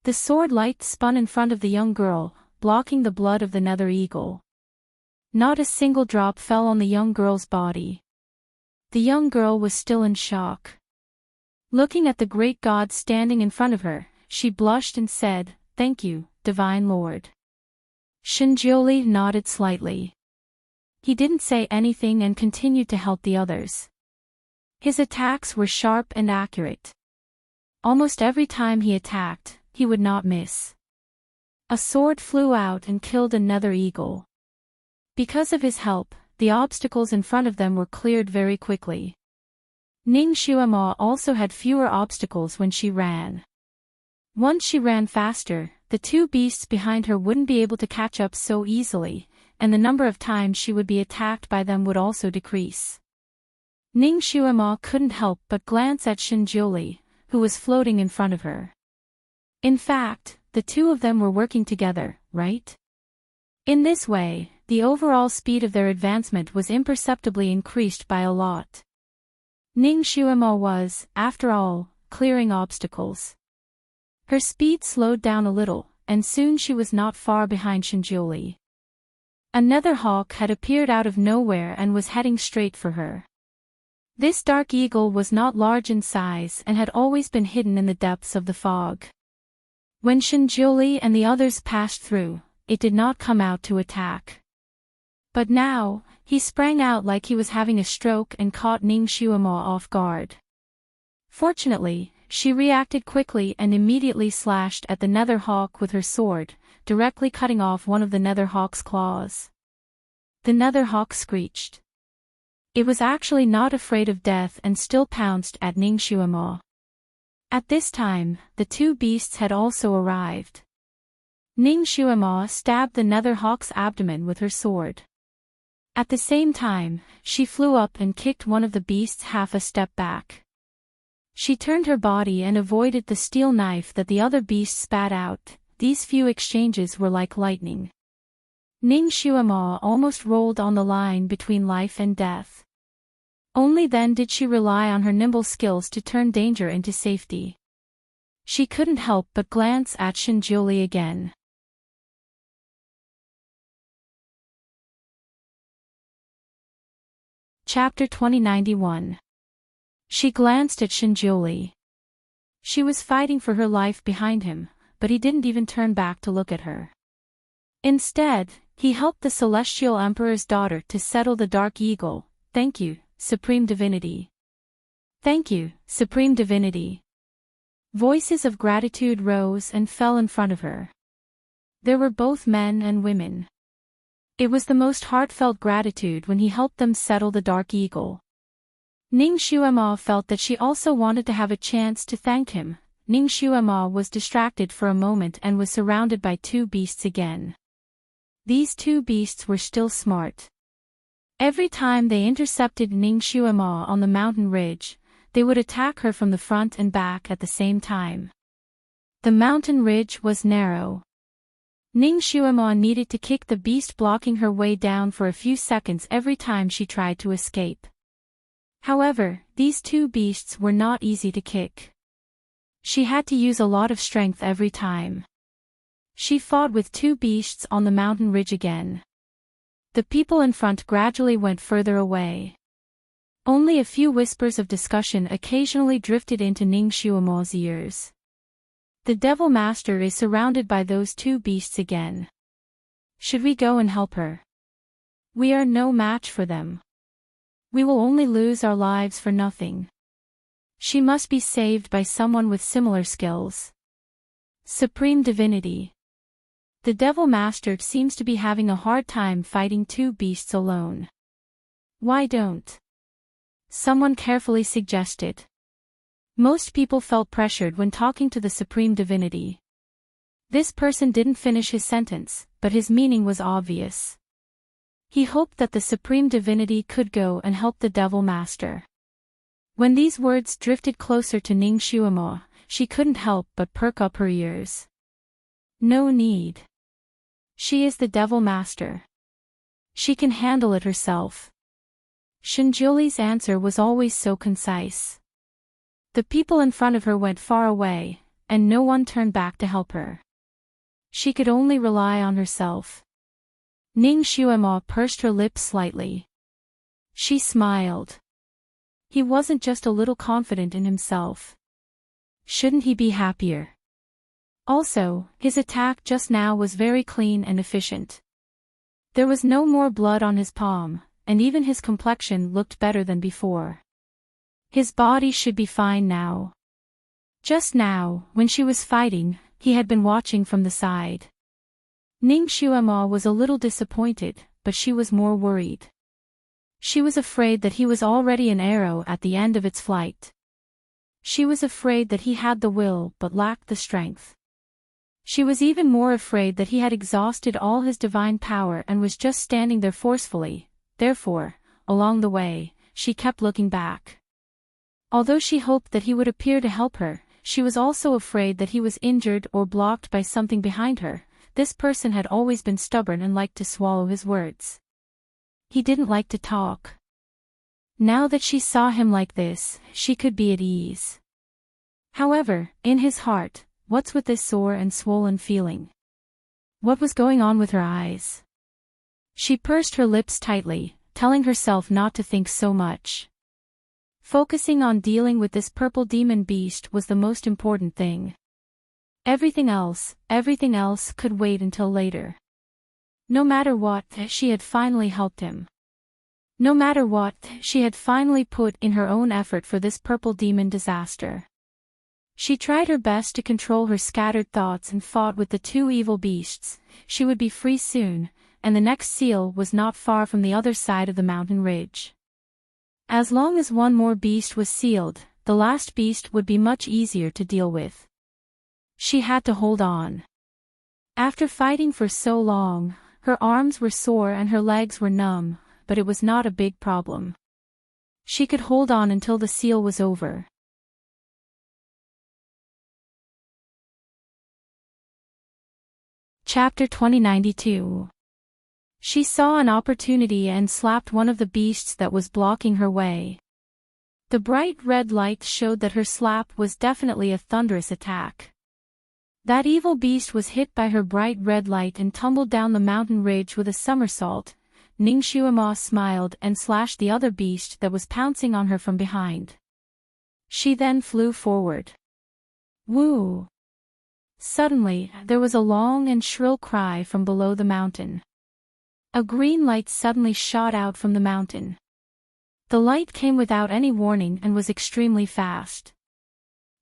The sword light spun in front of the young girl, blocking the blood of the nether eagle. Not a single drop fell on the young girl's body. The young girl was still in shock. Looking at the great god standing in front of her, she blushed and said, "Thank you, Divine Lord." Shinjiuli nodded slightly. He didn't say anything and continued to help the others. His attacks were sharp and accurate. Almost every time he attacked, he would not miss. A sword flew out and killed a nether eagle. Because of his help, the obstacles in front of them were cleared very quickly. Ning Xuemo also had fewer obstacles when she ran. Once she ran faster, the 2 beasts behind her wouldn't be able to catch up so easily, and the number of times she would be attacked by them would also decrease. Ning Xuemo couldn't help but glance at Shinjiuli, who was floating in front of her. In fact, the 2 of them were working together, right? In this way, the overall speed of their advancement was imperceptibly increased by a lot. Ning Xuemo was, after all, clearing obstacles. Her speed slowed down a little, and soon she was not far behind Shinjiuli. Another hawk had appeared out of nowhere and was heading straight for her. This dark eagle was not large in size and had always been hidden in the depths of the fog. When Shinjiuli and the others passed through, it did not come out to attack. But now, he sprang out like he was having a stroke and caught Ning Xuemo off guard. Fortunately, she reacted quickly and immediately slashed at the nether hawk with her sword, directly cutting off one of the nether hawk's claws. The nether hawk screeched. It was actually not afraid of death and still pounced at Ning Xuemo. At this time, the two beasts had also arrived. Ning Xuemo stabbed the nether hawk's abdomen with her sword. At the same time, she flew up and kicked one of the beasts half a step back. She turned her body and avoided the steel knife that the other beast spat out. These few exchanges were like lightning. Ning Xuemo almost rolled on the line between life and death. Only then did she rely on her nimble skills to turn danger into safety. She couldn't help but glance at Shinjuli again. Chapter 2091. She glanced at Shinjuli. She was fighting for her life behind him, but he didn't even turn back to look at her. Instead, he helped the Celestial Emperor's daughter to settle the Dark Eagle. Thank you, Supreme Divinity. Thank you, Supreme Divinity. Voices of gratitude rose and fell in front of her. There were both men and women. It was the most heartfelt gratitude when he helped them settle the Dark Eagle. Ning Xuemo felt that she also wanted to have a chance to thank him. Ning Xuemo was distracted for a moment and was surrounded by two beasts again. These two beasts were still smart. Every time they intercepted Ning Xuemo on the mountain ridge, they would attack her from the front and back at the same time. The mountain ridge was narrow. Ning Xuemo needed to kick the beast blocking her way down for a few seconds every time she tried to escape. However, these two beasts were not easy to kick. She had to use a lot of strength every time. She fought with two beasts on the mountain ridge again. The people in front gradually went further away. Only a few whispers of discussion occasionally drifted into Ning Xuemo's ears. The Devil Master is surrounded by those two beasts again. Should we go and help her? We are no match for them. We will only lose our lives for nothing. She must be saved by someone with similar skills. Supreme Divinity. The Devil Master seems to be having a hard time fighting two beasts alone. Why don't someone carefully suggested? Most people felt pressured when talking to the Supreme Divinity. This person didn't finish his sentence, but his meaning was obvious. He hoped that the Supreme Divinity could go and help the Devil Master. When these words drifted closer to Ning Xuemo, she couldn't help but perk up her ears. No need. She is the Devil Master. She can handle it herself. Shinjuli's answer was always so concise. The people in front of her went far away, and no one turned back to help her. She could only rely on herself. Ning Xuemo pursed her lips slightly. She smiled. He wasn't just a little confident in himself. Shouldn't he be happier? Also, his attack just now was very clean and efficient. There was no more blood on his palm, and even his complexion looked better than before. His body should be fine now. Just now, when she was fighting, he had been watching from the side. Ning Xuemo was a little disappointed, but she was more worried. She was afraid that he was already an arrow at the end of its flight. She was afraid that he had the will but lacked the strength. She was even more afraid that he had exhausted all his divine power and was just standing there forcefully. Therefore, along the way, she kept looking back. Although she hoped that he would appear to help her, she was also afraid that he was injured or blocked by something behind her. This person had always been stubborn and liked to swallow his words. He didn't like to talk. Now that she saw him like this, she could be at ease. However, in his heart, what's with this sore and swollen feeling? What was going on with her eyes? She pursed her lips tightly, telling herself not to think so much. Focusing on dealing with this purple demon beast was the most important thing. Everything else could wait until later. No matter what, she had finally helped him. No matter what, she had finally put in her own effort for this purple demon disaster. She tried her best to control her scattered thoughts and fought with the two evil beasts. She would be free soon, and the next seal was not far from the other side of the mountain ridge. As long as one more beast was sealed, the last beast would be much easier to deal with. She had to hold on. After fighting for so long, her arms were sore and her legs were numb, but it was not a big problem. She could hold on until the seal was over. Chapter 2092. She saw an opportunity and slapped one of the beasts that was blocking her way. The bright red light showed that her slap was definitely a thunderous attack. That evil beast was hit by her bright red light and tumbled down the mountain ridge with a somersault. Ningshuama smiled and slashed the other beast that was pouncing on her from behind. She then flew forward. Woo! Suddenly, there was a long and shrill cry from below the mountain. A green light suddenly shot out from the mountain. The light came without any warning and was extremely fast.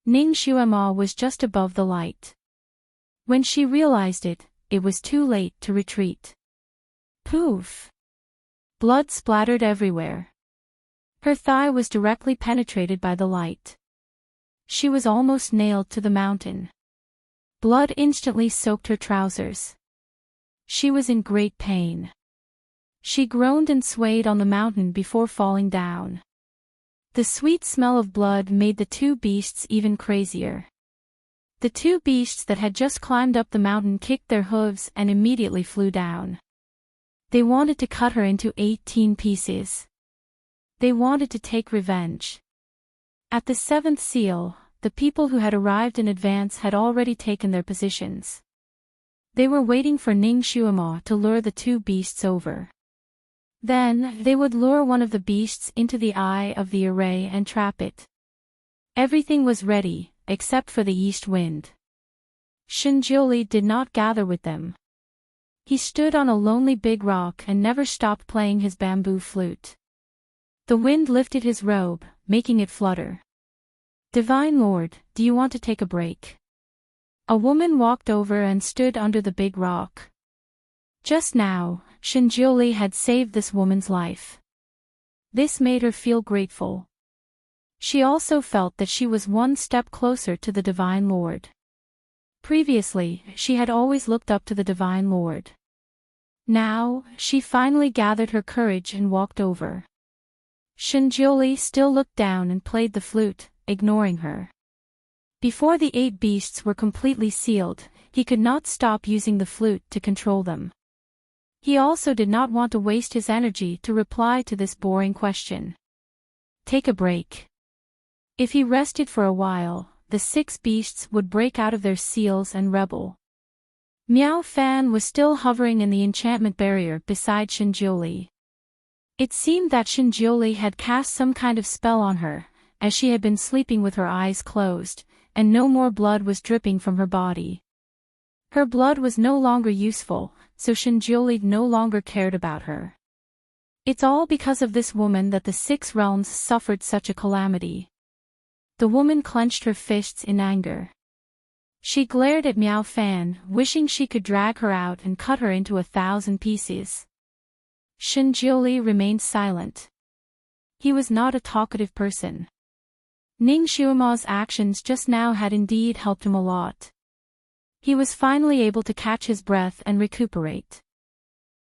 Ningshuama was just above the light. When she realized it, it was too late to retreat. Poof! Blood splattered everywhere. Her thigh was directly penetrated by the light. She was almost nailed to the mountain. Blood instantly soaked her trousers. She was in great pain. She groaned and swayed on the mountain before falling down. The sweet smell of blood made the two beasts even crazier. The two beasts that had just climbed up the mountain kicked their hooves and immediately flew down. They wanted to cut her into 18 pieces. They wanted to take revenge. At the seventh seal, the people who had arrived in advance had already taken their positions. They were waiting for Ningshuama to lure the two beasts over. Then, they would lure one of the beasts into the eye of the array and trap it. Everything was ready, except for the east wind. Shinjioli did not gather with them. He stood on a lonely big rock and never stopped playing his bamboo flute. The wind lifted his robe, making it flutter. Divine Lord, do you want to take a break? A woman walked over and stood under the big rock. Just now, Shinjioli had saved this woman's life. This made her feel grateful. She also felt that she was one step closer to the Divine Lord. Previously, she had always looked up to the Divine Lord. Now, she finally gathered her courage and walked over. Shinjioli still looked down and played the flute, ignoring her. Before the 8 beasts were completely sealed, he could not stop using the flute to control them. He also did not want to waste his energy to reply to this boring question. Take a break. If he rested for a while, the 6 beasts would break out of their seals and rebel. Miao Fan was still hovering in the enchantment barrier beside Shinjioli. It seemed that Shinjioli had cast some kind of spell on her, as she had been sleeping with her eyes closed, and no more blood was dripping from her body. Her blood was no longer useful, so Shinjioli no longer cared about her. It's all because of this woman that the 6 realms suffered such a calamity. The woman clenched her fists in anger. She glared at Miao Fan, wishing she could drag her out and cut her into 1,000 pieces. Shinjioli remained silent. He was not a talkative person. Ningshuama's actions just now had indeed helped him a lot. He was finally able to catch his breath and recuperate.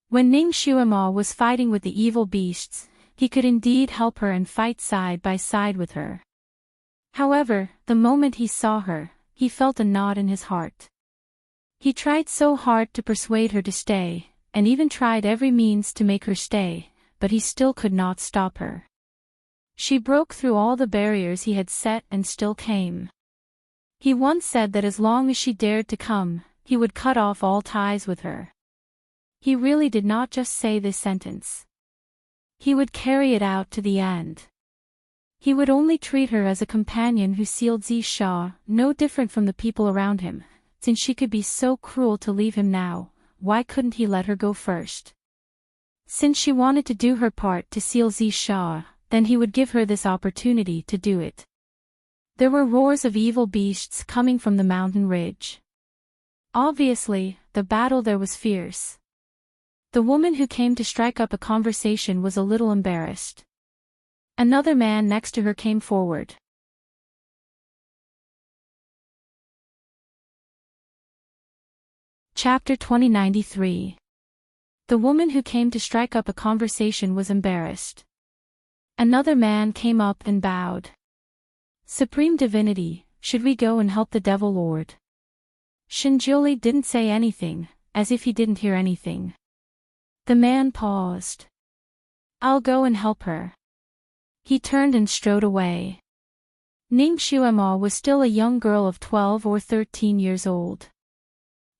When Ningshuama was fighting with the evil beasts, he could indeed help her and fight side by side with her. However, the moment he saw her, he felt a knot in his heart. He tried so hard to persuade her to stay, and even tried every means to make her stay, but he still could not stop her. She broke through all the barriers he had set and still came. He once said that as long as she dared to come, he would cut off all ties with her. He really did not just say this sentence. He would carry it out to the end. He would only treat her as a companion who sealed Zisha, no different from the people around him. Since she could be so cruel to leave him now, why couldn't he let her go first? Since she wanted to do her part to seal Zisha, then he would give her this opportunity to do it. There were roars of evil beasts coming from the mountain ridge. Obviously, the battle there was fierce. The woman who came to strike up a conversation was a little embarrassed. Another man next to her came forward. Chapter 2093. The woman who came to strike up a conversation was embarrassed. Another man came up and bowed. Supreme Divinity, should we go and help the Devil Lord? Shinjuli didn't say anything, as if he didn't hear anything. The man paused. I'll go and help her. He turned and strode away. Ning Xuema was still a young girl of 12 or 13 years old.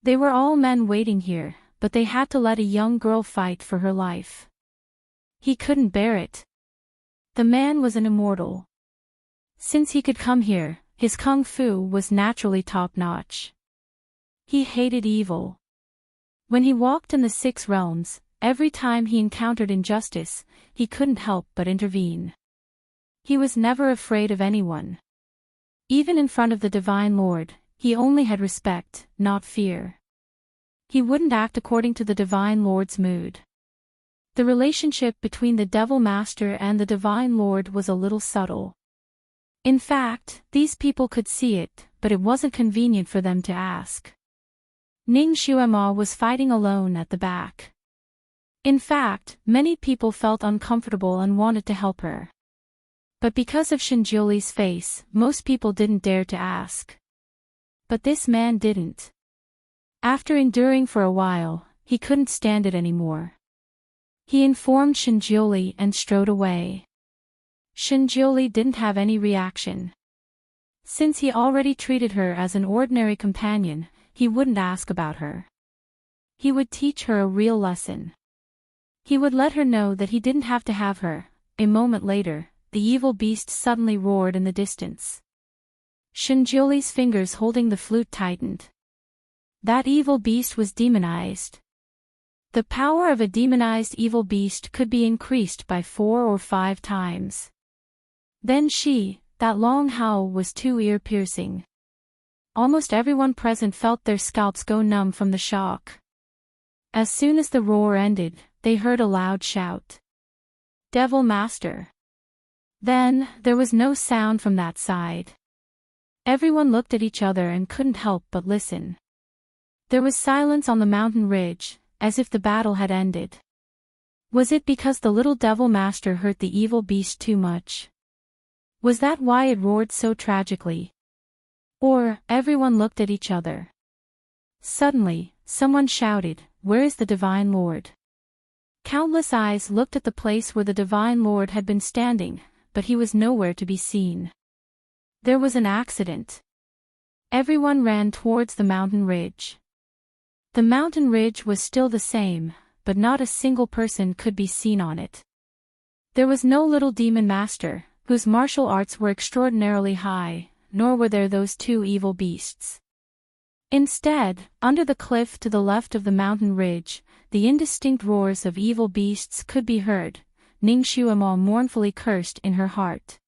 They were all men waiting here, but they had to let a young girl fight for her life. He couldn't bear it. The man was an immortal. Since he could come here, his kung fu was naturally top-notch. He hated evil. When he walked in the 6 realms, every time he encountered injustice, he couldn't help but intervene. He was never afraid of anyone. Even in front of the Divine Lord, he only had respect, not fear. He wouldn't act according to the Divine Lord's mood. The relationship between the Devil Master and the Divine Lord was a little subtle. In fact, these people could see it, but it wasn't convenient for them to ask. Ning Xuema was fighting alone at the back. In fact, many people felt uncomfortable and wanted to help her. But because of Shinjuli's face, most people didn't dare to ask. But this man didn't. After enduring for a while, he couldn't stand it anymore. He informed Shinjuli and strode away. Shinjuli didn't have any reaction. Since he already treated her as an ordinary companion, he wouldn't ask about her. He would teach her a real lesson. He would let her know that he didn't have to have her. A moment later, the evil beast suddenly roared in the distance. Shinjuli's fingers holding the flute tightened. That evil beast was demonized. The power of a demonized evil beast could be increased by 4 or 5 times. Then that long howl was too ear-piercing. Almost everyone present felt their scalps go numb from the shock. As soon as the roar ended, they heard a loud shout. Devil Master. Then, there was no sound from that side. Everyone looked at each other and couldn't help but listen. There was silence on the mountain ridge, as if the battle had ended. Was it because the little Devil Master hurt the evil beast too much? Was that why it roared so tragically? Or, everyone looked at each other. Suddenly, someone shouted, "Where is the Divine Lord?" Countless eyes looked at the place where the Divine Lord had been standing, but he was nowhere to be seen. There was an accident. Everyone ran towards the mountain ridge. The mountain ridge was still the same, but not a single person could be seen on it. There was no little demon master, whose martial arts were extraordinarily high, nor were there those 2 evil beasts. Instead, under the cliff to the left of the mountain ridge, the indistinct roars of evil beasts could be heard. Ning Xuema mournfully cursed in her heart.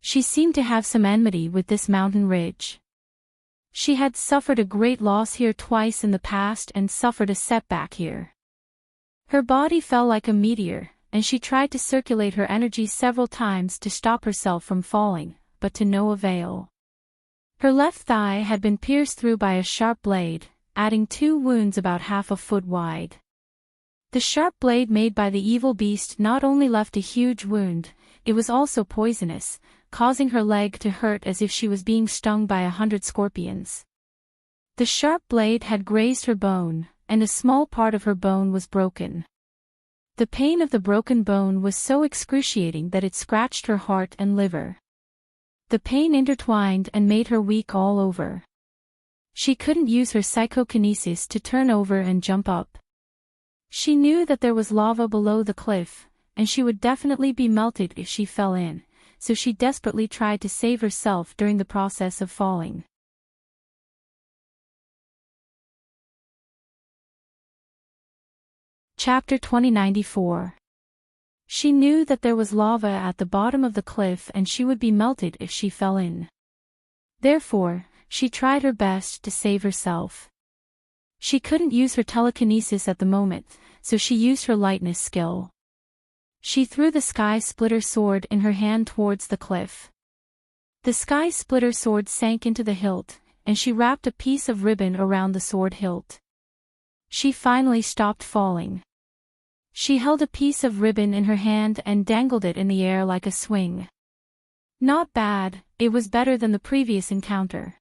She seemed to have some enmity with this mountain ridge. She had suffered a great loss here twice in the past and suffered a setback here. Her body fell like a meteor, and she tried to circulate her energy several times to stop herself from falling, but to no avail. Her left thigh had been pierced through by a sharp blade, adding 2 wounds about half a foot wide. The sharp blade made by the evil beast not only left a huge wound, it was also poisonous, causing her leg to hurt as if she was being stung by 100 scorpions. The sharp blade had grazed her bone, and a small part of her bone was broken. The pain of the broken bone was so excruciating that it scratched her heart and liver. The pain intertwined and made her weak all over. She couldn't use her psychokinesis to turn over and jump up. She knew that there was lava below the cliff, and she would definitely be melted if she fell in, so she desperately tried to save herself during the process of falling. Chapter 2094. She knew that there was lava at the bottom of the cliff and she would be melted if she fell in. Therefore, she tried her best to save herself. She couldn't use her telekinesis at the moment, so she used her lightness skill. She threw the Sky Splitter sword in her hand towards the cliff. The Sky Splitter sword sank into the hilt, and she wrapped a piece of ribbon around the sword hilt. She finally stopped falling. She held a piece of ribbon in her hand and dangled it in the air like a swing. Not bad, it was better than the previous encounter.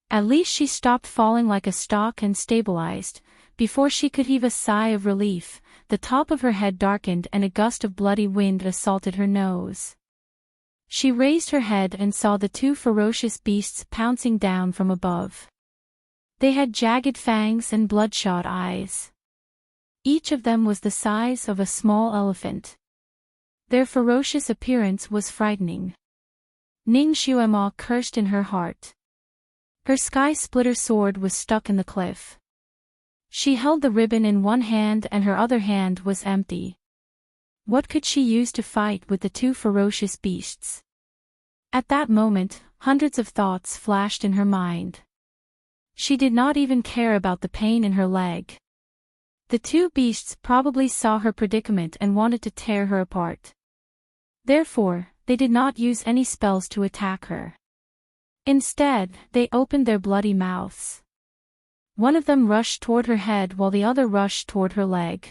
At least she stopped falling like a stalk and stabilized. Before she could heave a sigh of relief, the top of her head darkened and a gust of bloody wind assaulted her nose. She raised her head and saw the two ferocious beasts pouncing down from above. They had jagged fangs and bloodshot eyes. Each of them was the size of a small elephant. Their ferocious appearance was frightening. Ning Xuema cursed in her heart. Her Sky Splitter sword was stuck in the cliff. She held the ribbon in one hand and her other hand was empty. What could she use to fight with the two ferocious beasts? At that moment, hundreds of thoughts flashed in her mind. She did not even care about the pain in her leg. The two beasts probably saw her predicament and wanted to tear her apart. Therefore, they did not use any spells to attack her. Instead, they opened their bloody mouths. One of them rushed toward her head while the other rushed toward her leg.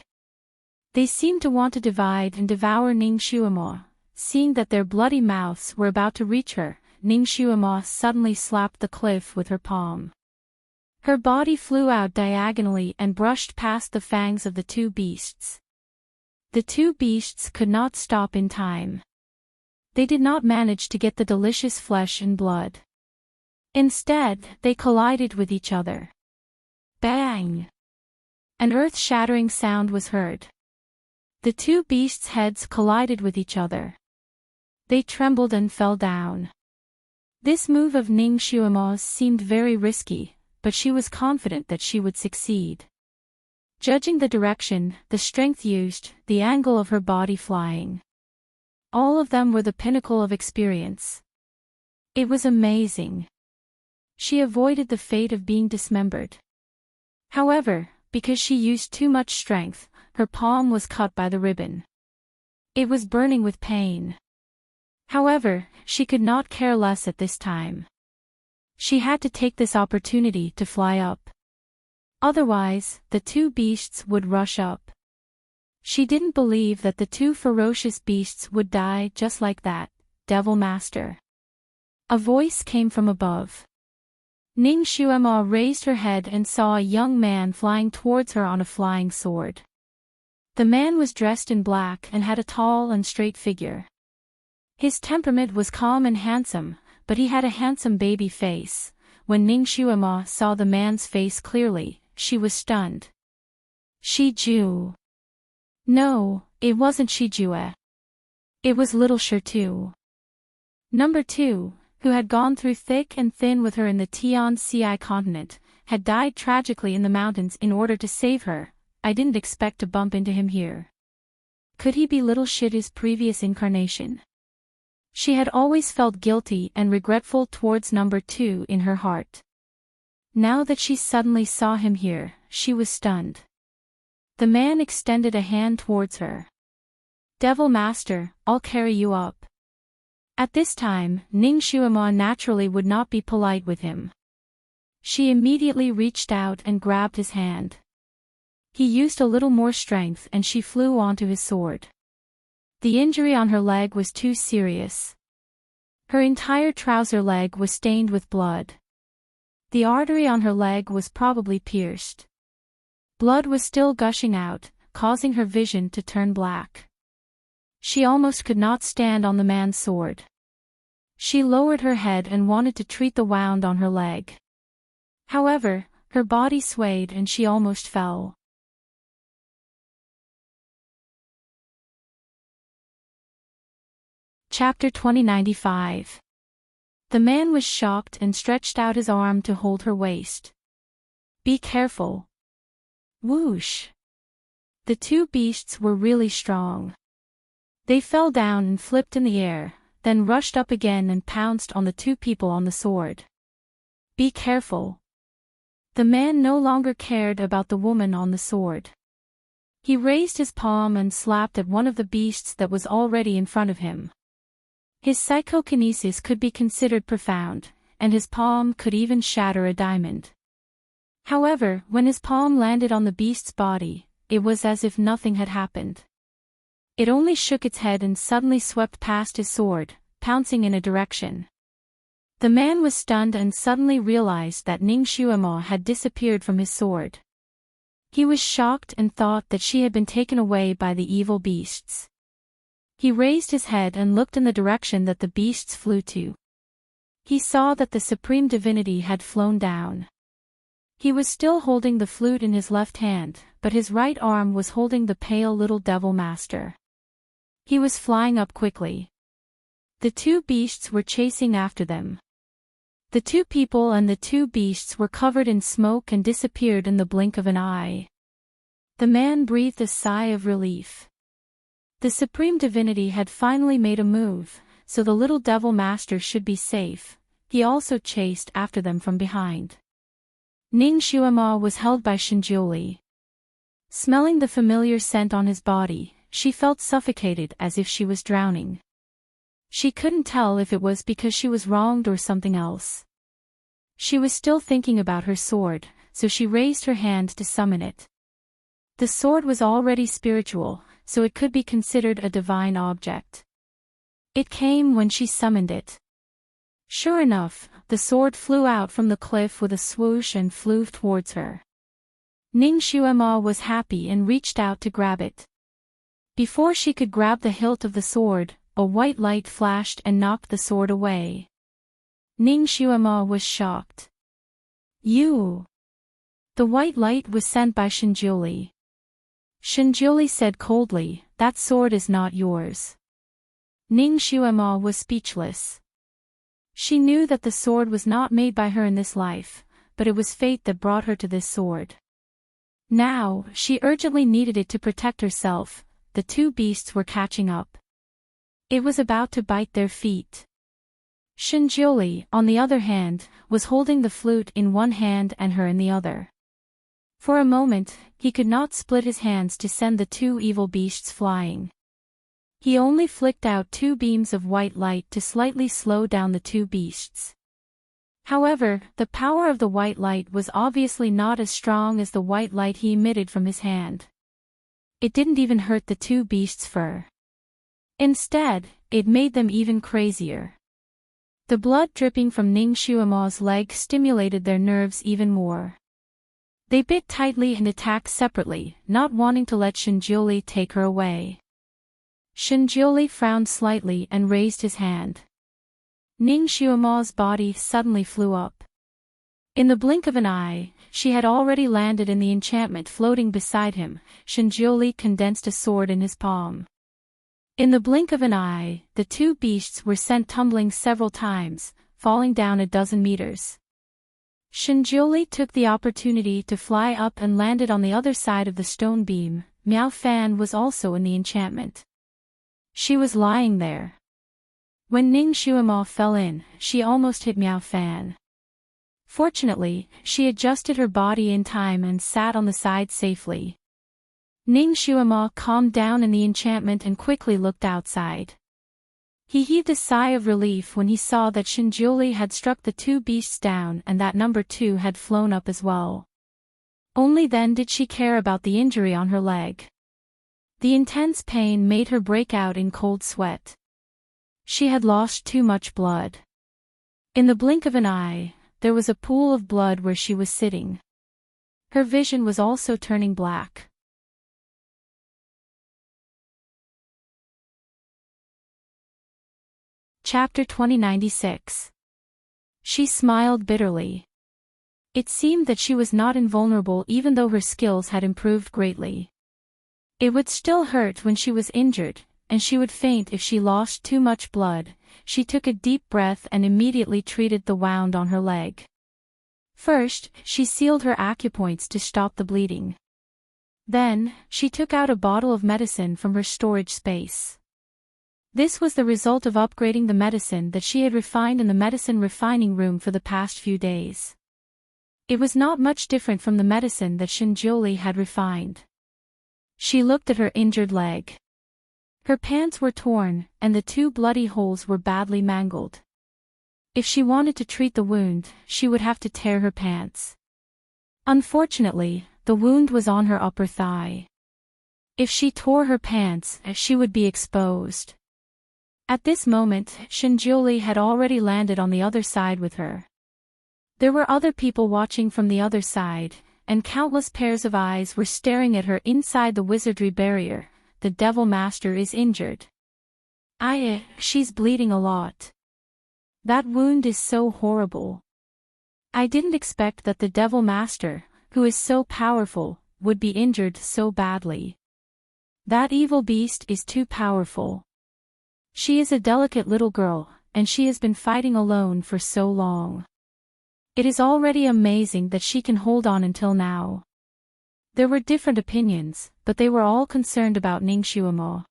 They seemed to want to divide and devour Ning Xuema. Seeing that their bloody mouths were about to reach her, Ning Xuema suddenly slapped the cliff with her palm. Her body flew out diagonally and brushed past the fangs of the two beasts. The two beasts could not stop in time. They did not manage to get the delicious flesh and blood. Instead, they collided with each other. Bang! An earth-shattering sound was heard. The two beasts' heads collided with each other. They trembled and fell down. This move of Ning Xuema's seemed very risky, but she was confident that she would succeed. Judging the direction, the strength used, the angle of her body flying. All of them were the pinnacle of experience. It was amazing. She avoided the fate of being dismembered. However, because she used too much strength, her palm was cut by the ribbon. It was burning with pain. However, she could not care less at this time. She had to take this opportunity to fly up. Otherwise, the two beasts would rush up. She didn't believe that the two ferocious beasts would die just like that. Devil Master. A voice came from above. Ning Xuema raised her head and saw a young man flying towards her on a flying sword. The man was dressed in black and had a tall and straight figure. His temperament was calm and handsome, but he had a handsome baby face. When Ning Xuema saw the man's face clearly, she was stunned. Shiju. No, it wasn't Shijue. It was little Shirtu. Number 2, who had gone through thick and thin with her in the Tian-Ci continent, had died tragically in the mountains in order to save her. I didn't expect to bump into him here. Could he be little Shidu's previous incarnation? She had always felt guilty and regretful towards number 2 in her heart. Now that she suddenly saw him here, she was stunned. The man extended a hand towards her. Devil Master, I'll carry you up. At this time, Ning Xuema naturally would not be polite with him. She immediately reached out and grabbed his hand. He used a little more strength and she flew onto his sword. The injury on her leg was too serious. Her entire trouser leg was stained with blood. The artery on her leg was probably pierced. Blood was still gushing out, causing her vision to turn black. She almost could not stand on the man's sword. She lowered her head and wanted to treat the wound on her leg. However, her body swayed and she almost fell. Chapter 2095. The man was shocked and stretched out his arm to hold her waist. Be careful. Whoosh. The two beasts were really strong. They fell down and flipped in the air, then rushed up again and pounced on the two people on the sword. "Be careful." The man no longer cared about the woman on the sword. He raised his palm and slapped at one of the beasts that was already in front of him. His psychokinesis could be considered profound, and his palm could even shatter a diamond. However, when his palm landed on the beast's body, it was as if nothing had happened. It only shook its head and suddenly swept past his sword, pouncing in a direction. The man was stunned and suddenly realized that Ning Xuemo had disappeared from his sword. He was shocked and thought that she had been taken away by the evil beasts. He raised his head and looked in the direction that the beasts flew to. He saw that the supreme divinity had flown down. He was still holding the flute in his left hand, but his right arm was holding the pale little devil master. He was flying up quickly. The two beasts were chasing after them. The two people and the two beasts were covered in smoke and disappeared in the blink of an eye. The man breathed a sigh of relief. The supreme divinity had finally made a move, so the little devil master should be safe. He also chased after them from behind. Ning Xuemo was held by Shinjiuli. Smelling the familiar scent on his body, she felt suffocated as if she was drowning. She couldn't tell if it was because she was wronged or something else. She was still thinking about her sword, so she raised her hand to summon it. The sword was already spiritual, so it could be considered a divine object. It came when she summoned it. Sure enough, the sword flew out from the cliff with a swoosh and flew towards her. Ning Xuemo was happy and reached out to grab it. Before she could grab the hilt of the sword, a white light flashed and knocked the sword away. Ning Xuemo was shocked. "You!" The white light was sent by Shinjiuli. Shinjiuli said coldly, "That sword is not yours." Ning Xuemo was speechless. She knew that the sword was not made by her in this life, but it was fate that brought her to this sword. Now, she urgently needed it to protect herself. The two beasts were catching up. It was about to bite their feet. Shinjiuli, on the other hand, was holding the flute in one hand and her in the other. For a moment, he could not split his hands to send the two evil beasts flying. He only flicked out two beams of white light to slightly slow down the two beasts. However, the power of the white light was obviously not as strong as the white light he emitted from his hand. It didn't even hurt the two beasts' fur. Instead, it made them even crazier. The blood dripping from Ning Xuemo's leg stimulated their nerves even more. They bit tightly and attacked separately, not wanting to let Shinjiuli take her away. Shinjiuli frowned slightly and raised his hand. Ning Xuemo's body suddenly flew up. In the blink of an eye, she had already landed in the enchantment floating beside him. Shinjiuli condensed a sword in his palm. In the blink of an eye, the two beasts were sent tumbling several times, falling down a dozen meters. Shinjiuli took the opportunity to fly up and landed on the other side of the stone beam. Miao Fan was also in the enchantment. She was lying there. When Ning Xuemo fell in, she almost hit Miao Fan. Fortunately, she adjusted her body in time and sat on the side safely. Ning Xuemo calmed down in the enchantment and quickly looked outside. He heaved a sigh of relief when he saw that Shinjiuli had struck the two beasts down and that number 2 had flown up as well. Only then did she care about the injury on her leg. The intense pain made her break out in cold sweat. She had lost too much blood. In the blink of an eye, there was a pool of blood where she was sitting. Her vision was also turning black. Chapter 2096. She smiled bitterly. It seemed that she was not invulnerable even though her skills had improved greatly. It would still hurt when she was injured, and she would faint if she lost too much blood. She took a deep breath and immediately treated the wound on her leg. First, she sealed her acupoints to stop the bleeding. Then, she took out a bottle of medicine from her storage space. This was the result of upgrading the medicine that she had refined in the medicine refining room for the past few days. It was not much different from the medicine that Shinjuli had refined. She looked at her injured leg. Her pants were torn, and the 2 bloody holes were badly mangled. If she wanted to treat the wound, she would have to tear her pants. Unfortunately, the wound was on her upper thigh. If she tore her pants, she would be exposed. At this moment, Shinjuli had already landed on the other side with her. There were other people watching from the other side, and countless pairs of eyes were staring at her inside the wizardry barrier. The Devil Master is injured. She's bleeding a lot. That wound is so horrible. I didn't expect that the Devil Master, who is so powerful, would be injured so badly. That evil beast is too powerful. She is a delicate little girl, and she has been fighting alone for so long. It is already amazing that she can hold on until now. There were different opinions, but they were all concerned about Ningxiuemo.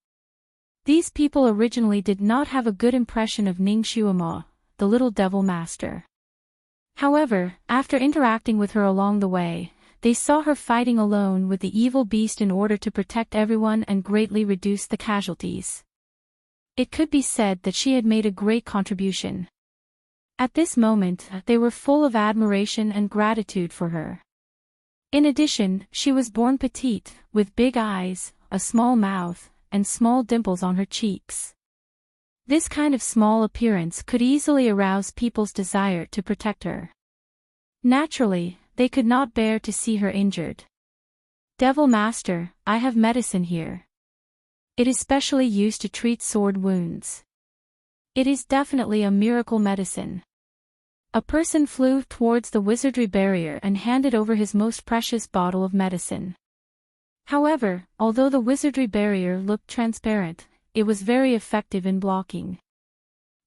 These people originally did not have a good impression of Ningxiuemo, the little Devil Master. However, after interacting with her along the way, they saw her fighting alone with the evil beast in order to protect everyone and greatly reduce the casualties. It could be said that she had made a great contribution. At this moment, they were full of admiration and gratitude for her. In addition, she was born petite, with big eyes, a small mouth, and small dimples on her cheeks. This kind of small appearance could easily arouse people's desire to protect her. Naturally, they could not bear to see her injured. Devil Master, I have medicine here. It is specially used to treat sword wounds. It is definitely a miracle medicine. A person flew towards the wizardry barrier and handed over his most precious bottle of medicine. However, although the wizardry barrier looked transparent, it was very effective in blocking.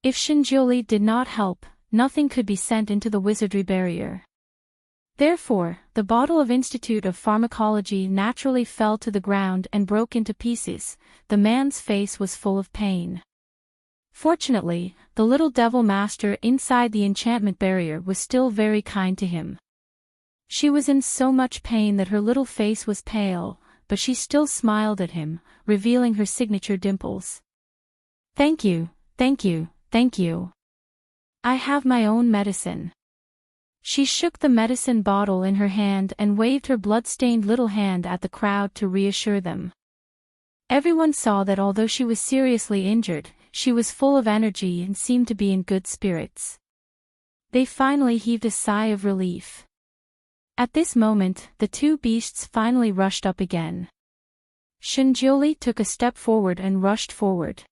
If Shinjuli did not help, nothing could be sent into the wizardry barrier. Therefore, the bottle of Institute of Pharmacology naturally fell to the ground and broke into pieces. The man's face was full of pain. Fortunately, the little Devil Master inside the enchantment barrier was still very kind to him. She was in so much pain that her little face was pale, but she still smiled at him, revealing her signature dimples. Thank you, thank you, thank you. I have my own medicine. She shook the medicine bottle in her hand and waved her blood-stained little hand at the crowd to reassure them. Everyone saw that although she was seriously injured, she was full of energy and seemed to be in good spirits. They finally heaved a sigh of relief. At this moment, the 2 beasts finally rushed up again. Shinjuli took a step forward and rushed forward.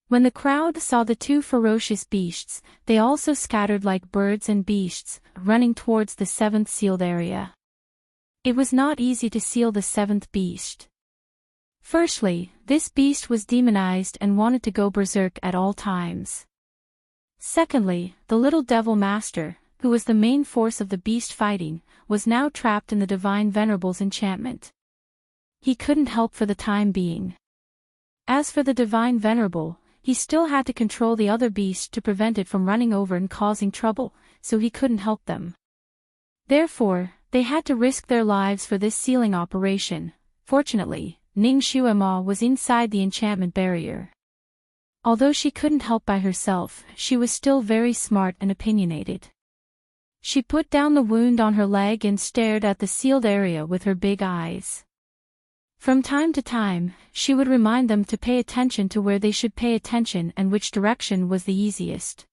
When the crowd saw the 2 ferocious beasts, they also scattered like birds and beasts, running towards the 7th sealed area. It was not easy to seal the 7th beast. Firstly, this beast was demonized and wanted to go berserk at all times. Secondly, the little Devil Master, who was the main force of the beast fighting, was now trapped in the Divine Venerable's enchantment. He couldn't help for the time being. As for the Divine Venerable, he still had to control the other beast to prevent it from running over and causing trouble, so he couldn't help them. Therefore, they had to risk their lives for this sealing operation. Fortunately, Ningxiuemo was inside the enchantment barrier. Although she couldn't help by herself, she was still very smart and opinionated. She put down the wound on her leg and stared at the sealed area with her big eyes. From time to time, she would remind them to pay attention to where they should pay attention and which direction was the easiest.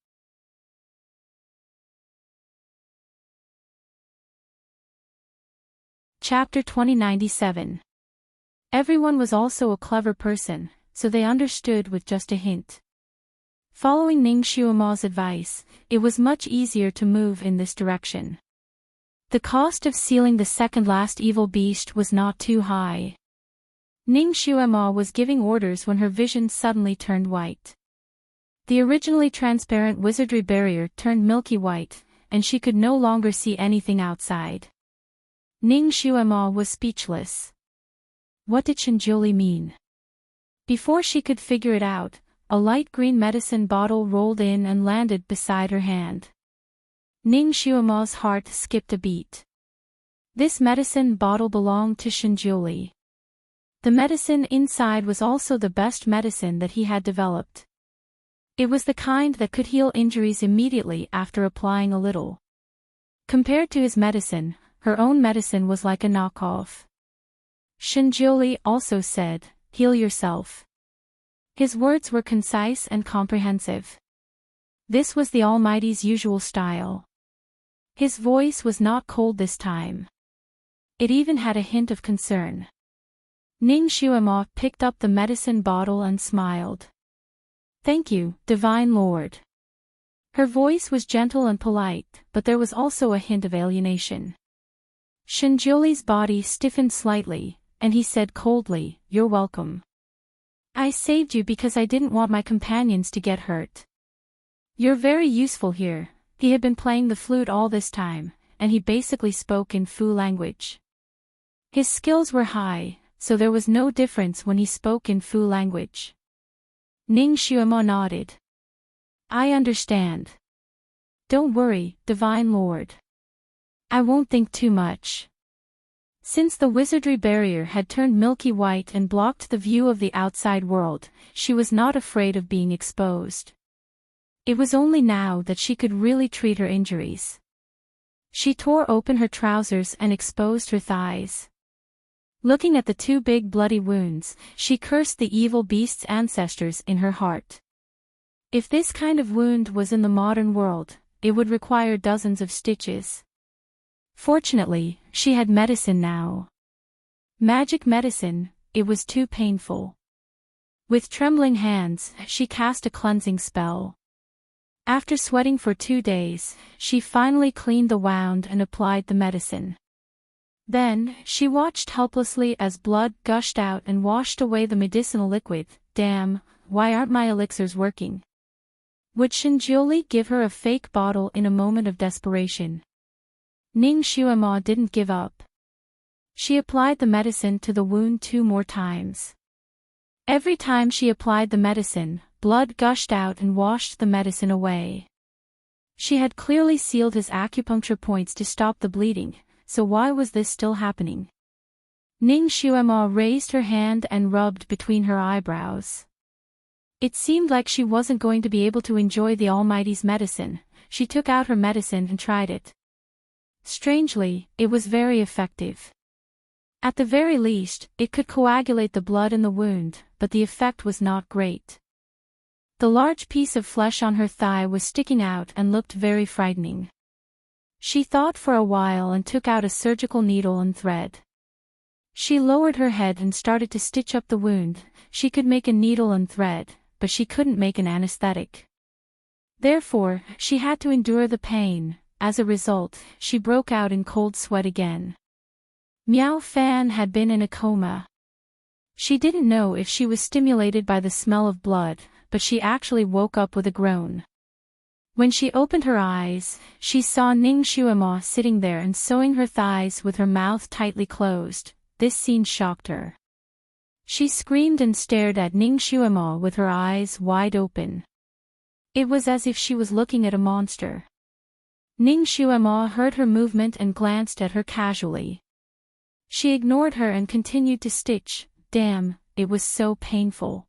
Chapter 2097. Everyone was also a clever person, so they understood with just a hint. Following Ningxiuemo's advice, it was much easier to move in this direction. The cost of sealing the second last evil beast was not too high. Ningxiuemo was giving orders when her vision suddenly turned white. The originally transparent wizardry barrier turned milky white, and she could no longer see anything outside. Ningxiuemo was speechless. What did Shinjuli mean? Before she could figure it out, a light green medicine bottle rolled in and landed beside her hand. Ning Xuema's heart skipped a beat. This medicine bottle belonged to Shinjuli. The medicine inside was also the best medicine that he had developed. It was the kind that could heal injuries immediately after applying a little. Compared to his medicine, her own medicine was like a knockoff. Shinjuli also said, "Heal yourself." His words were concise and comprehensive. This was the Almighty's usual style. His voice was not cold this time. It even had a hint of concern. Ning Xuema picked up the medicine bottle and smiled. "Thank you, Divine Lord." Her voice was gentle and polite, but there was also a hint of alienation. Shinjuli's body stiffened slightly, and he said coldly, "You're welcome. I saved you because I didn't want my companions to get hurt. You're very useful here." He had been playing the flute all this time, and he basically spoke in Fu language. His skills were high, so there was no difference when he spoke in Fu language. Ning Xuema nodded. "I understand. Don't worry, Divine Lord. I won't think too much." Since the wizardry barrier had turned milky white and blocked the view of the outside world, she was not afraid of being exposed. It was only now that she could really treat her injuries. She tore open her trousers and exposed her thighs. Looking at the two big bloody wounds, she cursed the evil beast's ancestors in her heart. If this kind of wound was in the modern world, it would require dozens of stitches. Fortunately, she had medicine now. Magic medicine, it was too painful. With trembling hands, she cast a cleansing spell. After sweating for 2 days, she finally cleaned the wound and applied the medicine. Then, she watched helplessly as blood gushed out and washed away the medicinal liquid. Damn, why aren't my elixirs working? Would Shinjuli give her a fake bottle in a moment of desperation? Ning Xuema didn't give up. She applied the medicine to the wound 2 more times. Every time she applied the medicine, blood gushed out and washed the medicine away. She had clearly sealed his acupuncture points to stop the bleeding, so why was this still happening? Ning Xuema raised her hand and rubbed between her eyebrows. It seemed like she wasn't going to be able to enjoy the Almighty's medicine. She took out her medicine and tried it. Strangely, it was very effective. At the very least, it could coagulate the blood in the wound, but the effect was not great. The large piece of flesh on her thigh was sticking out and looked very frightening. She thought for a while and took out a surgical needle and thread. She lowered her head and started to stitch up the wound. She could make a needle and thread, but she couldn't make an anesthetic. Therefore, she had to endure the pain. As a result, she broke out in cold sweat again. Miao Fan had been in a coma. She didn't know if she was stimulated by the smell of blood, but she actually woke up with a groan. When she opened her eyes, she saw Ning Xuema sitting there and sewing her thighs with her mouth tightly closed. This scene shocked her. She screamed and stared at Ning Xuema with her eyes wide open. It was as if she was looking at a monster. Ning Xuema heard her movement and glanced at her casually. She ignored her and continued to stitch. Damn, it was so painful.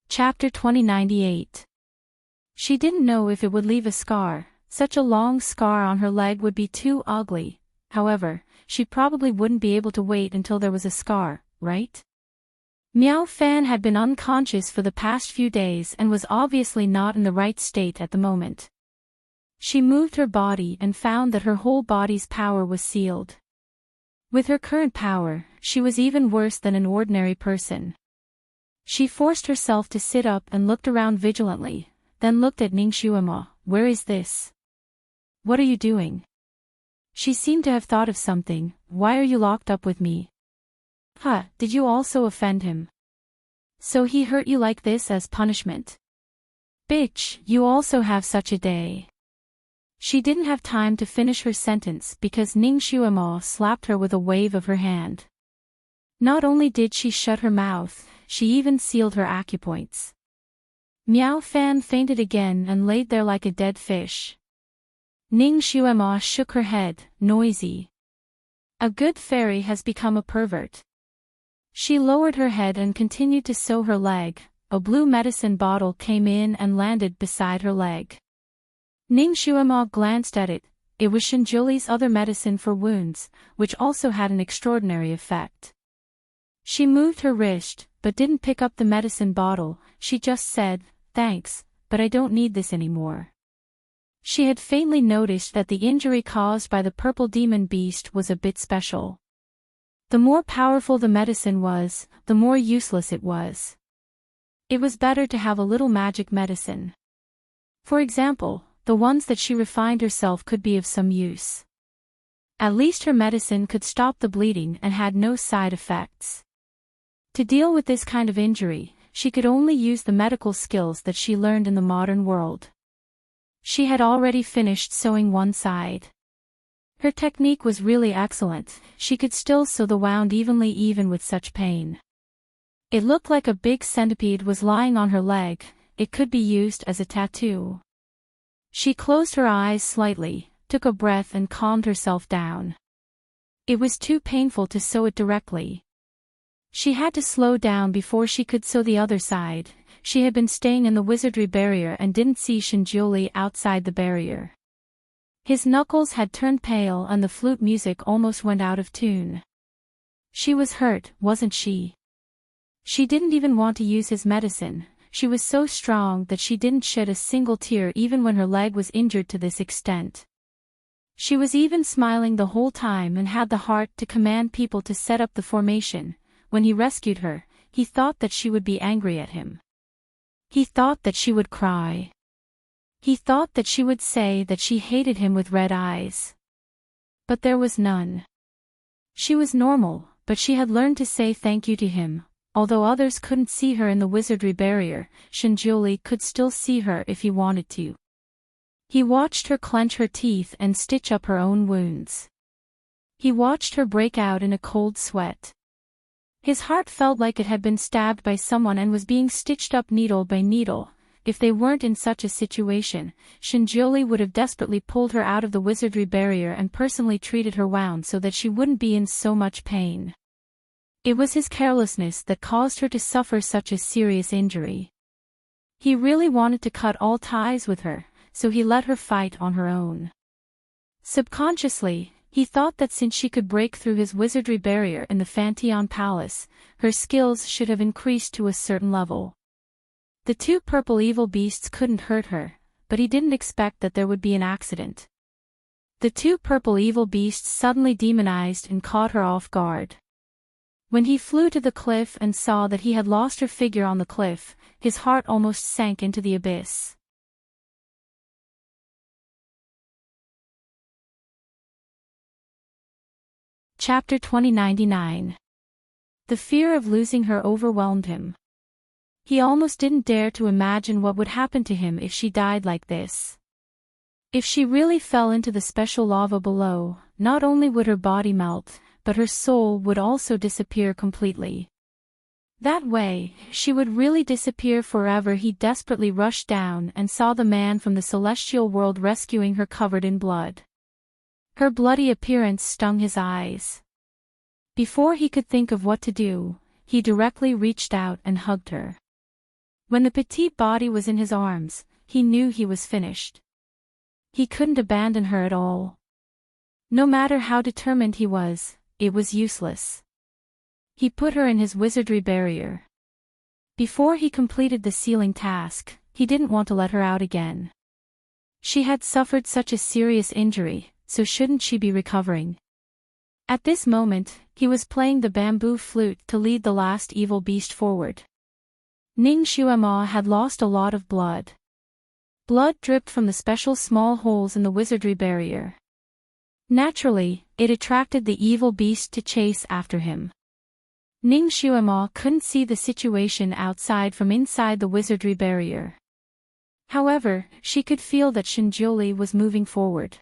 Chapter 2098. She didn't know if it would leave a scar. Such a long scar on her leg would be too ugly. However, she probably wouldn't be able to wait until there was a scar, right? Miao Fan had been unconscious for the past few days and was obviously not in the right state at the moment. She moved her body and found that her whole body's power was sealed. With her current power, she was even worse than an ordinary person. She forced herself to sit up and looked around vigilantly, then looked at Ning Xuema. Where is this? What are you doing? She seemed to have thought of something. Why are you locked up with me? Huh, did you also offend him? So he hurt you like this as punishment? Bitch, you also have such a day. She didn't have time to finish her sentence because Ning Xuema slapped her with a wave of her hand. Not only did she shut her mouth, she even sealed her acupoints. Miao Fan fainted again and laid there like a dead fish. Ning Xuema shook her head, noisy. A good fairy has become a pervert. She lowered her head and continued to sew her leg. A blue medicine bottle came in and landed beside her leg. Ning Xuema glanced at it. It was Shinjuli's other medicine for wounds, which also had an extraordinary effect. She moved her wrist, but didn't pick up the medicine bottle. She just said, "Thanks, but I don't need this anymore." She had faintly noticed that the injury caused by the purple demon beast was a bit special. The more powerful the medicine was, the more useless it was. It was better to have a little magic medicine. For example, the ones that she refined herself could be of some use. At least her medicine could stop the bleeding and had no side effects. To deal with this kind of injury, she could only use the medical skills that she learned in the modern world. She had already finished sewing one side. Her technique was really excellent. She could still sew the wound evenly even with such pain. It looked like a big centipede was lying on her leg. It could be used as a tattoo. She closed her eyes slightly, took a breath and calmed herself down. It was too painful to sew it directly. She had to slow down before she could sew the other side. She had been staying in the wizardry barrier and didn't see Shinjuli outside the barrier. His knuckles had turned pale and the flute music almost went out of tune. She was hurt, wasn't she? She didn't even want to use his medicine. She was so strong that she didn't shed a single tear even when her leg was injured to this extent. She was even smiling the whole time and had the heart to command people to set up the formation. When he rescued her, he thought that she would be angry at him. He thought that she would cry. He thought that she would say that she hated him with red eyes. But there was none. She was normal, but she had learned to say thank you to him. Although others couldn't see her in the wizardry barrier, Shinjuli could still see her if he wanted to. He watched her clench her teeth and stitch up her own wounds. He watched her break out in a cold sweat. His heart felt like it had been stabbed by someone and was being stitched up needle by needle. If they weren't in such a situation, Shinjuli would have desperately pulled her out of the wizardry barrier and personally treated her wound so that she wouldn't be in so much pain. It was his carelessness that caused her to suffer such a serious injury. He really wanted to cut all ties with her, so he let her fight on her own. Subconsciously, he thought that since she could break through his wizardry barrier in the Fanteon Palace, her skills should have increased to a certain level. The two purple evil beasts couldn't hurt her, but he didn't expect that there would be an accident. The two purple evil beasts suddenly demonized and caught her off guard. When he flew to the cliff and saw that he had lost her figure on the cliff, his heart almost sank into the abyss. Chapter 2099. The fear of losing her overwhelmed him. He almost didn't dare to imagine what would happen to him if she died like this. If she really fell into the special lava below, not only would her body melt, but her soul would also disappear completely. That way, she would really disappear forever. He desperately rushed down and saw the man from the celestial world rescuing her covered in blood. Her bloody appearance stung his eyes. Before he could think of what to do, he directly reached out and hugged her. When the petite body was in his arms, he knew he was finished. He couldn't abandon her at all. No matter how determined he was, it was useless. He put her in his wizardry barrier. Before he completed the sealing task, he didn't want to let her out again. She had suffered such a serious injury, so shouldn't she be recovering? At this moment, he was playing the bamboo flute to lead the last evil beast forward. Ning Xuema had lost a lot of blood. Blood dripped from the special small holes in the wizardry barrier. Naturally, it attracted the evil beast to chase after him. Ning Xuema couldn't see the situation outside from inside the wizardry barrier. However, she could feel that Shinjuli was moving forward.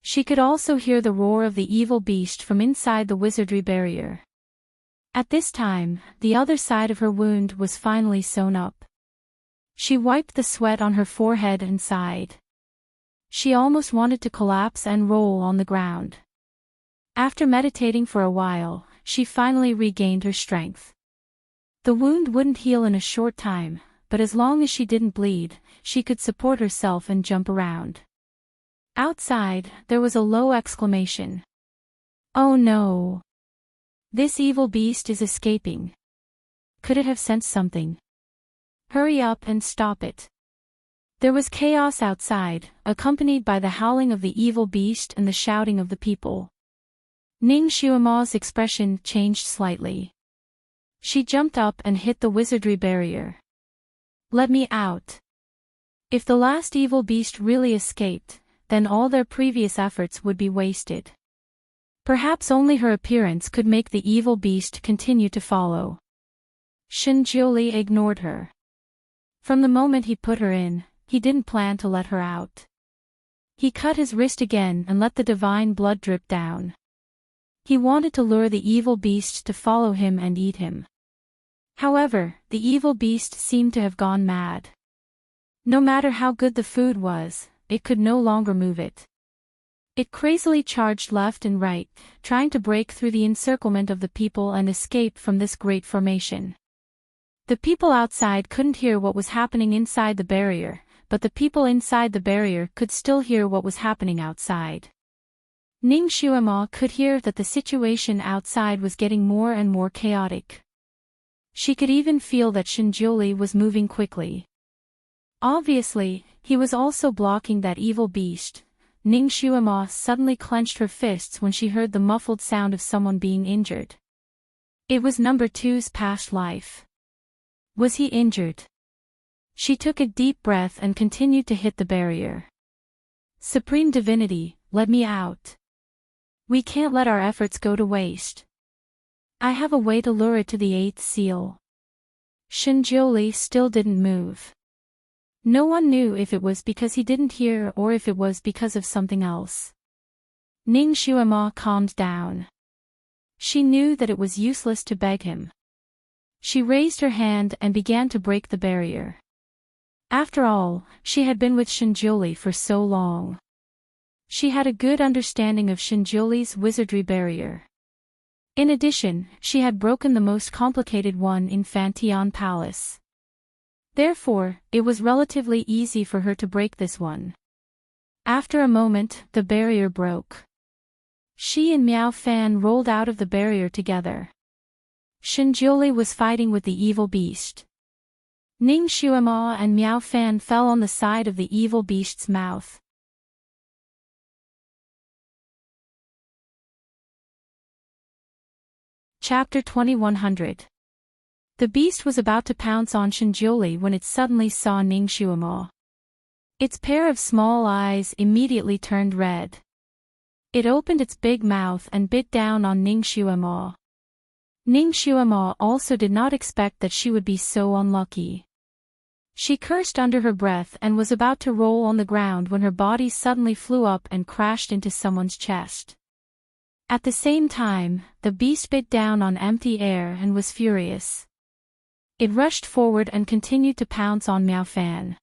She could also hear the roar of the evil beast from inside the wizardry barrier. At this time, the other side of her wound was finally sewn up. She wiped the sweat on her forehead and sighed. She almost wanted to collapse and roll on the ground. After meditating for a while, she finally regained her strength. The wound wouldn't heal in a short time, but as long as she didn't bleed, she could support herself and jump around. Outside, there was a low exclamation. "Oh no! This evil beast is escaping. Could it have sensed something? Hurry up and stop it." There was chaos outside, accompanied by the howling of the evil beast and the shouting of the people. Ning Xuema's expression changed slightly. She jumped up and hit the wizardry barrier. "Let me out." If the last evil beast really escaped, then all their previous efforts would be wasted. Perhaps only her appearance could make the evil beast continue to follow. Shinjiuli ignored her. From the moment he put her in, he didn't plan to let her out. He cut his wrist again and let the divine blood drip down. He wanted to lure the evil beast to follow him and eat him. However, the evil beast seemed to have gone mad. No matter how good the food was, it could no longer move it. It crazily charged left and right, trying to break through the encirclement of the people and escape from this great formation. The people outside couldn't hear what was happening inside the barrier, but the people inside the barrier could still hear what was happening outside. Ning Xuema could hear that the situation outside was getting more and more chaotic. She could even feel that Shinjiuli was moving quickly. Obviously, he was also blocking that evil beast. Ning Xuema suddenly clenched her fists when she heard the muffled sound of someone being injured. It was number 2's past life. Was he injured? She took a deep breath and continued to hit the barrier. "Supreme Divinity, let me out. We can't let our efforts go to waste. I have a way to lure it to the 8th seal." Shinjiuli still didn't move. No one knew if it was because he didn't hear or if it was because of something else. Ning Xuema calmed down. She knew that it was useless to beg him. She raised her hand and began to break the barrier. After all, she had been with Shinjiuli for so long. She had a good understanding of Shinjiuli's wizardry barrier. In addition, she had broken the most complicated one in Fantion Palace. Therefore, it was relatively easy for her to break this one. After a moment, the barrier broke. She and Miao Fan rolled out of the barrier together. Shinjiuli was fighting with the evil beast. Ning Xuema and Miao Fan fell on the side of the evil beast's mouth. Chapter 2100. The beast was about to pounce on Shinjiuli when it suddenly saw Ning Xuema. Its pair of small eyes immediately turned red. It opened its big mouth and bit down on Ning Xuema. Ning Xuema also did not expect that she would be so unlucky. She cursed under her breath and was about to roll on the ground when her body suddenly flew up and crashed into someone's chest. At the same time, the beast bit down on empty air and was furious. It rushed forward and continued to pounce on Miao Fan.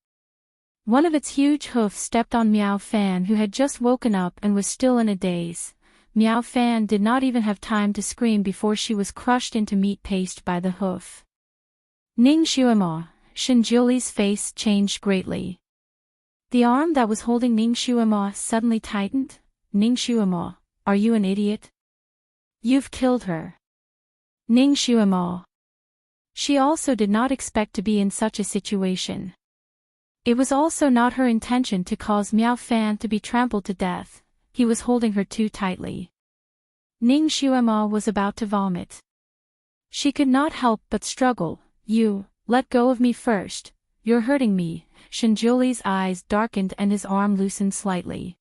One of its huge hoofs stepped on Miao Fan, who had just woken up and was still in a daze. Miao Fan did not even have time to scream before she was crushed into meat paste by the hoof. Ning Xuema, Shinjiuli's face changed greatly. The arm that was holding Ning Xuema suddenly tightened. "Ning Xuema, are you an idiot? You've killed her." Ning Xuema. She also did not expect to be in such a situation. It was also not her intention to cause Miao Fan to be trampled to death. He was holding her too tightly. Ning Xuema was about to vomit. She could not help but struggle. "You, let go of me first. You're hurting me." Shinjiuli's eyes darkened and his arm loosened slightly.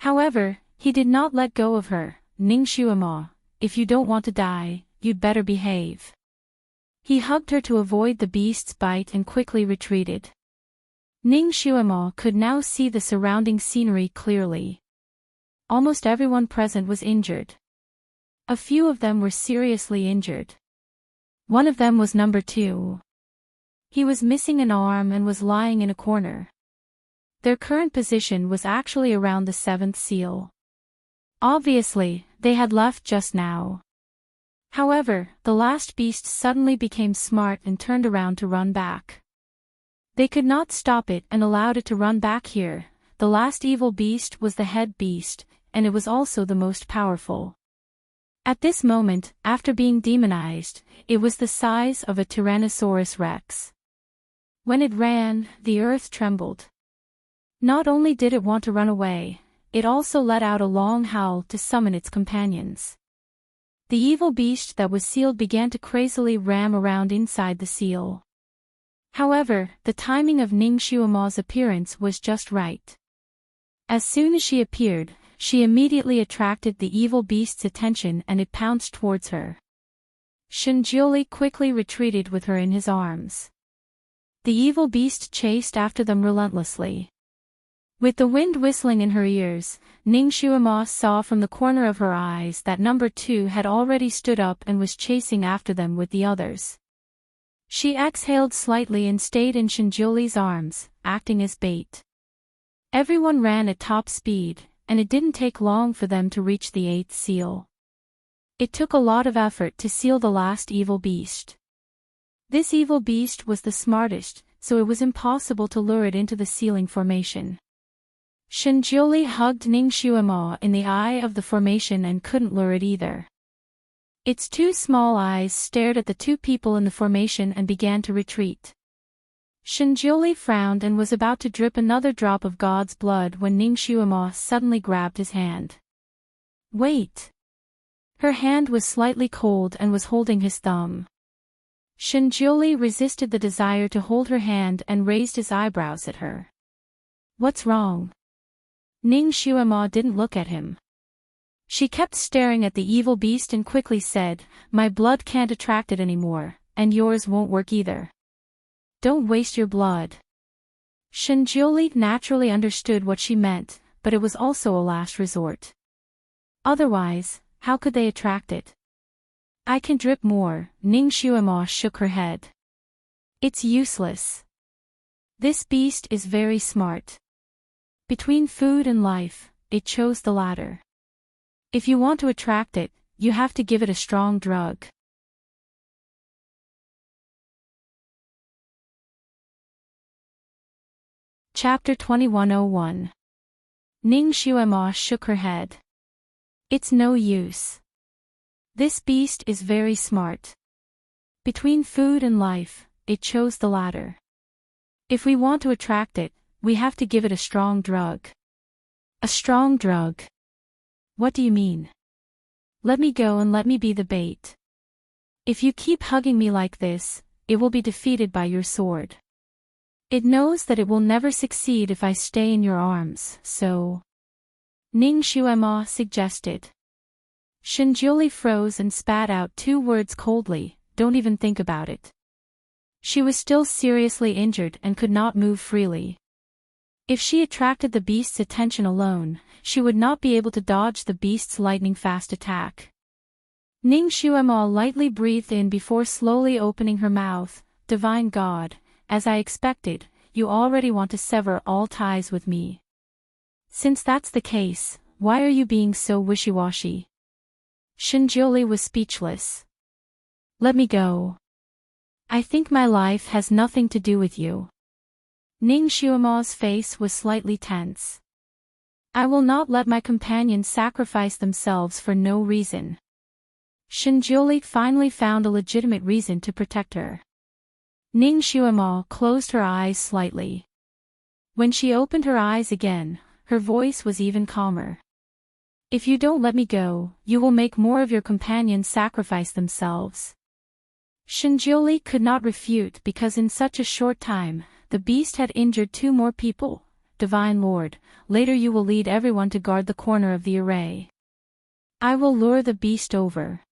However, he did not let go of her. "Ning Xuema, if you don't want to die, you'd better behave." He hugged her to avoid the beast's bite and quickly retreated. Ning Xuema could now see the surrounding scenery clearly. Almost everyone present was injured. A few of them were seriously injured. One of them was number 2. He was missing an arm and was lying in a corner. Their current position was actually around the 7th seal. Obviously, they had left just now. However, the last beast suddenly became smart and turned around to run back. They could not stop it and allowed it to run back here. The last evil beast was the head beast, and it was also the most powerful. At this moment, after being demonized, it was the size of a Tyrannosaurus Rex. When it ran, the earth trembled. Not only did it want to run away, it also let out a long howl to summon its companions. The evil beast that was sealed began to crazily ram around inside the seal. However, the timing of Ning Xuema's appearance was just right. As soon as she appeared, she immediately attracted the evil beast's attention and it pounced towards her. Shinjiuli quickly retreated with her in his arms. The evil beast chased after them relentlessly. With the wind whistling in her ears, Ning Xuema saw from the corner of her eyes that number 2 had already stood up and was chasing after them with the others. She exhaled slightly and stayed in Shinjiuli's arms, acting as bait. Everyone ran at top speed, and it didn't take long for them to reach the 8th seal. It took a lot of effort to seal the last evil beast. This evil beast was the smartest, so it was impossible to lure it into the sealing formation. Shinjiuli hugged Ning Xuema in the eye of the formation and couldn't lure it either. Its 2 small eyes stared at the 2 people in the formation and began to retreat. Shinjiuli frowned and was about to drip another drop of God's blood when Ning Xuema suddenly grabbed his hand. Wait! Her hand was slightly cold and was holding his thumb. Shinjiuli resisted the desire to hold her hand and raised his eyebrows at her. What's wrong? Ning Xuema didn't look at him. She kept staring at the evil beast and quickly said, "My blood can't attract it anymore, and yours won't work either. Don't waste your blood." Shinjiuli naturally understood what she meant, but it was also a last resort. Otherwise, how could they attract it? I can drip more, Ning Xuema shook her head. It's useless. This beast is very smart. Between food and life, it chose the latter. If you want to attract it, you have to give it a strong drug. Chapter 2101. Ning Xuema shook her head. It's no use. This beast is very smart. Between food and life, it chose the latter. If we want to attract it, we have to give it a strong drug. A strong drug? What do you mean? Let me go and let me be the bait. If you keep hugging me like this, it will be defeated by your sword. It knows that it will never succeed if I stay in your arms, so... Ning Xuema suggested. Shinjiuli froze and spat out 2 words coldly, "Don't even think about it." She was still seriously injured and could not move freely. If she attracted the beast's attention alone, she would not be able to dodge the beast's lightning-fast attack. Ning Xuema lightly breathed in before slowly opening her mouth. "Divine God, as I expected, you already want to sever all ties with me. Since that's the case, why are you being so wishy-washy?" Shinjiuli was speechless. "Let me go. I think my life has nothing to do with you." Ning Xuema's face was slightly tense. "I will not let my companions sacrifice themselves for no reason." Shinjiuli finally found a legitimate reason to protect her. Ning Xuema closed her eyes slightly. When she opened her eyes again, her voice was even calmer. "If you don't let me go, you will make more of your companions sacrifice themselves." Shinjiuli could not refute because in such a short time, the beast had injured 2 more people. "Divine Lord, later you will lead everyone to guard the corner of the array. I will lure the beast over.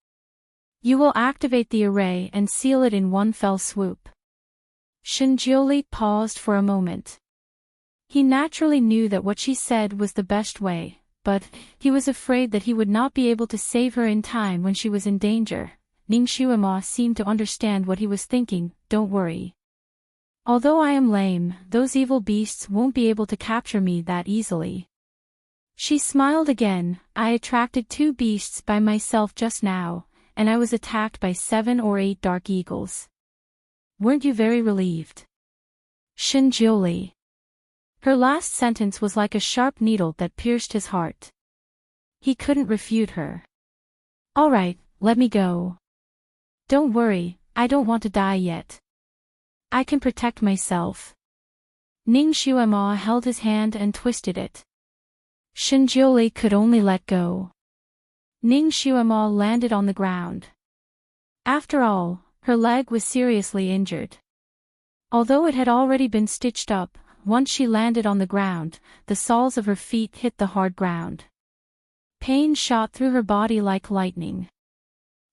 You will activate the array and seal it in one fell swoop." Shinjiuli paused for a moment. He naturally knew that what she said was the best way, but he was afraid that he would not be able to save her in time when she was in danger. Ning Xuema seemed to understand what he was thinking. Don't worry. Although I am lame, those evil beasts won't be able to capture me that easily. She smiled again. I attracted 2 beasts by myself just now, and I was attacked by 7 or 8 dark eagles. Weren't you very relieved? Shinjuli. Her last sentence was like a sharp needle that pierced his heart. He couldn't refute her. All right, let me go. Don't worry, I don't want to die yet. I can protect myself. Ning Xuema held his hand and twisted it. Shinjuli could only let go. Ning Xuema landed on the ground. After all, her leg was seriously injured. Although it had already been stitched up, once she landed on the ground, the soles of her feet hit the hard ground. Pain shot through her body like lightning.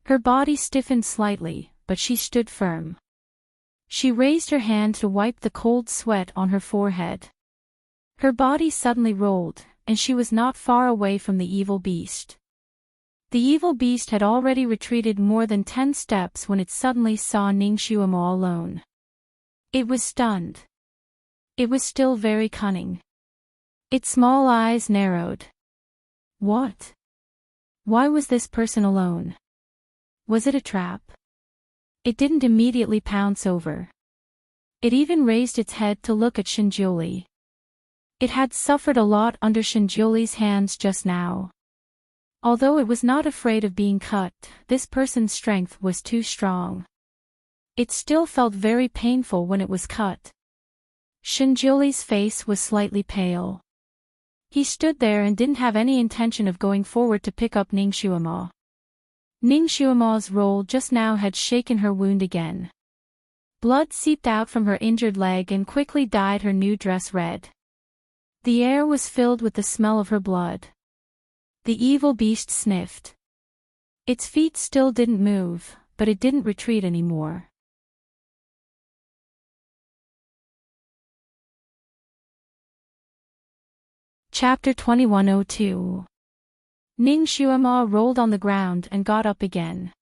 Her body stiffened slightly, but she stood firm. She raised her hand to wipe the cold sweat on her forehead. Her body suddenly rolled, and she was not far away from the evil beast. The evil beast had already retreated more than 10 steps when it suddenly saw Ning Xuema alone. It was stunned. It was still very cunning. Its small eyes narrowed. What? Why was this person alone? Was it a trap? It didn't immediately pounce over. It even raised its head to look at Shinjuli. It had suffered a lot under Shinjuli's hands just now. Although it was not afraid of being cut, this person's strength was too strong. It still felt very painful when it was cut. Shinjuli's face was slightly pale. He stood there and didn't have any intention of going forward to pick up Ning Xuema. Ning Xuema's roll just now had shaken her wound again. Blood seeped out from her injured leg and quickly dyed her new dress red. The air was filled with the smell of her blood. The evil beast sniffed. Its feet still didn't move, but it didn't retreat anymore. Chapter 2102. Ning Xuema rolled on the ground and got up again.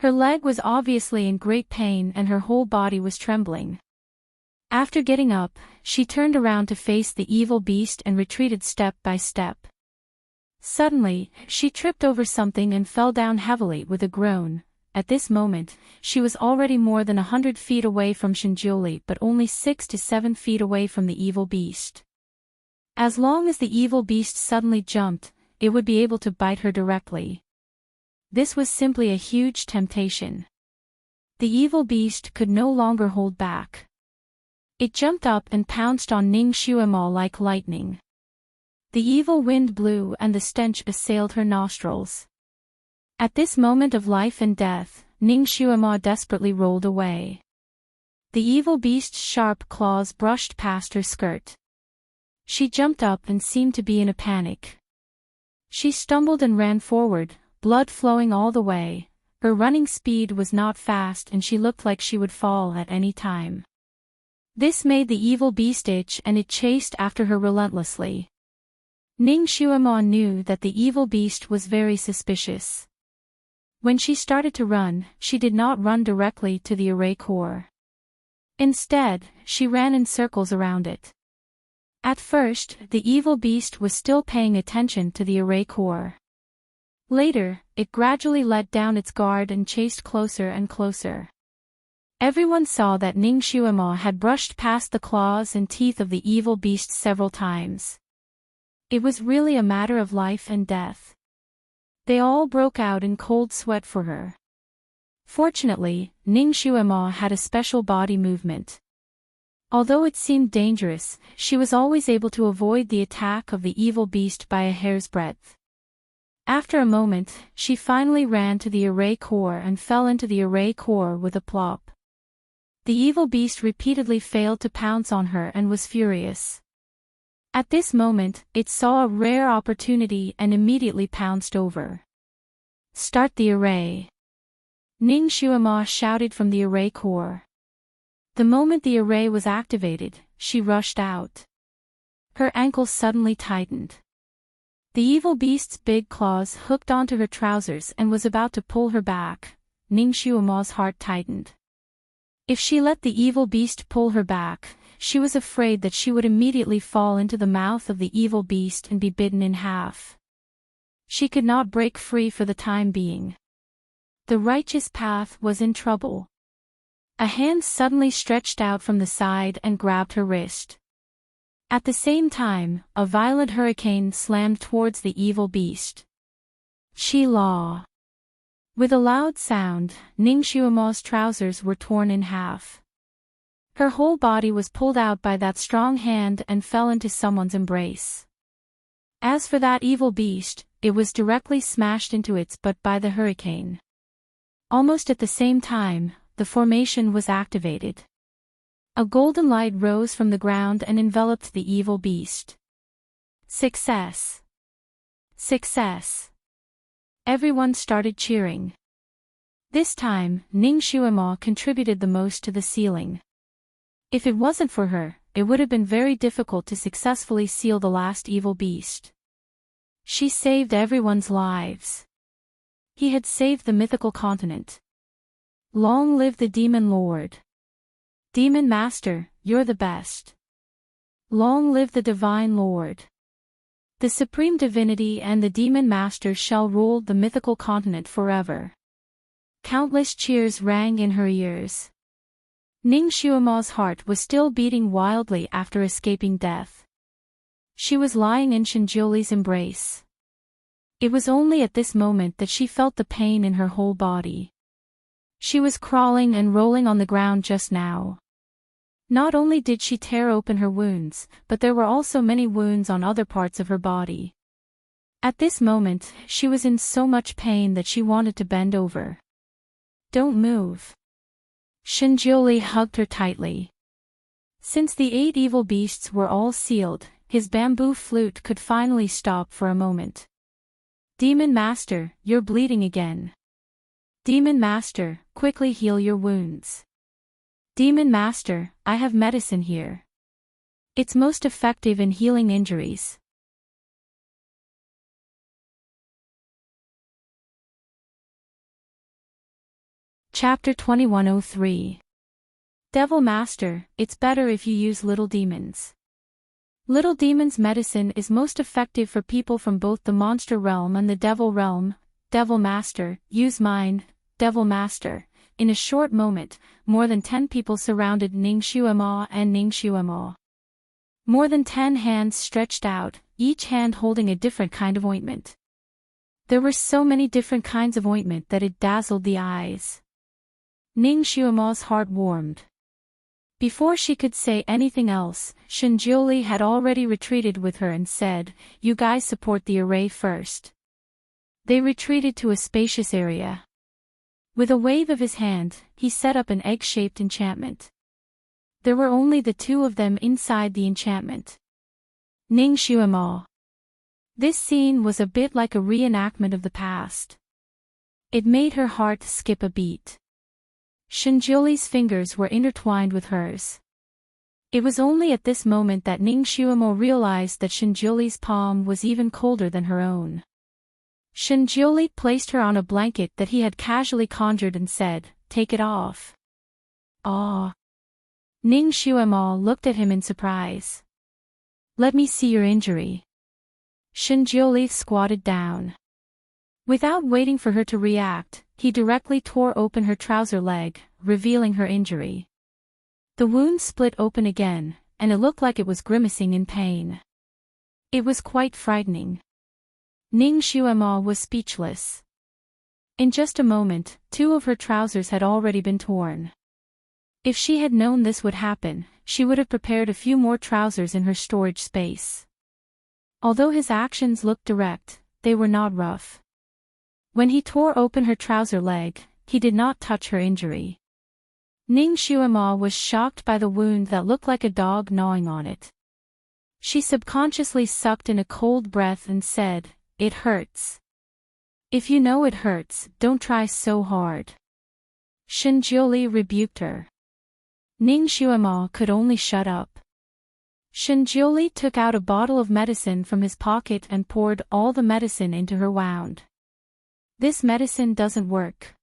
Her leg was obviously in great pain and her whole body was trembling. After getting up, she turned around to face the evil beast and retreated step by step. Suddenly, she tripped over something and fell down heavily with a groan. At this moment, she was already more than 100 feet away from Shinjuli but only 6 to 7 feet away from the evil beast. As long as the evil beast suddenly jumped, it would be able to bite her directly. This was simply a huge temptation. The evil beast could no longer hold back. It jumped up and pounced on Ning Xuema like lightning. The evil wind blew and the stench assailed her nostrils. At this moment of life and death, Ning Xuema desperately rolled away. The evil beast's sharp claws brushed past her skirt. She jumped up and seemed to be in a panic. She stumbled and ran forward, blood flowing all the way. Her running speed was not fast and she looked like she would fall at any time. This made the evil beast itch and it chased after her relentlessly. Ning Xuema knew that the evil beast was very suspicious. When she started to run, she did not run directly to the array core. Instead, she ran in circles around it. At first, the evil beast was still paying attention to the array core. Later, it gradually let down its guard and chased closer and closer. Everyone saw that Ning Xuema had brushed past the claws and teeth of the evil beast several times. It was really a matter of life and death. They all broke out in cold sweat for her. Fortunately, Ning Xuema had a special body movement. Although it seemed dangerous, she was always able to avoid the attack of the evil beast by a hair's breadth. After a moment, she finally ran to the array core and fell into the array core with a plop. The evil beast repeatedly failed to pounce on her and was furious. At this moment, it saw a rare opportunity and immediately pounced over. Start the array. Ning Xuema shouted from the array core. The moment the array was activated, she rushed out. Her ankles suddenly tightened. The evil beast's big claws hooked onto her trousers and was about to pull her back. Ning Xuema's heart tightened. If she let the evil beast pull her back, she was afraid that she would immediately fall into the mouth of the evil beast and be bitten in half. She could not break free for the time being. The righteous path was in trouble. A hand suddenly stretched out from the side and grabbed her wrist. At the same time, a violent hurricane slammed towards the evil beast. Chi-la. With a loud sound, Ning Xuema's trousers were torn in half. Her whole body was pulled out by that strong hand and fell into someone's embrace. As for that evil beast, it was directly smashed into its butt by the hurricane. Almost at the same time, the formation was activated. A golden light rose from the ground and enveloped the evil beast. Success! Success! Everyone started cheering. This time, Ning Xuema contributed the most to the sealing. If it wasn't for her, it would have been very difficult to successfully seal the last evil beast. She saved everyone's lives. He had saved the mythical continent. Long live the Demon Lord. Demon Master, you're the best. Long live the Divine Lord. The Supreme Divinity and the Demon Master shall rule the mythical continent forever. Countless cheers rang in her ears. Ning Xuema's heart was still beating wildly after escaping death. She was lying in Shinjuli's embrace. It was only at this moment that she felt the pain in her whole body. She was crawling and rolling on the ground just now. Not only did she tear open her wounds, but there were also many wounds on other parts of her body. At this moment, she was in so much pain that she wanted to bend over. Don't move. Shinjuli hugged her tightly. Since the 8 evil beasts were all sealed, his bamboo flute could finally stop for a moment. Demon Master, you're bleeding again. Demon Master, quickly heal your wounds. Demon Master, I have medicine here. It's most effective in healing injuries. Chapter 2103. Devil Master, it's better if you use Little Demons. Little Demon's medicine is most effective for people from both the monster realm and the devil realm. Devil Master, use mine, Devil Master. In a short moment, more than 10 people surrounded Ning Xuema and Ning Xuema. More than 10 hands stretched out, each hand holding a different kind of ointment. There were so many different kinds of ointment that it dazzled the eyes. Ning Xuema's heart warmed. Before she could say anything else, Shinjuli had already retreated with her and said, "You guys support the array first." They retreated to a spacious area. With a wave of his hand, he set up an egg-shaped enchantment. There were only the 2 of them inside the enchantment. Ning Xuema. This scene was a bit like a reenactment of the past. It made her heart skip a beat. Shinjuli's fingers were intertwined with hers. It was only at this moment that Ning Xuema realized that Shinjuli's palm was even colder than her own. Shinjuli placed her on a blanket that he had casually conjured and said, "Take it off." "Ah." Ning Xuema looked at him in surprise. "Let me see your injury." Shinjuli squatted down. Without waiting for her to react, he directly tore open her trouser leg, revealing her injury. The wound split open again, and it looked like it was grimacing in pain. It was quite frightening. Ning Xuema was speechless. In just a moment, 2 of her trousers had already been torn. If she had known this would happen, she would have prepared a few more trousers in her storage space. Although his actions looked direct, they were not rough. When he tore open her trouser leg, he did not touch her injury. Ning Xuema was shocked by the wound that looked like a dog gnawing on it. She subconsciously sucked in a cold breath and said, "It hurts. If you know it hurts, don't try so hard." Shinjuli rebuked her. Ning Xuema could only shut up. Shinjuli took out a bottle of medicine from his pocket and poured all the medicine into her wound. "This medicine doesn't work."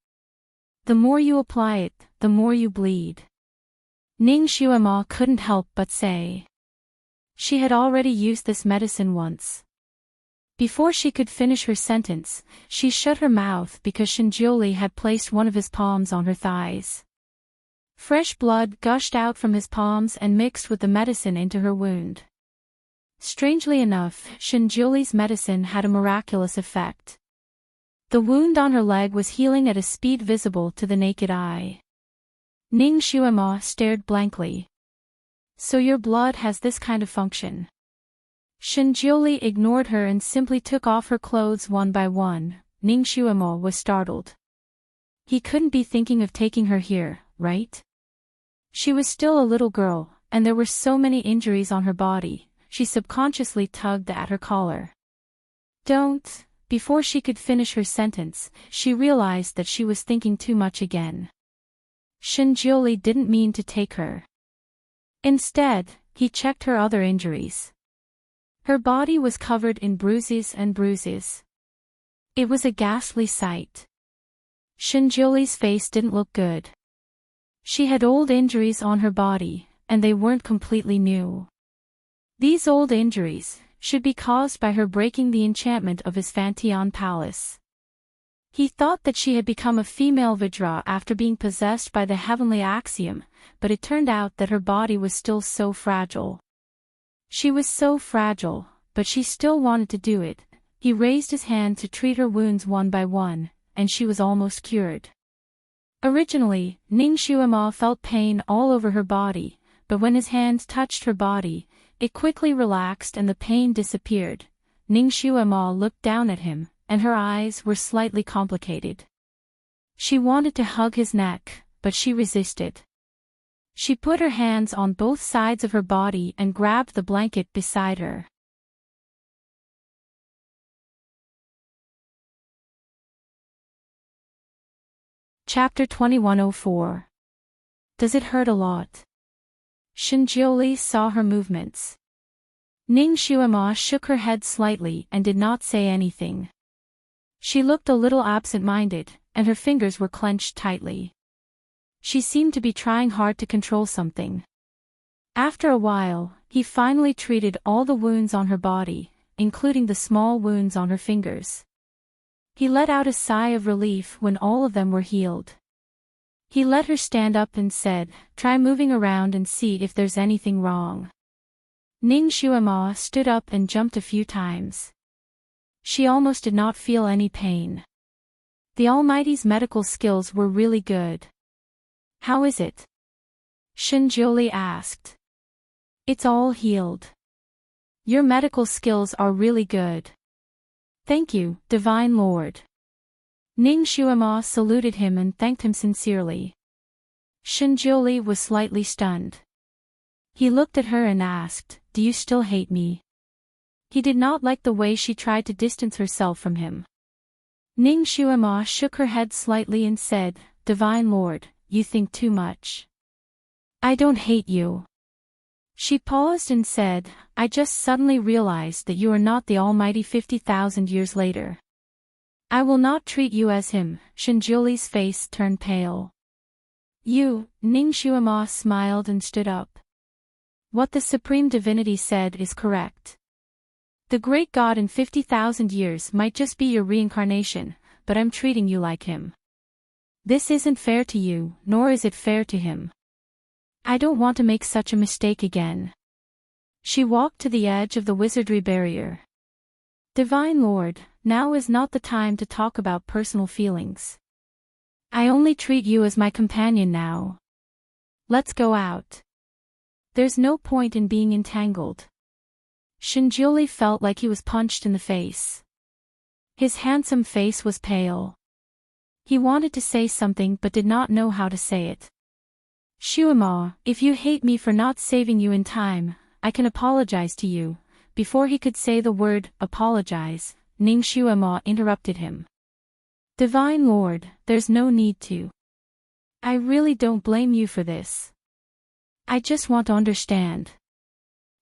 The more you apply it, the more you bleed. Ning Xuema couldn't help but say. She had already used this medicine once. Before she could finish her sentence, she shut her mouth because Shinjiuli had placed one of his palms on her thighs. Fresh blood gushed out from his palms and mixed with the medicine into her wound. Strangely enough, Shinjiuli's medicine had a miraculous effect. The wound on her leg was healing at a speed visible to the naked eye. Ning Xuema stared blankly. So your blood has this kind of function. Shinjiuli ignored her and simply took off her clothes one by one. Ning Xuema was startled. He couldn't be thinking of taking her here, right? She was still a little girl, and there were so many injuries on her body. She subconsciously tugged at her collar. Don't. Before she could finish her sentence, she realized that she was thinking too much again. Shinjiuli didn't mean to take her. Instead, he checked her other injuries. Her body was covered in bruises and bruises. It was a ghastly sight. Shinjiuli's face didn't look good. She had old injuries on her body, and they weren't completely new. These old injuries should be caused by her breaking the enchantment of his Fantion palace. He thought that she had become a female Vidra after being possessed by the heavenly axiom, but it turned out that her body was still so fragile. She was so fragile, but she still wanted to do it. He raised his hand to treat her wounds one by one, and she was almost cured. Originally, Ning Xuema felt pain all over her body, but when his hand touched her body, it quickly relaxed and the pain disappeared. Ning Xuema looked down at him, and her eyes were slightly complicated. She wanted to hug his neck, but she resisted. She put her hands on both sides of her body and grabbed the blanket beside her. Chapter 2104. Does it hurt a lot? Shinjiuli saw her movements. Ning Xuema shook her head slightly and did not say anything. She looked a little absent-minded, and her fingers were clenched tightly. She seemed to be trying hard to control something. After a while, he finally treated all the wounds on her body, including the small wounds on her fingers. He let out a sigh of relief when all of them were healed. He let her stand up and said, "Try moving around and see if there's anything wrong." Ning Xuema stood up and jumped a few times. She almost did not feel any pain. The Almighty's medical skills were really good. How is it? Shinjiuli asked. It's all healed. Your medical skills are really good. Thank you, Divine Lord. Ning Xuema saluted him and thanked him sincerely. Shinjiuli was slightly stunned. He looked at her and asked, "Do you still hate me?" He did not like the way she tried to distance herself from him. Ning Xuema shook her head slightly and said, "Divine Lord, you think too much. I don't hate you." She paused and said, "I just suddenly realized that you are not the Almighty 50,000 years later. I will not treat you as him." Shinjiuli's face turned pale. "You," Ning Xuema smiled and stood up. "What the Supreme Divinity said is correct. The great God in 50,000 years might just be your reincarnation, but I'm treating you like him. This isn't fair to you, nor is it fair to him. I don't want to make such a mistake again." She walked to the edge of the wizardry barrier. "Divine Lord, now is not the time to talk about personal feelings. I only treat you as my companion now. Let's go out. There's no point in being entangled." Shinjiuli felt like he was punched in the face. His handsome face was pale. He wanted to say something but did not know how to say it. "Xuema, if you hate me for not saving you in time, I can apologize to you." Before he could say the word, apologize, Ning Xuema interrupted him. "Divine Lord, there's no need to. I really don't blame you for this. I just want to understand.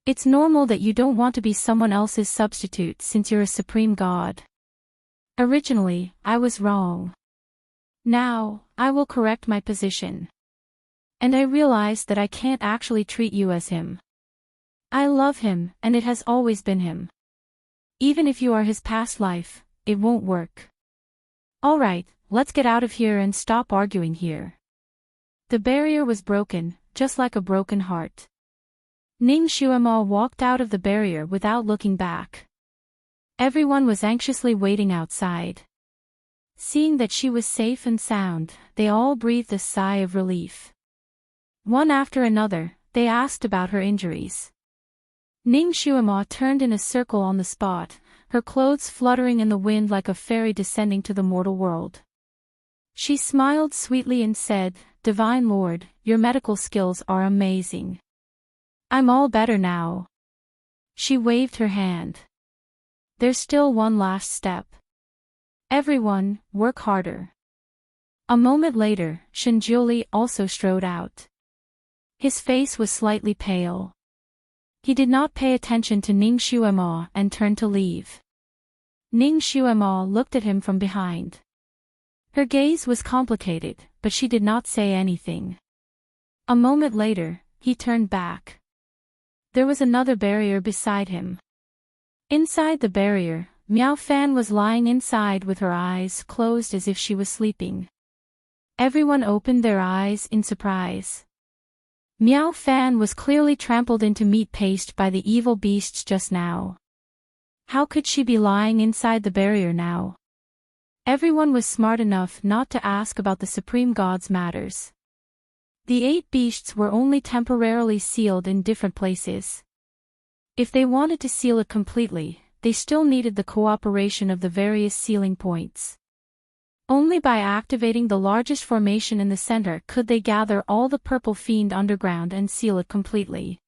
It's normal that you don't want to be someone else's substitute since you're a supreme god. Originally, I was wrong. Now, I will correct my position. And I realize that I can't actually treat you as him. I love him, and it has always been him. Even if you are his past life, it won't work. Alright, let's get out of here and stop arguing here. The barrier was broken, just like a broken heart. Ning Xuema walked out of the barrier without looking back. Everyone was anxiously waiting outside. Seeing that she was safe and sound, they all breathed a sigh of relief. One after another, they asked about her injuries. Ning Xuema turned in a circle on the spot, her clothes fluttering in the wind like a fairy descending to the mortal world. She smiled sweetly and said, "Divine Lord, your medical skills are amazing. I'm all better now." She waved her hand. There's still one last step. Everyone, work harder. A moment later, Shinjiuli also strode out. His face was slightly pale. He did not pay attention to Ning Xuema and turned to leave. Ning Xuema looked at him from behind. Her gaze was complicated, but she did not say anything. A moment later, he turned back. There was another barrier beside him. Inside the barrier, Miao Fan was lying inside with her eyes closed as if she was sleeping. Everyone opened their eyes in surprise. Miao Fan was clearly trampled into meat paste by the evil beasts just now. How could she be lying inside the barrier now? Everyone was smart enough not to ask about the Supreme God's matters. The 8 beasts were only temporarily sealed in different places. If they wanted to seal it completely, they still needed the cooperation of the various sealing points. Only by activating the largest formation in the center could they gather all the purple fiend underground and seal it completely.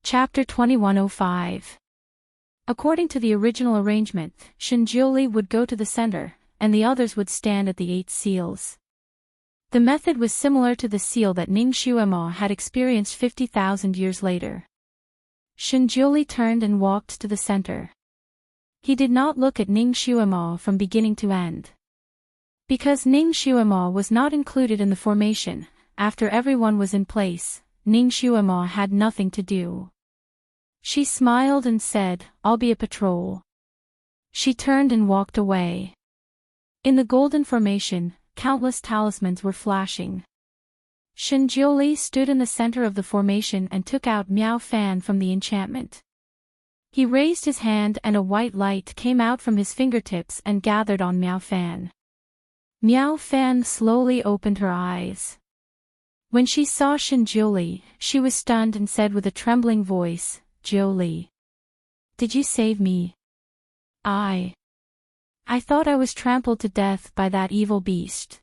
Chapter 2105. According to the original arrangement, Shinjiuli would go to the center, and the others would stand at the 8 seals. The method was similar to the seal that Ning Xuema had experienced 50,000 years later. Shinjiuli turned and walked to the center. He did not look at Ning Xuema from beginning to end. Because Ning Xuema was not included in the formation, after everyone was in place, Ning Xuema had nothing to do. She smiled and said, "I'll be a patrol." She turned and walked away. In the golden formation, countless talismans were flashing. Shinjiuli stood in the center of the formation and took out Miao Fan from the enchantment. He raised his hand and a white light came out from his fingertips and gathered on Miao Fan. Miao Fan slowly opened her eyes. When she saw Shinjiuli, she was stunned and said with a trembling voice, "Jiuli, did you save me? I thought I was trampled to death by that evil beast."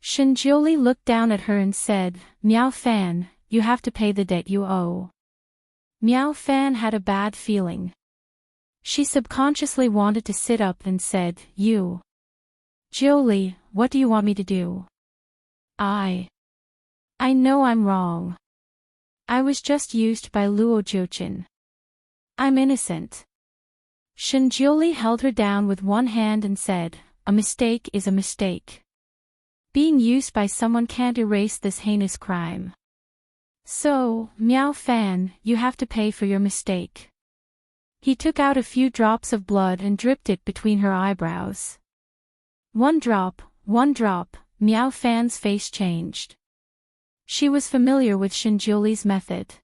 Shinjiuli looked down at her and said, "Miao Fan, you have to pay the debt you owe." Miao Fan had a bad feeling. She subconsciously wanted to sit up and said, Jiuli, what do you want me to do? I know I'm wrong. I was just used by Luo Jiuqin. I'm innocent." Shinjiuli held her down with one hand and said, "A mistake is a mistake. Being used by someone can't erase this heinous crime. So, Miao Fan, you have to pay for your mistake." He took out a few drops of blood and dripped it between her eyebrows. One drop, Miao Fan's face changed. She was familiar with Shinjiuli's method.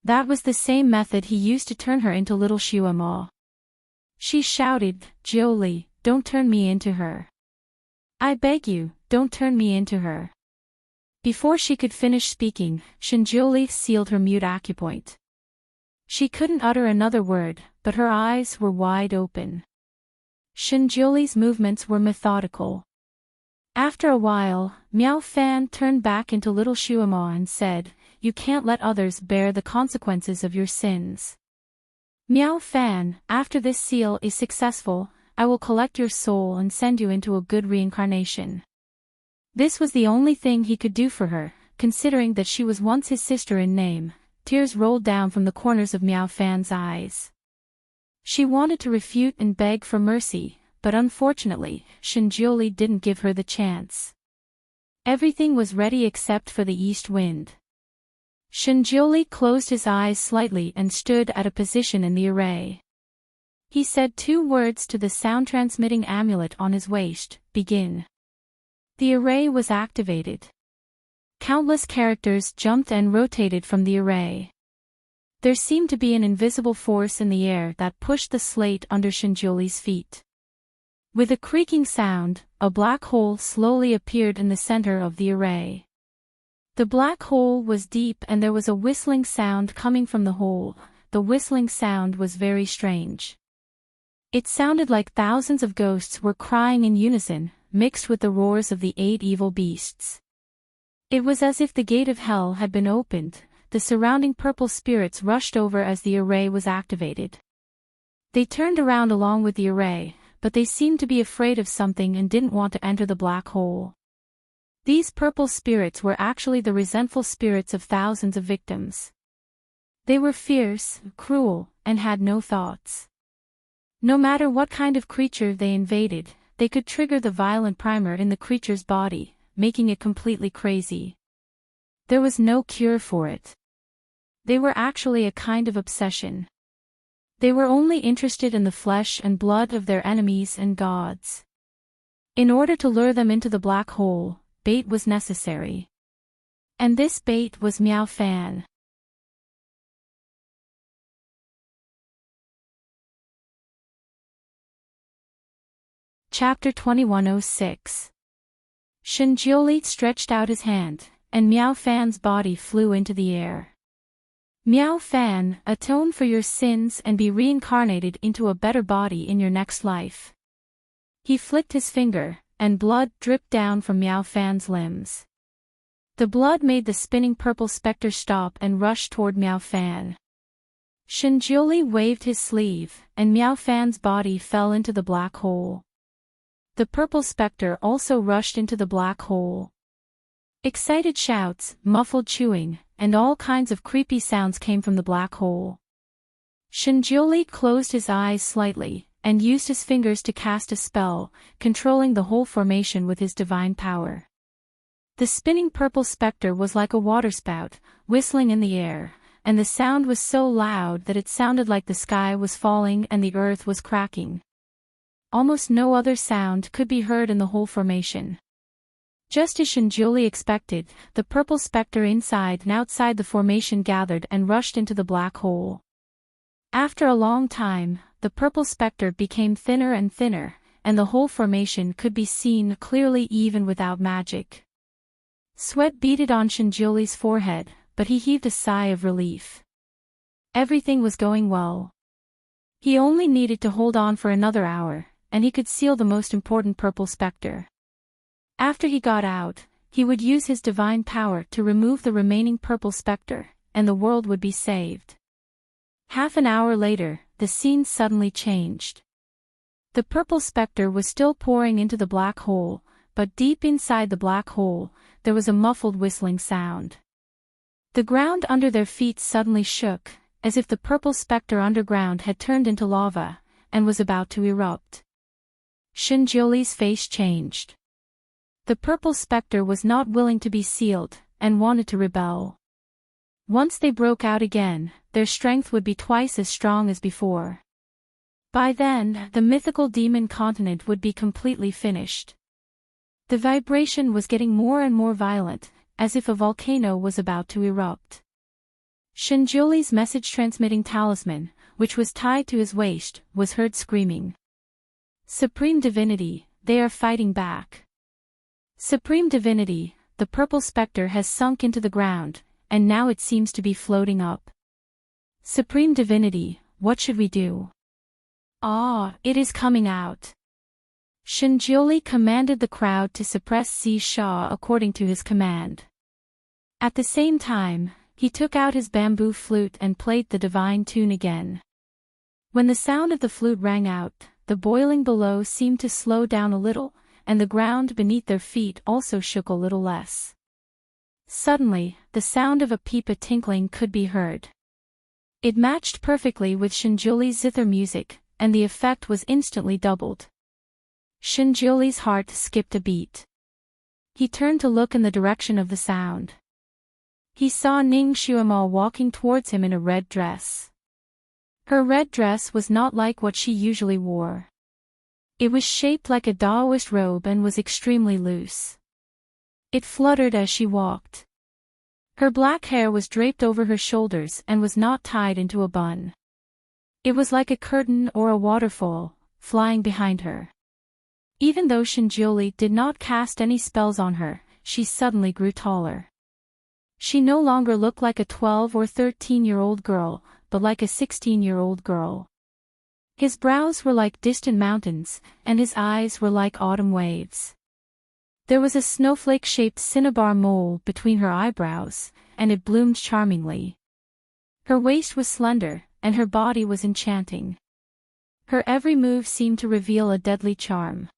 That was the same method he used to turn her into little Xuema. She shouted, "Jiuli, don't turn me into her. I beg you, don't turn me into her." Before she could finish speaking, Shinjiuli sealed her mute acupoint. She couldn't utter another word, but her eyes were wide open. Shinjiuli's movements were methodical. After a while, Miao Fan turned back into little Xuema and said, "You can't let others bear the consequences of your sins. Miao Fan, after this seal is successful, I will collect your soul and send you into a good reincarnation." This was the only thing he could do for her, considering that she was once his sister in name. Tears rolled down from the corners of Miao Fan's eyes. She wanted to refute and beg for mercy, but unfortunately, Shinjioli didn't give her the chance. Everything was ready except for the east wind. Shinjioli closed his eyes slightly and stood at a position in the array. He said 2 words to the sound-transmitting amulet on his waist, "Begin." The array was activated. Countless characters jumped and rotated from the array. There seemed to be an invisible force in the air that pushed the slate under Shinjioli's feet. With a creaking sound, a black hole slowly appeared in the center of the array. The black hole was deep and there was a whistling sound coming from the hole. The whistling sound was very strange. It sounded like thousands of ghosts were crying in unison, mixed with the roars of the 8 evil beasts. It was as if the gate of hell had been opened. The surrounding purple spirits rushed over as the array was activated. They turned around along with the array, but they seemed to be afraid of something and didn't want to enter the black hole. These purple spirits were actually the resentful spirits of thousands of victims. They were fierce, cruel, and had no thoughts. No matter what kind of creature they invaded, they could trigger the violent primer in the creature's body, making it completely crazy. There was no cure for it. They were actually a kind of obsession. They were only interested in the flesh and blood of their enemies and gods. In order to lure them into the black hole, bait was necessary. And this bait was Miao Fan. Chapter 2106. Shinjioli stretched out his hand, and Miao Fan's body flew into the air. Miao Fan, atone for your sins and be reincarnated into a better body in your next life. He flicked his finger, and blood dripped down from Miao Fan's limbs. The blood made the spinning purple specter stop and rush toward Miao Fan. Shinjioli waved his sleeve, and Miao Fan's body fell into the black hole. The purple specter also rushed into the black hole. Excited shouts, muffled chewing, and all kinds of creepy sounds came from the black hole. Shinjioli closed his eyes slightly, and used his fingers to cast a spell, controlling the whole formation with his divine power. The spinning purple specter was like a waterspout, whistling in the air, and the sound was so loud that it sounded like the sky was falling and the earth was cracking. Almost no other sound could be heard in the whole formation. Just as Shinjioli expected, the purple specter inside and outside the formation gathered and rushed into the black hole. After a long time, the purple specter became thinner and thinner, and the whole formation could be seen clearly even without magic. Sweat beaded on Shinjioli's forehead, but he heaved a sigh of relief. Everything was going well. He only needed to hold on for another hour, and he could seal the most important purple specter. After he got out, he would use his divine power to remove the remaining purple specter, and the world would be saved. Half an hour later, the scene suddenly changed. The purple specter was still pouring into the black hole, but deep inside the black hole, there was a muffled whistling sound. The ground under their feet suddenly shook, as if the purple specter underground had turned into lava, and was about to erupt. Shinjioli's face changed. The purple specter was not willing to be sealed, and wanted to rebel. Once they broke out again, their strength would be twice as strong as before. By then, the mythical demon continent would be completely finished. The vibration was getting more and more violent, as if a volcano was about to erupt. Shinjioli's message-transmitting talisman, which was tied to his waist, was heard screaming. Supreme Divinity, they are fighting back. Supreme Divinity, the purple specter has sunk into the ground, and now it seems to be floating up. Supreme Divinity, what should we do? Ah, it is coming out. Shinjioli commanded the crowd to suppress Si Sha according to his command. At the same time, he took out his bamboo flute and played the divine tune again. When the sound of the flute rang out, the boiling below seemed to slow down a little, and the ground beneath their feet also shook a little less. Suddenly, the sound of a pipa tinkling could be heard. It matched perfectly with Shinjuli's zither music, and the effect was instantly doubled. Shinjuli's heart skipped a beat. He turned to look in the direction of the sound. He saw Ning Xiaomo walking towards him in a red dress. Her red dress was not like what she usually wore. It was shaped like a Taoist robe and was extremely loose. It fluttered as she walked. Her black hair was draped over her shoulders and was not tied into a bun. It was like a curtain or a waterfall, flying behind her. Even though Shinjuli did not cast any spells on her, she suddenly grew taller. She no longer looked like a 12 or 13-year-old girl, but like a 16-year-old girl. His brows were like distant mountains, and his eyes were like autumn waves. There was a snowflake-shaped cinnabar mole between her eyebrows, and it bloomed charmingly. Her waist was slender, and her body was enchanting. Her every move seemed to reveal a deadly charm.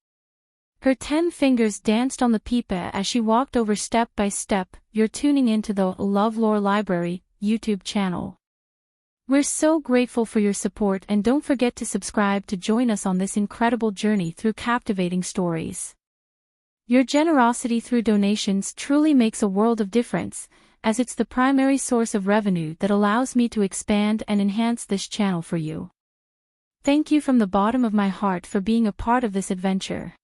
Her 10 fingers danced on the pipa as she walked over step by step. You're tuning into the LoveLore Library YouTube channel. We're so grateful for your support, and don't forget to subscribe to join us on this incredible journey through captivating stories. Your generosity through donations truly makes a world of difference, as it's the primary source of revenue that allows me to expand and enhance this channel for you. Thank you from the bottom of my heart for being a part of this adventure.